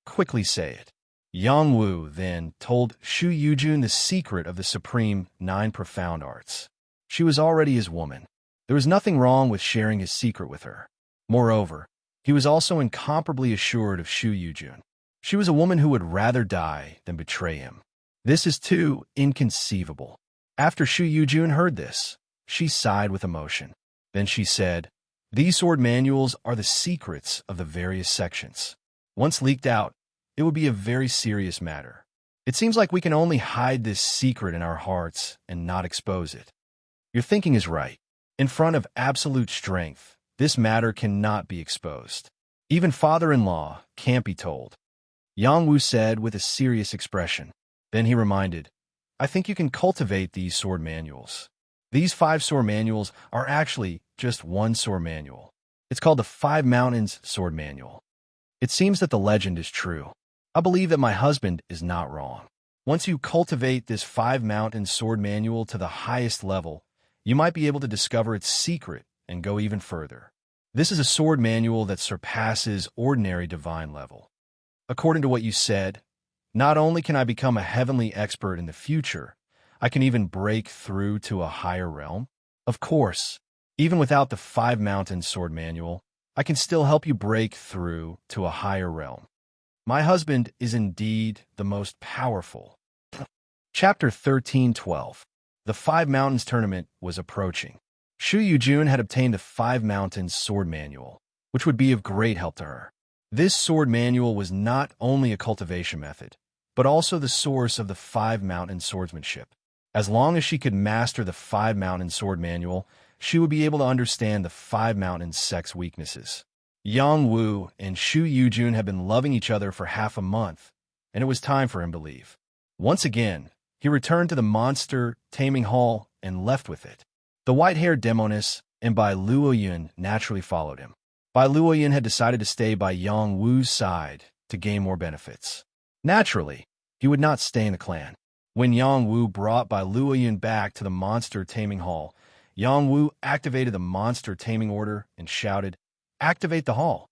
S1: "Quickly say it." Yang Wu then told Shu Yujun the secret of the supreme 9 profound arts. She was already his woman. There was nothing wrong with sharing his secret with her. Moreover, he was also incomparably assured of Shu Yujun. She was a woman who would rather die than betray him. This is too inconceivable. After Shu Yujun heard this, she sighed with emotion. Then she said, "These sword manuals are the secrets of the various sections. Once leaked out, it would be a very serious matter. It seems like we can only hide this secret in our hearts and not expose it." Your thinking is right. In front of absolute strength, this matter cannot be exposed. Even father-in-law can't be told. Yang Wu said with a serious expression. Then he reminded, "I think you can cultivate these sword manuals." These 5 sword manuals are actually just one sword manual. It's called the 5 Mountains Sword Manual. It seems that the legend is true. I believe that my husband is not wrong. Once you cultivate this 5 Mountains Sword Manual to the highest level, you might be able to discover its secret and go even further. This is a sword manual that surpasses ordinary divine level. According to what you said, not only can I become a heavenly expert in the future, I can even break through to a higher realm. Of course, even without the 5 Mountains Sword Manual, I can still help you break through to a higher realm. My husband is indeed the most powerful. Chapter 13:12. The 5 Mountains Tournament was approaching. Shu Yujun had obtained the 5 Mountains Sword Manual, which would be of great help to her. This sword manual was not only a cultivation method, but also the source of the 5 Mountains swordsmanship. As long as she could master the 5 Mountains Sword Manual, she would be able to understand the 5 Mountains sex weaknesses. Yang Wu and Shu Yujun had been loving each other for half a month, and it was time for him to leave. Once again, he returned to the monster taming hall and left with it. The white-haired demoness and Bai Luoyun naturally followed him. Bai Luoyun had decided to stay by Yang Wu's side to gain more benefits. Naturally, he would not stay in the clan. When Yang Wu brought Bai Luoyun back to the monster taming hall, Yang Wu activated the monster taming order and shouted, "Activate the hall."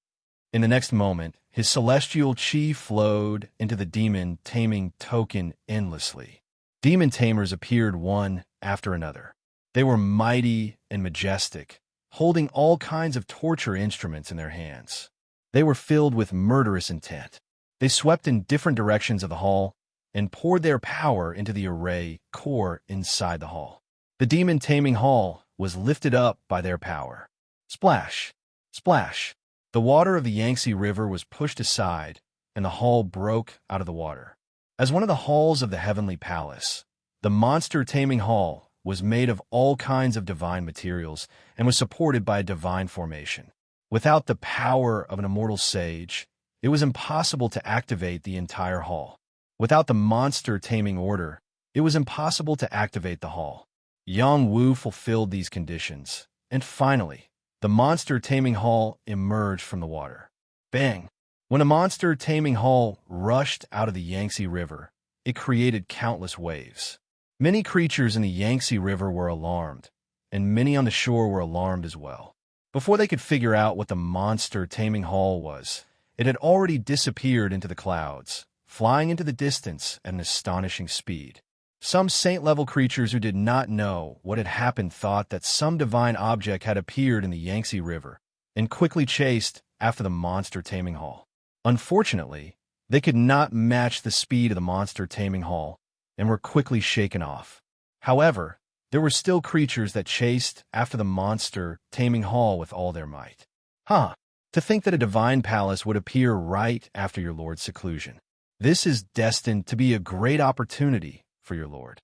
S1: In the next moment, his celestial chi flowed into the demon taming token endlessly. Demon tamers appeared one after another. They were mighty and majestic, holding all kinds of torture instruments in their hands. They were filled with murderous intent. They swept in different directions of the hall and poured their power into the array core inside the hall. The demon taming hall was lifted up by their power. Splash! Splash! The water of the Yangtze River was pushed aside, and the hall broke out of the water. As one of the halls of the Heavenly Palace, the monster taming hall was made of all kinds of divine materials and was supported by a divine formation. Without the power of an immortal sage, it was impossible to activate the entire hall. Without the monster taming order, it was impossible to activate the hall. Yang Wu fulfilled these conditions, and finally, the monster taming hall emerged from the water. Bang! When a monster taming hall rushed out of the Yangtze River, it created countless waves. Many creatures in the Yangtze River were alarmed, and many on the shore were alarmed as well. Before they could figure out what the monster taming hall was, it had already disappeared into the clouds, flying into the distance at an astonishing speed. Some saint-level creatures who did not know what had happened thought that some divine object had appeared in the Yangtze River and quickly chased after the monster taming hall. Unfortunately, they could not match the speed of the monster taming hall and were quickly shaken off. However, there were still creatures that chased after the monster taming hall with all their might. To think that a divine palace would appear right after your lord's seclusion. This is destined to be a great opportunity for your lord.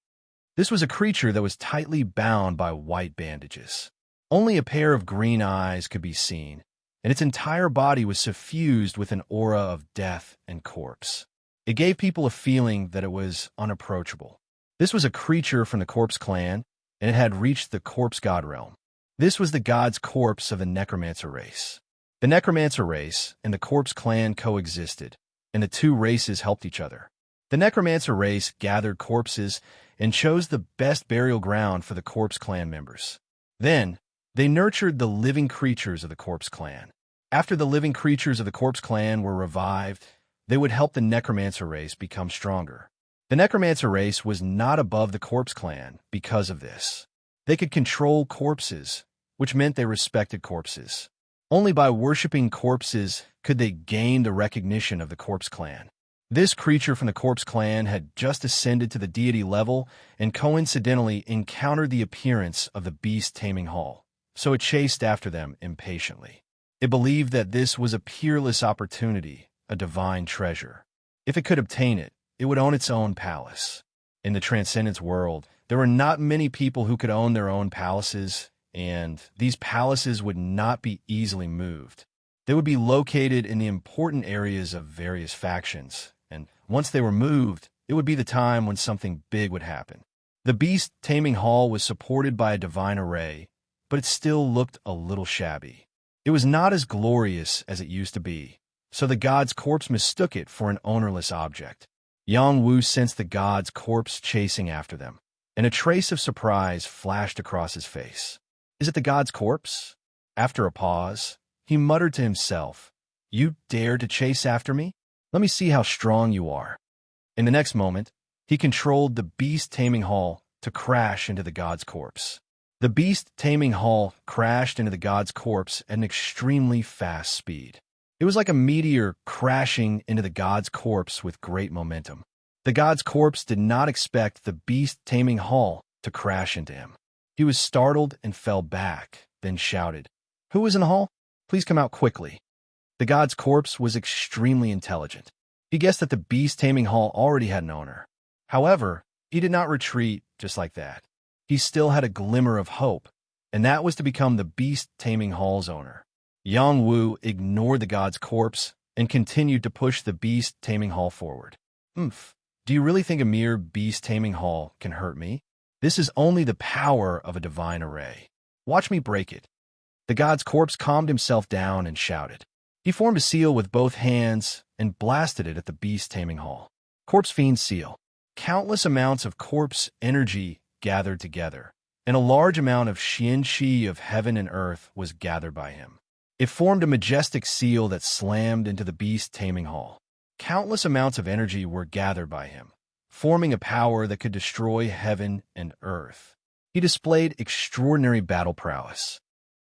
S1: This was a creature that was tightly bound by white bandages. Only a pair of green eyes could be seen, and its entire body was suffused with an aura of death and corpse. It gave people a feeling that it was unapproachable. This was a creature from the Corpse clan, and it had reached the Corpse God realm. This was the god's corpse of the Necromancer race. The Necromancer race and the Corpse clan coexisted, and the two races helped each other. The Necromancer race gathered corpses and chose the best burial ground for the Corpse clan members. Then, they nurtured the living creatures of the Corpse clan. After the living creatures of the Corpse clan were revived, they would help the Necromancer race become stronger. The Necromancer race was not above the Corpse clan because of this. They could control corpses, which meant they respected corpses. Only by worshipping corpses could they gain the recognition of the Corpse clan. This creature from the Corpse clan had just ascended to the deity level and coincidentally encountered the appearance of the beast taming hall, so it chased after them impatiently. It believed that this was a peerless opportunity, a divine treasure. If it could obtain it, it would own its own palace. In the Transcendence world, there were not many people who could own their own palaces, and these palaces would not be easily moved. They would be located in the important areas of various factions, and once they were moved, it would be the time when something big would happen. The beast-taming hall was supported by a divine array, but it still looked a little shabby. It was not as glorious as it used to be, so the god's corpse mistook it for an ownerless object. Yang Wu sensed the god's corpse chasing after them, and a trace of surprise flashed across his face. Is it the god's corpse? After a pause, he muttered to himself, "You dare to chase after me? Let me see how strong you are." In the next moment, he controlled the beast-taming hall to crash into the god's corpse. The beast-taming hall crashed into the god's corpse at an extremely fast speed. It was like a meteor crashing into the god's corpse with great momentum. The god's corpse did not expect the beast-taming hall to crash into him. He was startled and fell back, then shouted, "Who is in the hall? Please come out quickly." The god's corpse was extremely intelligent. He guessed that the beast-taming hall already had an owner. However, he did not retreat just like that. He still had a glimmer of hope, and that was to become the beast-taming hall's owner. Yang Wu ignored the god's corpse and continued to push the beast-taming hall forward. Do you really think a mere beast-taming hall can hurt me? This is only the power of a divine array. Watch me break it." The god's corpse calmed himself down and shouted. He formed a seal with both hands and blasted it at the beast-taming hall. Corpse Fiend Seal. Countless amounts of corpse energy gathered together, and a large amount of Xian-Chi of heaven and earth was gathered by him. It formed a majestic seal that slammed into the beast-taming hall. Countless amounts of energy were gathered by him, forming a power that could destroy heaven and earth. He displayed extraordinary battle prowess.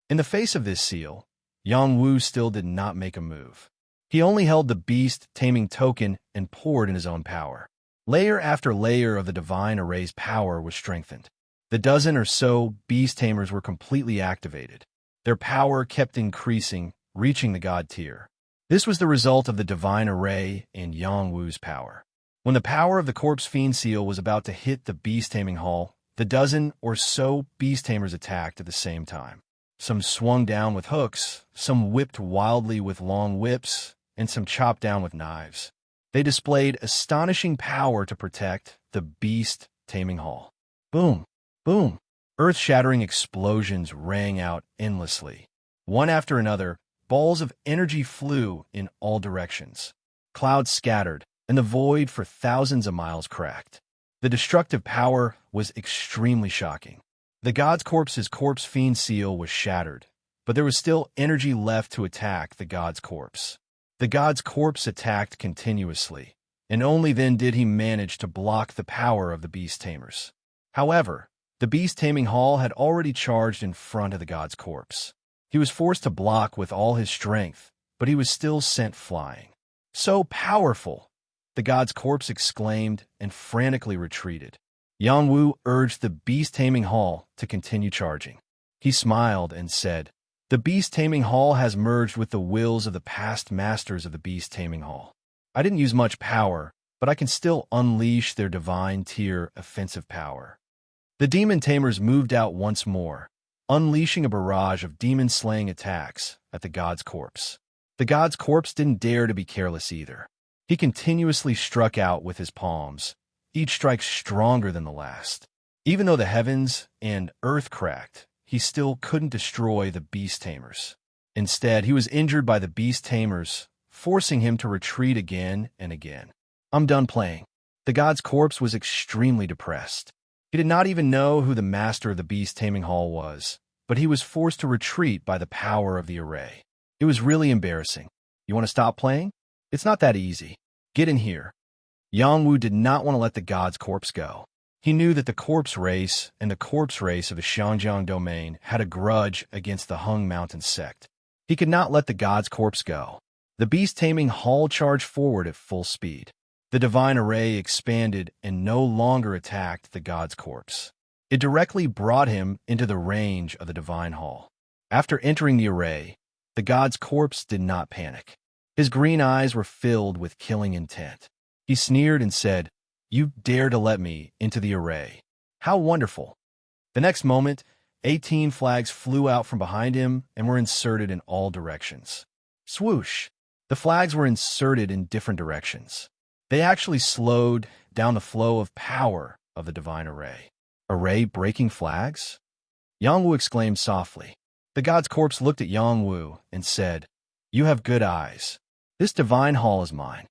S1: In the face of this seal, Yang Wu still did not make a move. He only held the beast-taming token and poured in his own power. Layer after layer of the divine array's power was strengthened. The dozen or so beast-tamers were completely activated. Their power kept increasing, reaching the god tier. This was the result of the divine array and Yang Wu's power. When the power of the Corpse Fiend Seal was about to hit the beast-taming hall, the dozen or so beast-tamers attacked at the same time. Some swung down with hooks, some whipped wildly with long whips, and some chopped down with knives. They displayed astonishing power to protect the beast-taming hall. Boom! Boom! Earth-shattering explosions rang out endlessly. One after another, balls of energy flew in all directions. Clouds scattered, and the void for thousands of miles cracked. The destructive power was extremely shocking. The god's corpse's Corpse Fiend Seal was shattered, but there was still energy left to attack the god's corpse. The god's corpse attacked continuously, and only then did he manage to block the power of the beast-tamers. However, the beast-taming hall had already charged in front of the god's corpse. He was forced to block with all his strength, but he was still sent flying. "So powerful!" the god's corpse exclaimed and frantically retreated. Yang Wu urged the beast-taming hall to continue charging. He smiled and said, "The beast-taming hall has merged with the wills of the past masters of the beast-taming hall. I didn't use much power, but I can still unleash their divine tier offensive power." The demon tamers moved out once more, unleashing a barrage of demon-slaying attacks at the god's corpse. The god's corpse didn't dare to be careless either. He continuously struck out with his palms, each strike stronger than the last. Even though the heavens and earth cracked, he still couldn't destroy the beast-tamers. Instead, he was injured by the beast-tamers, forcing him to retreat again and again. "I'm done playing." The god's corpse was extremely depressed. He did not even know who the master of the beast-taming hall was, but he was forced to retreat by the power of the array. It was really embarrassing. "You want to stop playing? It's not that easy. Get in here." Yang Wu did not want to let the god's corpse go. He knew that the corpse race and the corpse race of the Xiangjiang domain had a grudge against the Hung Mountain sect. He could not let the god's corpse go. The beast-taming hall charged forward at full speed. The divine array expanded and no longer attacked the god's corpse. It directly brought him into the range of the divine hall. After entering the array, the god's corpse did not panic. His green eyes were filled with killing intent. He sneered and said, "You dare to let me into the array. How wonderful." The next moment, 18 flags flew out from behind him and were inserted in all directions. Swoosh! The flags were inserted in different directions. They actually slowed down the flow of power of the divine array. array breaking flags? Yang Wu exclaimed softly. The god's corpse looked at Yang Wu and said, "You have good eyes. This divine hall is mine."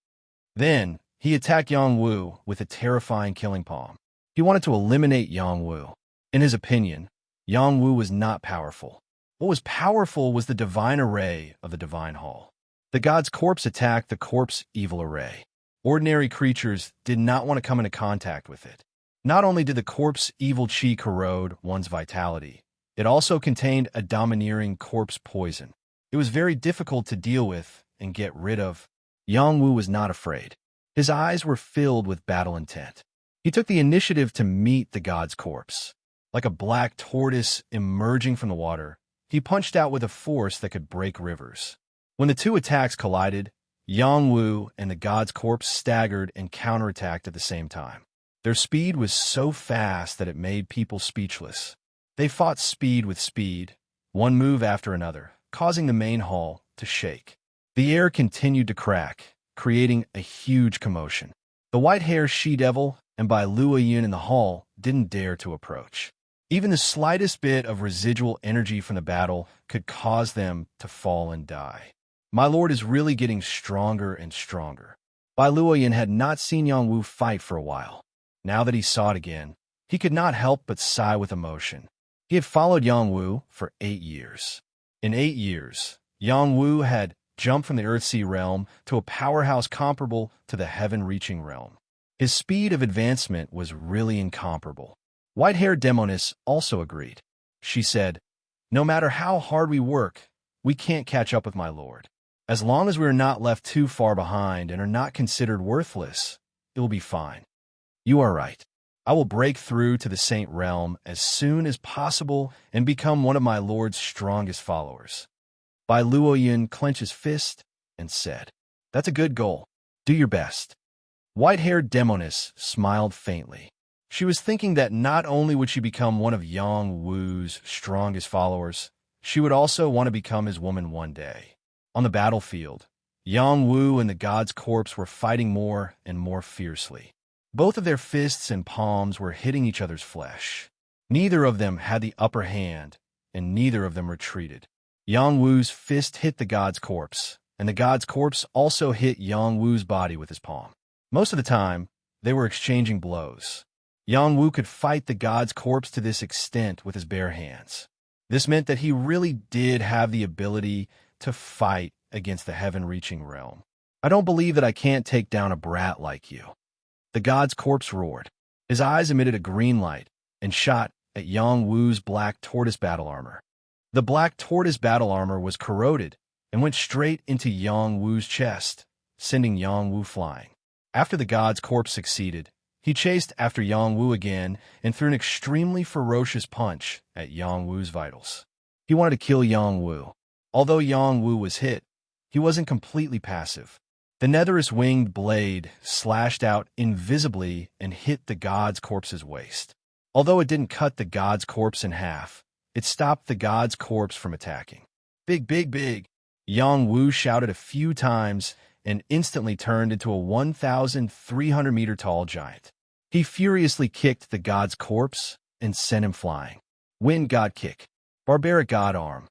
S1: Then, he attacked Yang Wu with a terrifying killing palm. He wanted to eliminate Yang Wu. In his opinion, Yang Wu was not powerful. What was powerful was the divine array of the divine hall. The god's corpse attacked the corpse evil array. Ordinary creatures did not want to come into contact with it. Not only did the corpse evil chi corrode one's vitality, it also contained a domineering corpse poison. It was very difficult to deal with and get rid of. Yang Wu was not afraid. His eyes were filled with battle intent. He took the initiative to meet the god's corpse. Like a black tortoise emerging from the water, he punched out with a force that could break rivers. When the two attacks collided, Yang Wu and the god's corpse staggered and counterattacked at the same time. Their speed was so fast that it made people speechless. They fought speed with speed, one move after another, causing the main hall to shake. The air continued to crack, creating a huge commotion. The white-haired she-devil and Bai Luoyun in the hall didn't dare to approach. Even the slightest bit of residual energy from the battle could cause them to fall and die. My lord is really getting stronger and stronger. Bai Luoyun had not seen Yang Wu fight for a while. Now that he saw it again, he could not help but sigh with emotion. He had followed Yang Wu for 8 years. In 8 years, Yang Wu had jumped from the Earthsea realm to a powerhouse comparable to the heaven-reaching realm. His speed of advancement was really incomparable. White-haired Demoness also agreed. She said, "No matter how hard we work, we can't catch up with my lord. As long as we are not left too far behind and are not considered worthless, it will be fine." You are right. I will break through to the Saint Realm as soon as possible and become one of my lord's strongest followers. Bai Luoyun clenched his fist and said, "That's a good goal. Do your best." White-haired Demoness smiled faintly. She was thinking that not only would she become one of Yang Wu's strongest followers, she would also want to become his woman one day. On the battlefield, Yang Wu and the god's corpse were fighting more and more fiercely. Both of their fists and palms were hitting each other's flesh. Neither of them had the upper hand, and neither of them retreated. Yang Wu's fist hit the god's corpse, and the god's corpse also hit Yang Wu's body with his palm. Most of the time, they were exchanging blows. Yang Wu could fight the god's corpse to this extent with his bare hands. This meant that he really did have the ability to fight against the heaven-reaching realm. "I don't believe that I can't take down a brat like you." The god's corpse roared. His eyes emitted a green light and shot at Yang Wu's black tortoise battle armor. The black tortoise battle armor was corroded and went straight into Yang Wu's chest, sending Yang Wu flying. After the god's corpse succeeded, he chased after Yang Wu again and threw an extremely ferocious punch at Yang Wu's vitals. He wanted to kill Yang Wu. Although Yang Wu was hit, he wasn't completely passive. The netherous winged blade slashed out invisibly and hit the god's corpse's waist. Although it didn't cut the god's corpse in half, it stopped the god's corpse from attacking. "Big, big, big!" Yang Wu shouted a few times and instantly turned into a 1,300-meter tall giant. He furiously kicked the god's corpse and sent him flying. Wind God Kick. Barbaric God Arm.